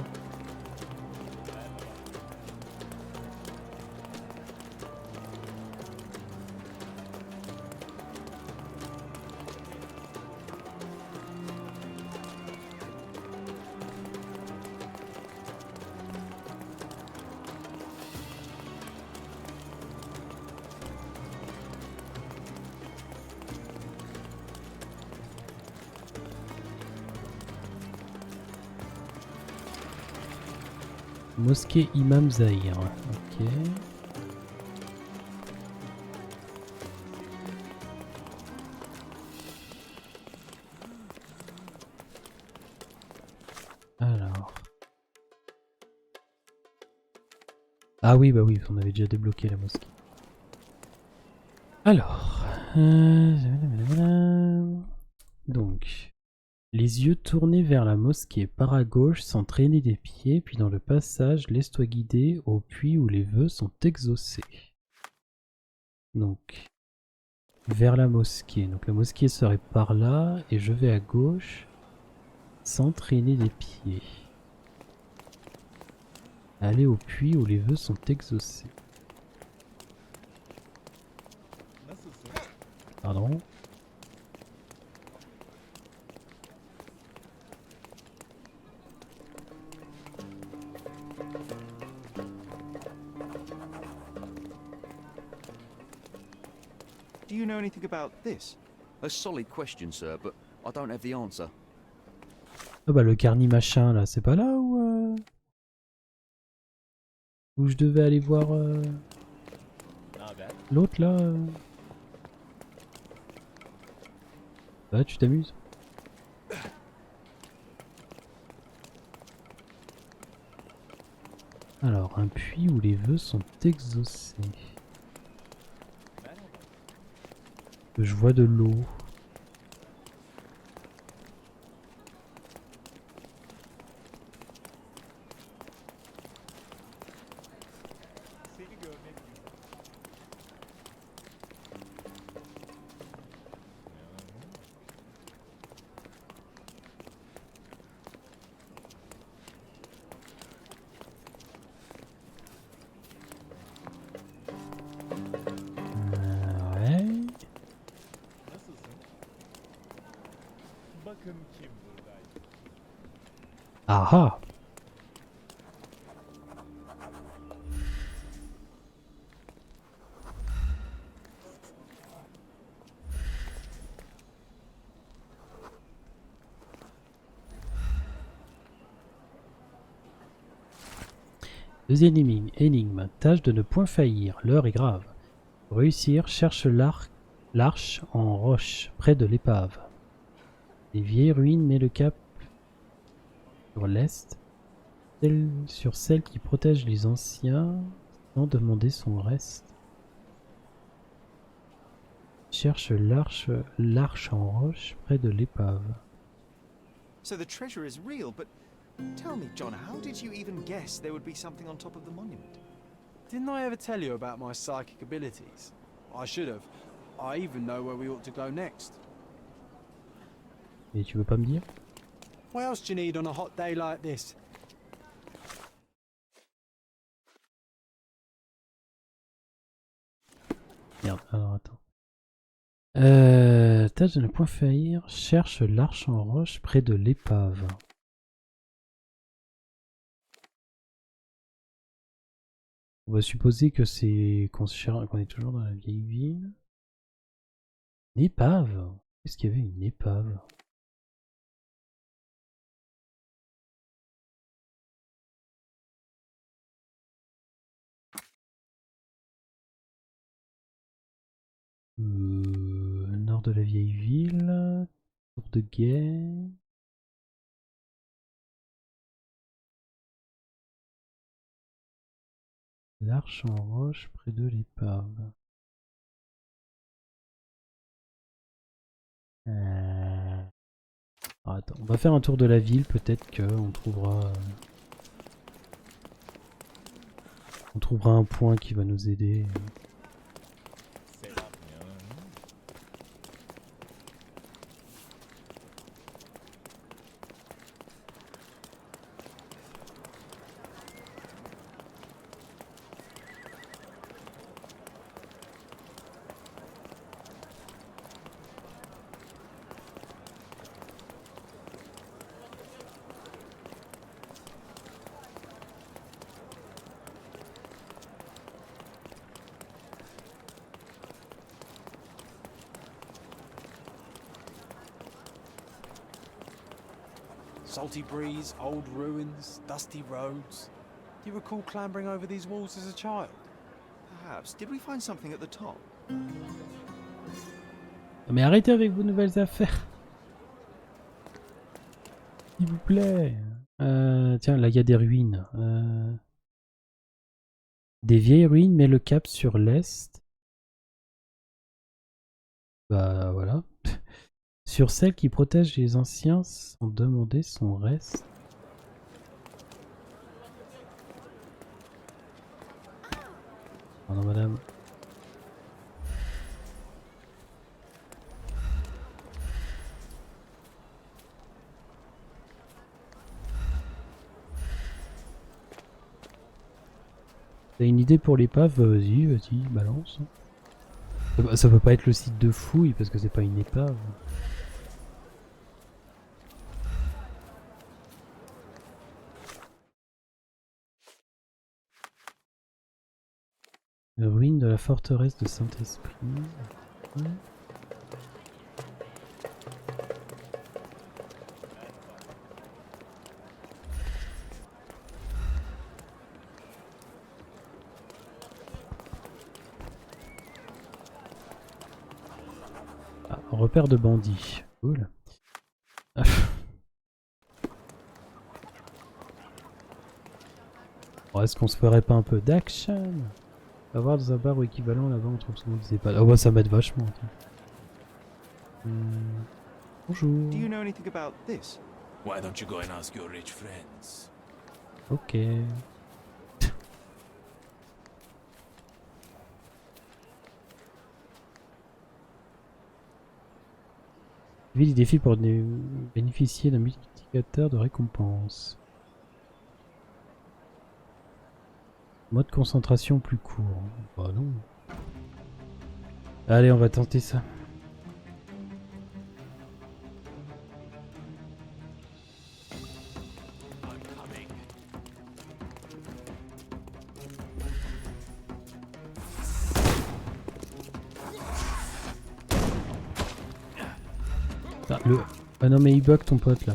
Mosquée Imam Zahir. Ok. Alors. Ah oui, bah oui, on avait déjà débloqué la mosquée. Alors. Donc. Les yeux tournés vers la mosquée par à gauche sans traîner des pieds, puis dans le passage, laisse-toi guider au puits où les vœux sont exaucés. Donc, vers la mosquée. Donc la mosquée serait par là, et je vais à gauche sans traîner des pieds. Aller au puits où les vœux sont exaucés. Pardon. Do you know anything about this? A solid question, sir, but I don't have the answer. Ah bah le carni machin là, c'est pas là où je devais aller voir l'autre là Bah tu t'amuses. Alors un puits où les vœux sont exaucés. Je vois de l'eau. Aha! Deuxième énigme. Tâche de ne point faillir. L'heure est grave. Pour réussir, cherche l'arche en roche, près de l'épave. Les vieilles ruines met le cap sur l'est. sur celle qui protège les anciens sans demander son reste. Cherche l'arche en roche près de l'épave. So the treasure is real, but tell me, John, how did you even guess there would be something on top of the monument? Didn't I ever tell you about my psychic abilities? I should have. I even know where we ought to go next. Et tu veux pas me dire? What else do you need on a hot day like this? Merde, alors attends. Tâche de ne point faillir. Cherche l'arche en roche près de l'épave. On va supposer que c'est qu'on est toujours dans la vieille ville. Une épave? Est-ce qu'il y avait une épave? Nord de la vieille ville. Tour de guet. L'arche en roche près de l'épave. Attends, on va faire un tour de la ville, peut-être qu'on trouvera... on trouvera un point qui va nous aider. Salty breeze, old ruins, dusty roads. Do you recall clambering over these walls as a child? Perhaps. Did we find something at the top? Mais arrêtez avec vos nouvelles affaires. S'il vous plaît. Tiens, là il y a des ruines. Des vieilles ruines, mais le cap sur l'est. Bah voilà. Sur celle qui protège les anciens sans demander son reste. Pardon madame. T'as une idée pour l'épave? Vas-y, balance. Ça peut pas être le site de fouille parce que c'est pas une épave. Les ruines de la forteresse de Saint-Esprit. Ouais. Ah, repère de bandits. Cool. Bon, est-ce qu'on se ferait pas un peu d'action? On va voir dans un bar ou équivalent là-bas, on trouve souvent des EHPAD. Oh bah ça m'aide vachement. Bonjour. Do you know anything about this? Why don't you go and ask your rich friends? Ok. Vie des défis pour bénéficier d'un multiplicateur de récompense. Mode concentration plus court. Bah non. Allez, on va tenter ça. Ah, ah non mais il bug ton pote là.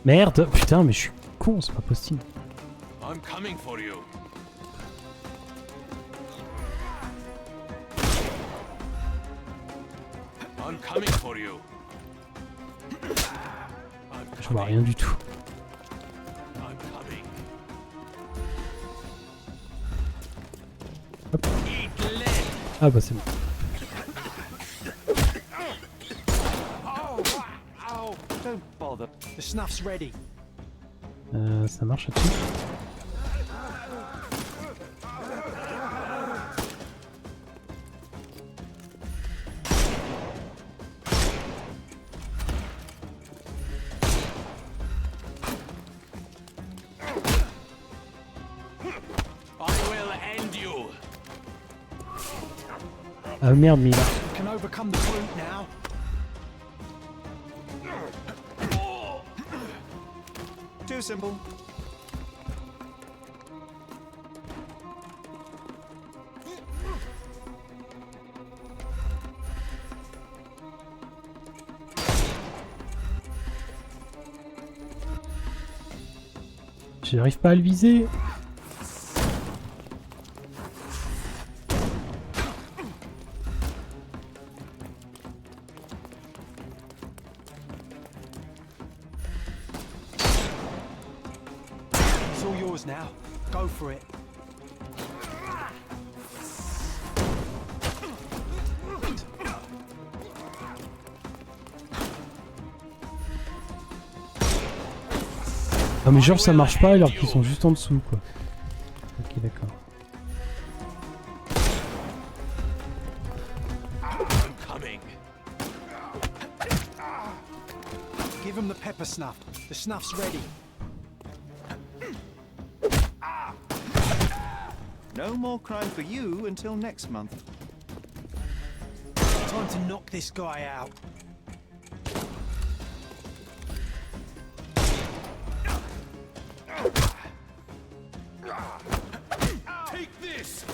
Merde, putain, mais je suis con, c'est pas possible. I'm coming for you. I'm coming for you. Je vois rien du tout. I'm coming. Hop. Ah bah c'est bon. Oh, don't bother. The snuff's ready. Ça marche là-dessus. Ah merde, mais You can overcome the brute now. Too simple. j'arrive pas à le viser. It's all yours now. Go for it. Ah mais genre ça marche pas alors qu'ils sont juste en dessous quoi. Ok d'accord. Give him the pepper snuff. The snuff's ready. No more crime for you until next month. Time to knock this guy out. Take this!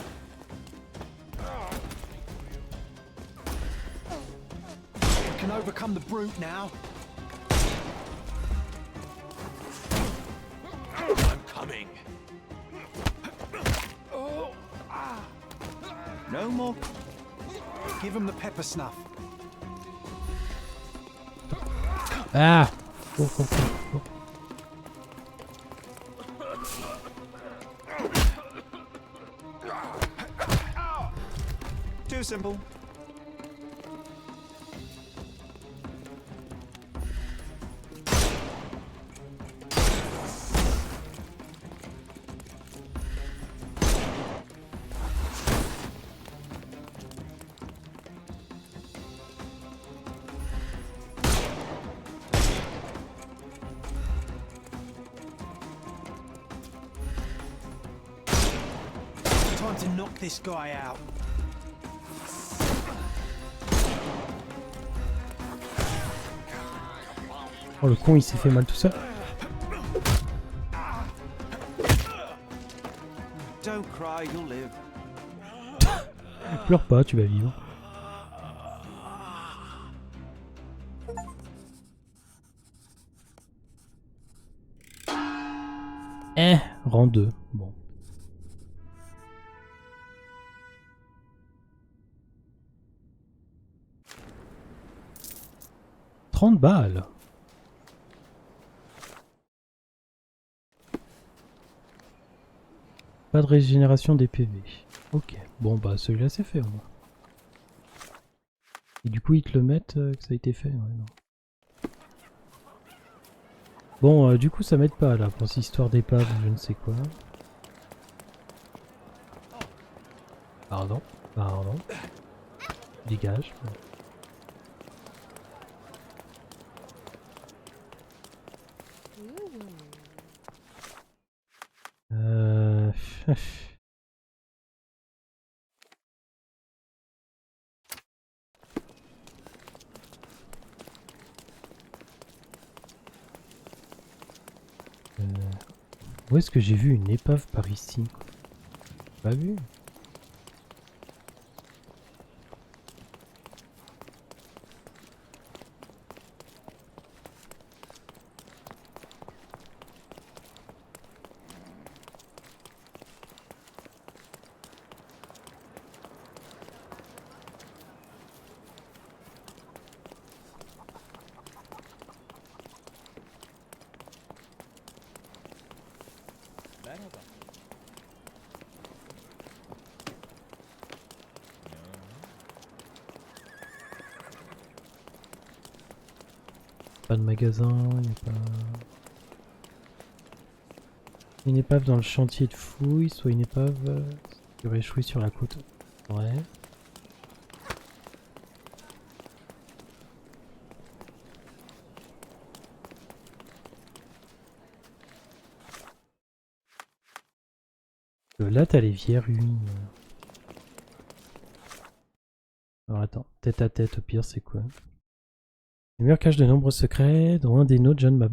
You can overcome the brute now. I'm coming. No more. Give him the pepper snuff. Ah oh, oh, oh. Too simple. Time to knock this guy out. Oh le con il s'est fait mal tout seul. Don't cry, you'll live. Pleure pas, tu vas vivre. Rang 2. Bon. « 30 balles. Pas de régénération des PV. Ok. Bon bah celui-là c'est fait au moins. Et du coup ils te le mettent que ça a été fait. Ouais, non. Bon du coup ça m'aide pas là pour cette histoire d'épave ou je ne sais quoi. Pardon. Pardon. Dégage. Où est-ce que j'ai vu une épave par ici? Pas vu. Pas de magasin, il n'y a pas... Une épave dans le chantier de fouilles, soit une épave qui aurait échoué sur la côte. Ouais. Là t'as les vieilles ruines. Alors attends, tête à tête au pire c'est quoi? Le mur cache de nombreux secrets, dont un des nôtres, John m'a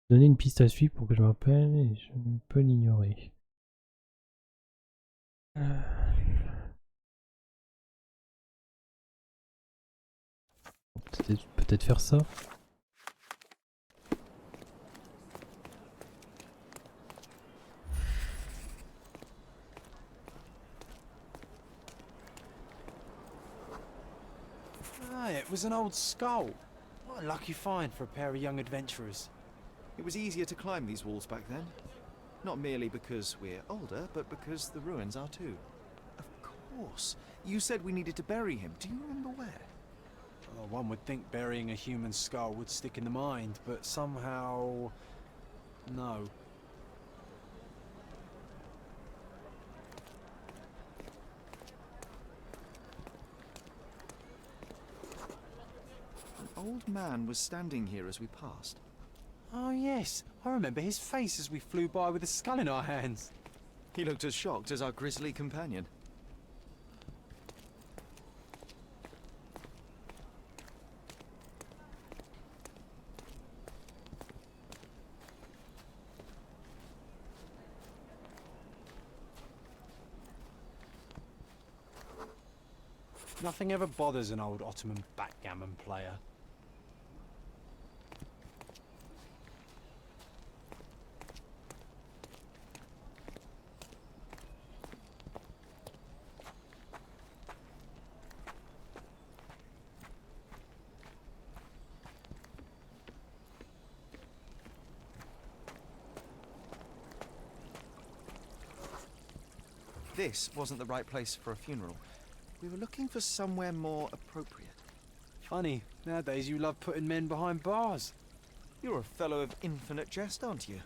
donné une piste à suivre pour que je me rappelle et je ne peux l'ignorer. Peut-être faire ça. Ah, it was an old skull. What a lucky find for a pair of young adventurers. It was easier to climb these walls back then. Not merely because we're older, but because the ruins are too. Of course. You said we needed to bury him. Do you remember where? Well, one would think burying a human skull would stick in the mind, but somehow... no. An old man was standing here as we passed. Oh yes, I remember his face as we flew by with a skull in our hands. He looked as shocked as our grisly companion. Nothing ever bothers an old Ottoman backgammon player. This wasn't the right place for a funeral. We were looking for somewhere more appropriate. Funny, nowadays you love putting men behind bars. You're a fellow of infinite jest, aren't you?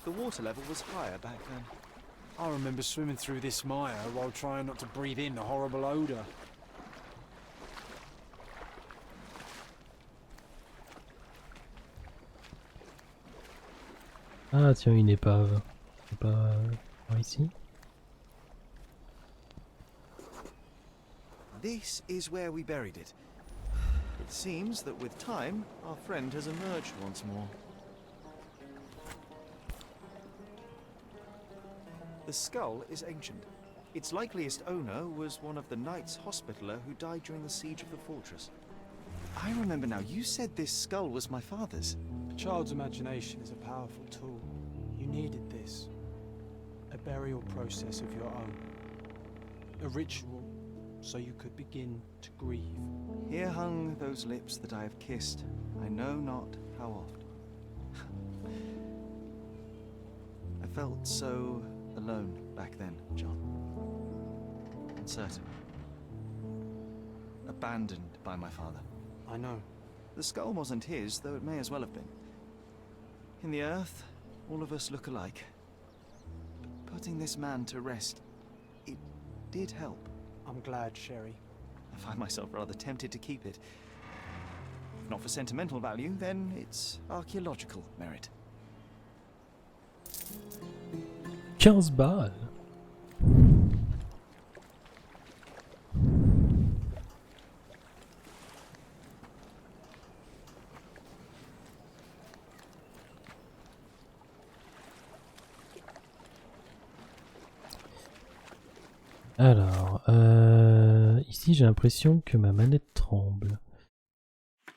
The water level was higher back then. I remember swimming through this mire while trying not to breathe in the horrible odour. Ah tiens, une épave. C'est pas par ici? This is where we buried it. It seems that with time, our friend has emerged once more. The skull is ancient. Its likeliest owner was one of the Knights Hospitaller who died during the siege of the fortress. I remember now, you said this skull was my father's. A child's imagination is a powerful tool. You needed this. A burial process of your own. A ritual, so you could begin to grieve. Here hung those lips that I have kissed, I know not how oft. I felt so alone back then, John. Uncertain. Abandoned by my father. I know. The skull wasn't his, though it may as well have been. In the earth, all of us look alike. But putting this man to rest, it did help. I'm glad, Sherry. I find myself rather tempted to keep it. If not for sentimental value, then it's archaeological merit. 15 balles. Alors, ici j'ai l'impression que ma manette tremble.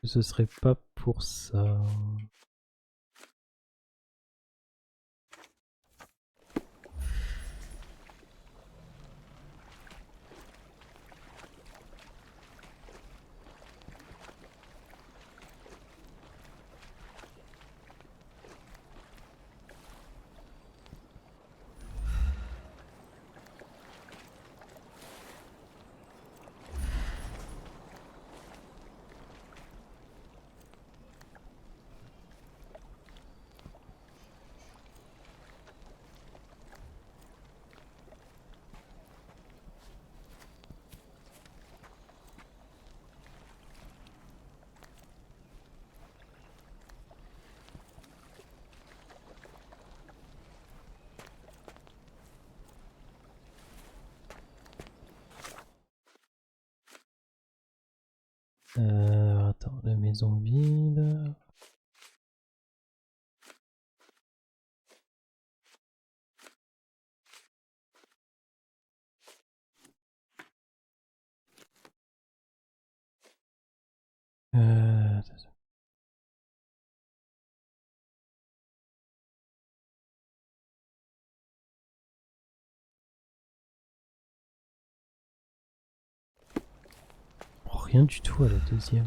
Ce serait pas pour ça. Attends, la maison vide. Oh, rien du tout à la deuxième.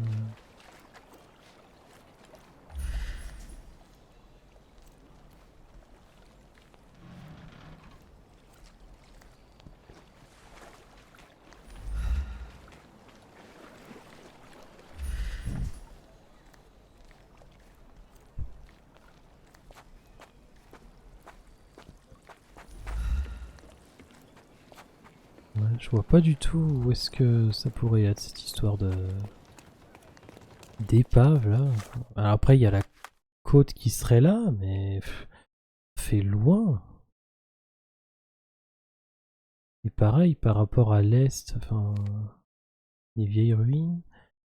Ouais, je vois pas du tout où est-ce que ça pourrait être cette histoire de d'épave là. Alors après il y a la côte qui serait là, mais fait loin. Et pareil par rapport à l'est, enfin les vieilles ruines.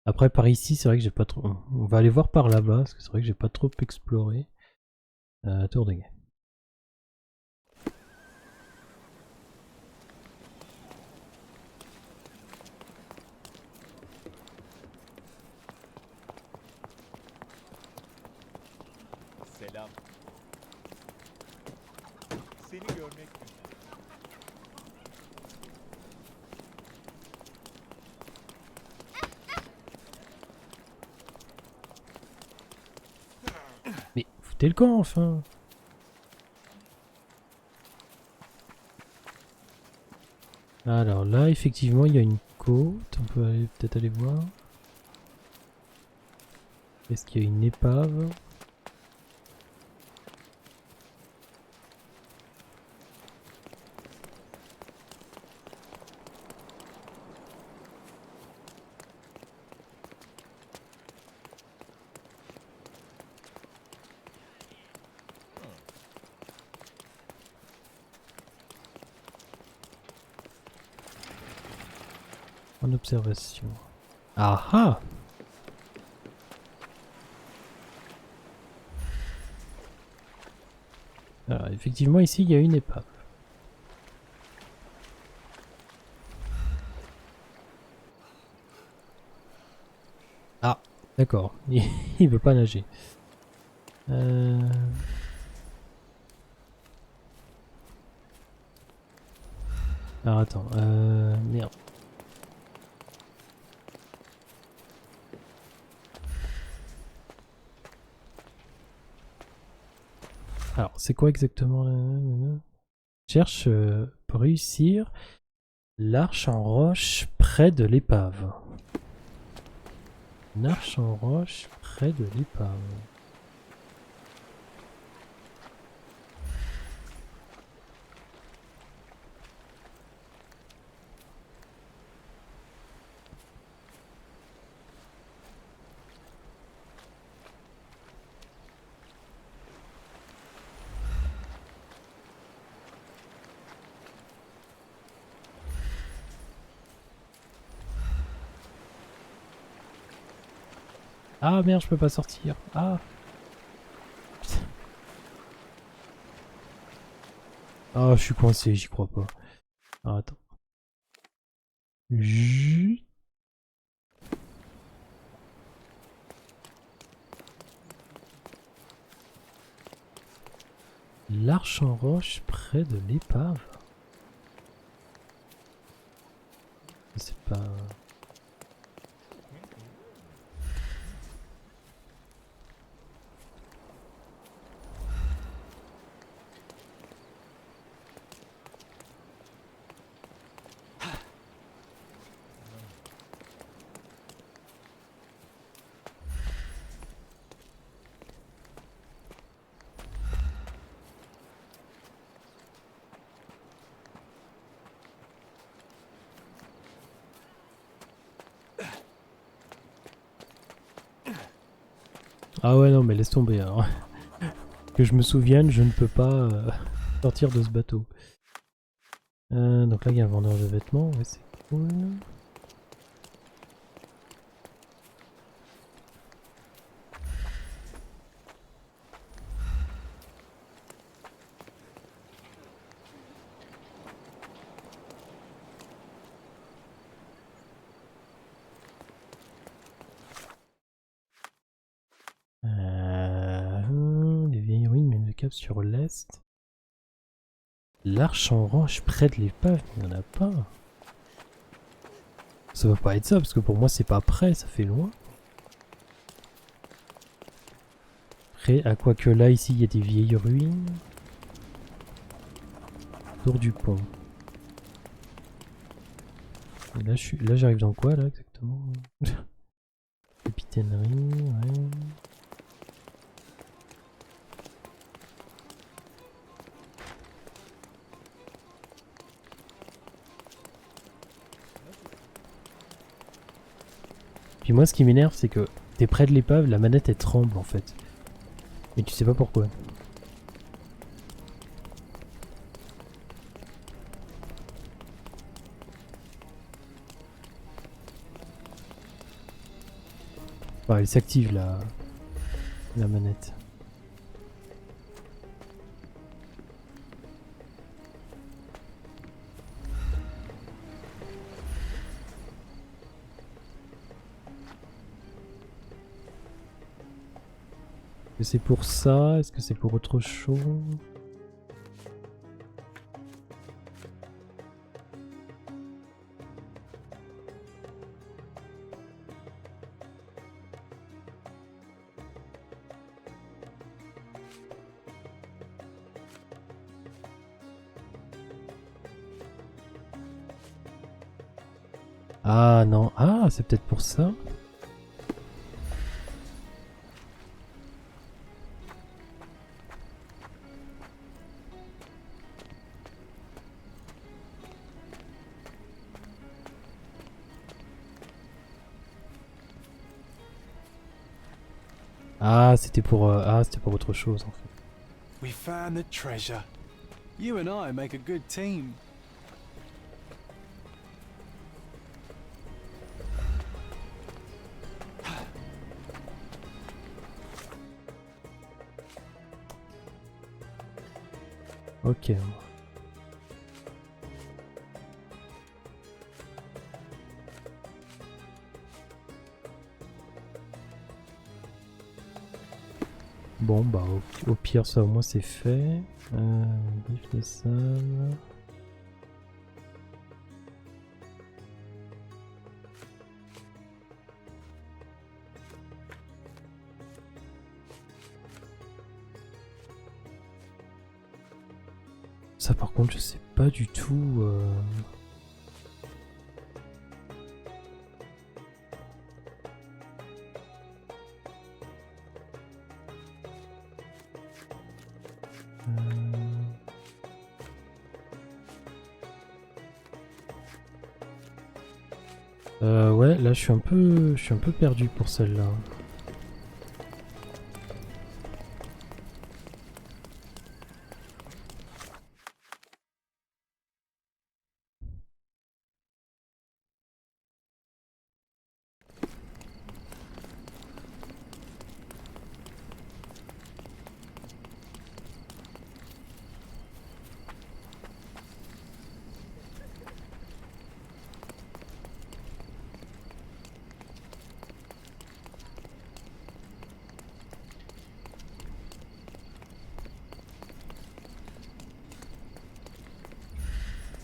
Après par ici c'est vrai que j'ai pas trop. On va aller voir par là-bas parce que c'est vrai que j'ai pas trop exploré. Tour de guet. Selam. Seni görmek güzel. Mais foutez le camp enfin. Alors là effectivement il y a une côte, on peut peut-être aller voir. Est-ce qu'il y a une épave? En observation. Ah ah! Alors effectivement ici il y a une épave. Ah, d'accord, il veut pas nager. Alors attends, merde. Alors, c'est quoi exactement cherche pour réussir l'arche en roche près de l'épave. Une arche en roche près de l'épave. Ah merde, je peux pas sortir. Ah. Putain. Ah, je suis coincé, j'y crois pas. Ah, attends. L'arche en roche près de l'épave. C'est pas... Ah ouais non mais laisse tomber alors. Que je me souvienne, je ne peux pas sortir de ce bateau. Donc là il y a un vendeur de vêtements, ouais c'est cool. sur l'est. L'arche en roche près de l'épave, il n'y en a pas. Ça va pas être ça, parce que pour moi c'est pas près, ça fait loin. Après, à quoi que là, ici, il y a des vieilles ruines. Tour du pont. Et là, j'arrive dans quoi, là, exactement? Capitainerie, ouais. Puis moi, ce qui m'énerve, c'est que t'es près de l'épave, la manette, elle tremble, en fait. Et tu sais pas pourquoi. Enfin, elle s'active la manette. Est-ce que c'est pour ça? Est-ce que c'est pour autre chose? Ah non, ah c'est peut-être pour ça. Ah c'était pour autre chose en fait. We found the treasure. You and I make a good team. Ok. Bon bah au pire ça au moins c'est fait. Bif de sable. Ça par contre je sais pas du tout. Ouais, là je suis un peu perdu pour celle-là.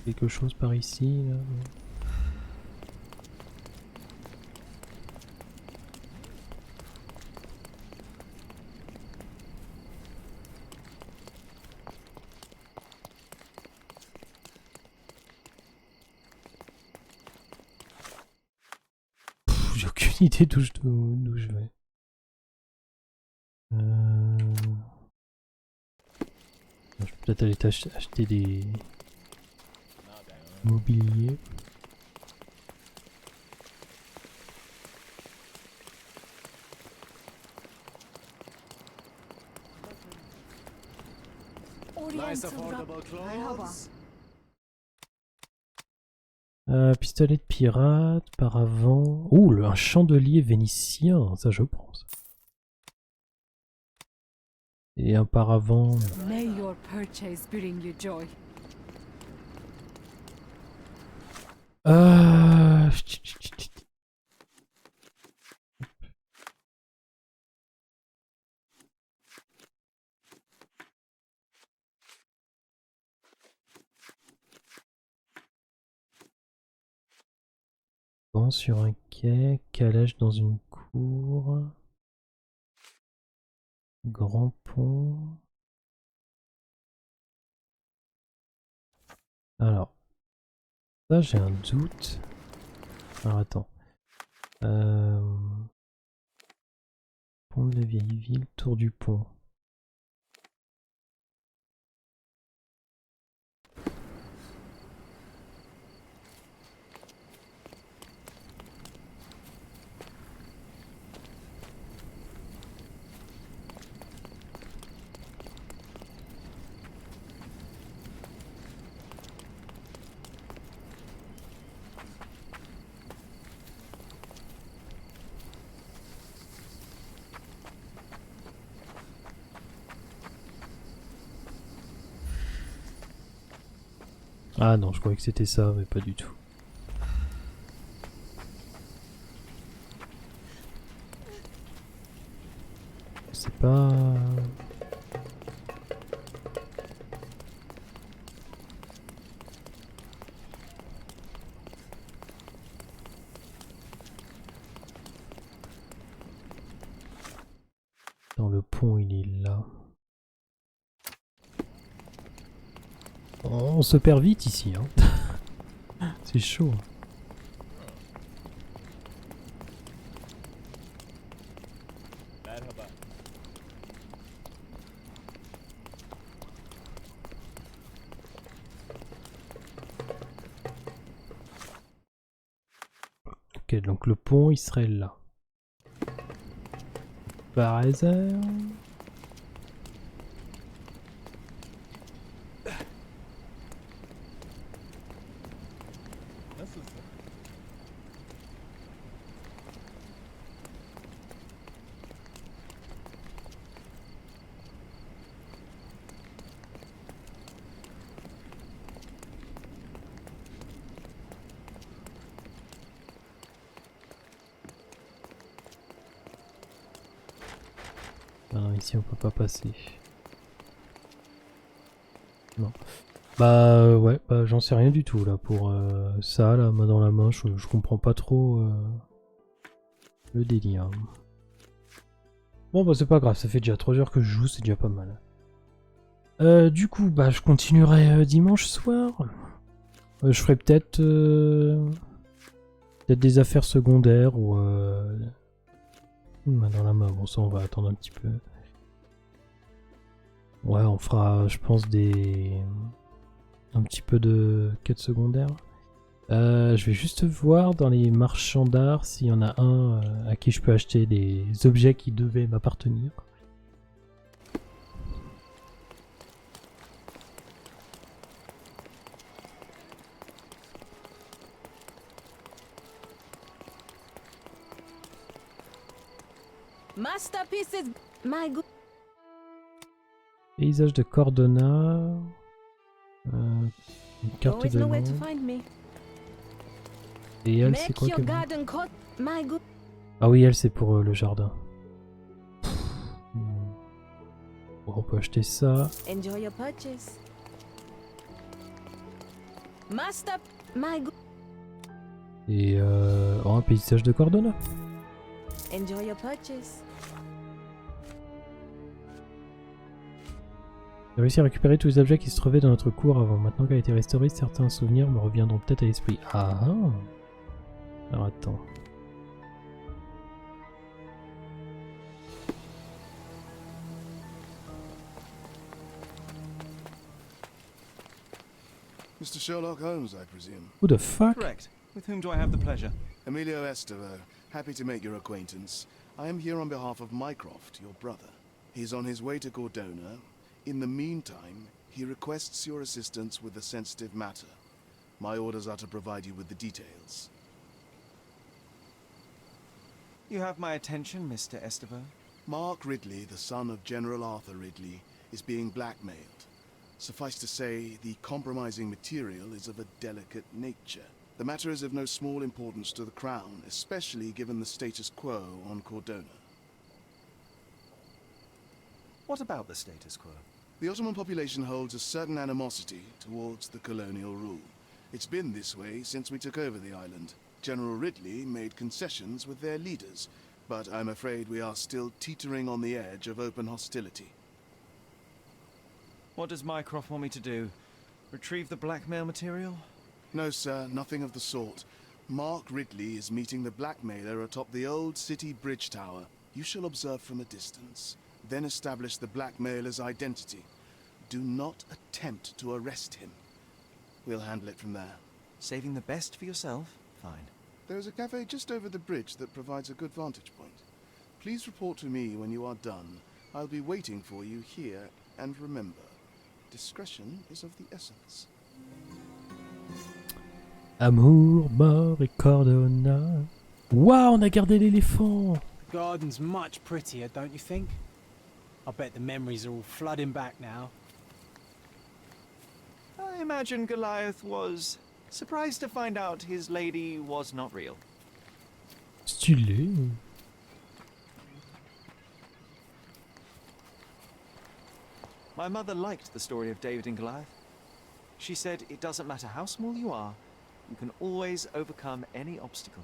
Quelque chose par ici là. J'ai aucune idée d'où je vais. Je peux peut-être aller acheter des mobiliers. Nice affordable clothes. Pistolet de pirate, paravent. Ouh, un chandelier vénitien, ça je pense. Et un paravent. May your purchase bring you joy. Vent sur un quai, calèche dans une cour. Grand pont. Alors, ça j'ai un doute. Alors attends. Pont de la vieille ville, tour du pont. Ah non, je croyais que c'était ça, mais pas du tout. C'est pas... Dans le pont, il est là. On se perd vite ici, hein. C'est chaud. Merhaba. Ok, donc le pont, il serait là. Par hasard. Nasılsın? Ah non, ici on peut pas passer. Non. Bah ouais, bah, j'en sais rien du tout là pour ça, la main dans la main, je comprends pas trop le délire. Bon bah c'est pas grave, ça fait déjà 3 heures que je joue, c'est déjà pas mal. Du coup, bah je continuerai dimanche soir. Je ferai peut-être des affaires secondaires ou main dans la main. Bon ça on va attendre un petit peu. Ouais, on fera, je pense, un petit peu de quête secondaire. Je vais juste voir dans les marchands d'art s'il y en a un à qui je peux acheter des objets qui devaient m'appartenir. Masterpieces, my good. Paysage de Cordona. Une carte Always de know where to Londres. find me. Et elle, c'est Make quoi your comme... garden cut, my good. Ah oui, elle, c'est pour le jardin. Bon, on peut acheter ça. Enjoy your purchase. Master, my good. Et oh, un paysage de Cordona. Enjoy your purchase. J'ai réussi à récupérer tous les objets qui se trouvaient dans notre cour avant. Maintenant qu'elle a été restaurée, certains souvenirs me reviendront peut-être à l'esprit. Ah ah. Alors attends. Mr. Sherlock Holmes, I presume. Who the fuck? Correct. With whom do I have the pleasure? Emilio Estevaux. Happy to make your acquaintance. I am here on behalf of Mycroft, your brother. He's on his way to Cordona. In the meantime, he requests your assistance with a sensitive matter. My orders are to provide you with the details. You have my attention, Mr. Estevaux. Mark Ridley, the son of General Arthur Ridley, is being blackmailed. Suffice to say, the compromising material is of a delicate nature. The matter is of no small importance to the Crown, especially given the status quo on Cordona. What about the status quo? The Ottoman population holds a certain animosity towards the colonial rule. It's been this way since we took over the island. General Ridley made concessions with their leaders, but I'm afraid we are still teetering on the edge of open hostility. What does Mycroft want me to do? Retrieve the blackmail material? No, sir, nothing of the sort. Mark Ridley is meeting the blackmailer atop the old city bridge tower. You shall observe from a distance, then establish the blackmailer's identity. Do not attempt to arrest him. We'll handle it from there. Saving the best for yourself? Fine. There's a cafe just over the bridge that provides a good vantage point. Please report to me when you are done. I'll be waiting for you here, and remember, discretion is of the essence. Amour, mort et cordonnade. Waouh, on a gardé l'éléphant. The garden's much prettier, don't you think? I bet the memories are all flooding back now. I imagine Goliath was surprised to find out his lady was not real. Stylé. My mother liked the story of David and Goliath. She said it doesn't matter how small you are, you can always overcome any obstacle.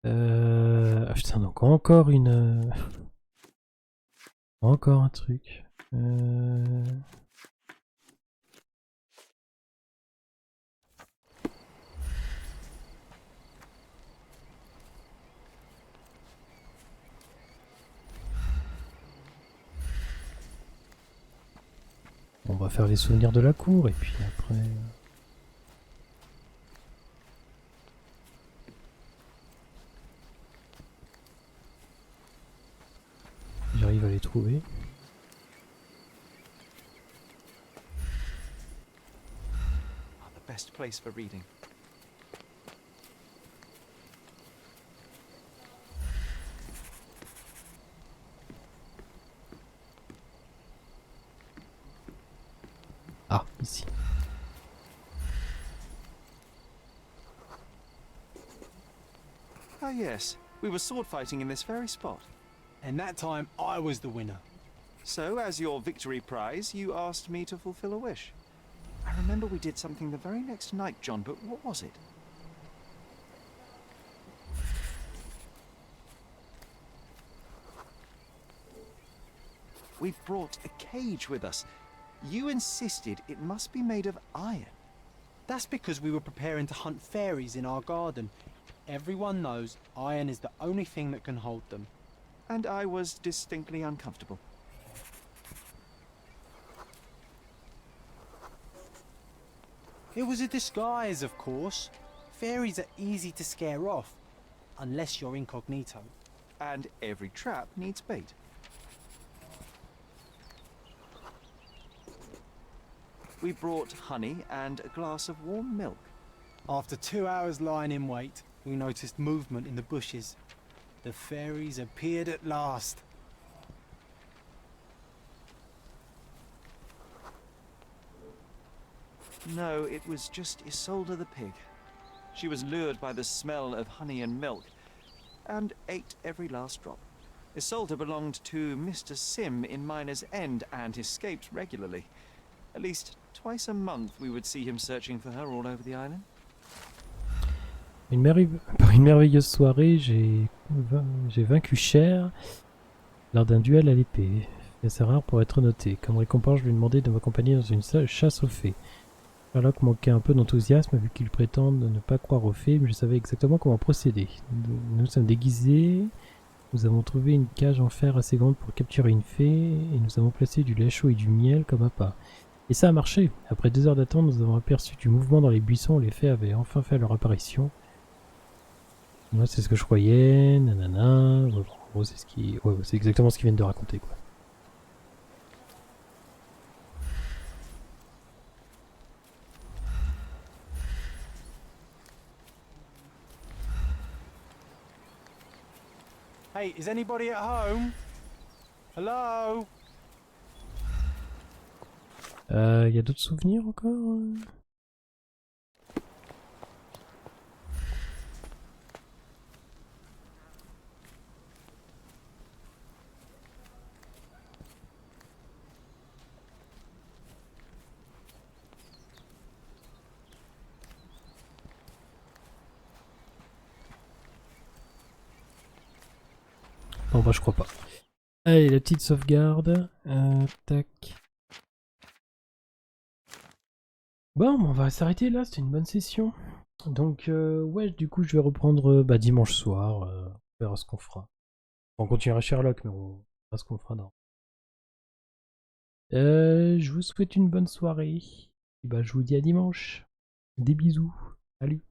Ah putain, donc encore une... Encore un truc. On va faire les souvenirs de la cour et puis après... J'arrive à les trouver. The best place for reading. Ah, ici. Ah yes, we were sword fighting in this very spot. And that time I was the winner. So, as your victory prize, you asked me to fulfill a wish. I remember we did something the very next night, John, but what was it? We brought a cage with us. You insisted it must be made of iron. That's because we were preparing to hunt fairies in our garden. Everyone knows iron is the only thing that can hold them. And I was distinctly uncomfortable. It was a disguise, of course. Fairies are easy to scare off, unless you're incognito. And every trap needs bait. We brought honey and a glass of warm milk. After 2 hours lying in wait, we noticed movement in the bushes. The fairies appeared at last. No, it was just Isolde the pig. She was lured by the smell of honey and milk, and ate every last drop. Isolde belonged to Mr. Sim in Miner's End and escaped regularly. At least twice a month we would see him searching for her all over the island. Par une merveilleuse soirée, j'ai vaincu Cher lors d'un duel à l'épée. C'est assez rare pour être noté. Comme récompense, je lui ai demandé de m'accompagner dans une chasse aux fées. Sherlock manquait un peu d'enthousiasme vu qu'il prétend ne pas croire aux fées, mais je savais exactement comment procéder. Nous sommes déguisés, nous avons trouvé une cage en fer assez grande pour capturer une fée, et nous avons placé du lait chaud et du miel comme appât. Et ça a marché. Après 2 heures d'attente, nous avons aperçu du mouvement dans les buissons où les fées avaient enfin fait leur apparition. Moi, c'est ce que je croyais, nanana. Ouais, en gros, c'est ce qui... ouais, c'est exactement ce qu'ils viennent de raconter, quoi. Hey, is anybody at home? Hello? Y a d'autres souvenirs encore? Non, bah je crois pas. Allez, la petite sauvegarde. Tac. Bon, on va s'arrêter là, c'était une bonne session. Donc, ouais, du coup, je vais reprendre dimanche soir. On verra ce qu'on fera. On continuera Sherlock, mais on verra ce qu'on fera. Non. Je vous souhaite une bonne soirée. Et bah, je vous dis à dimanche. Des bisous. Salut.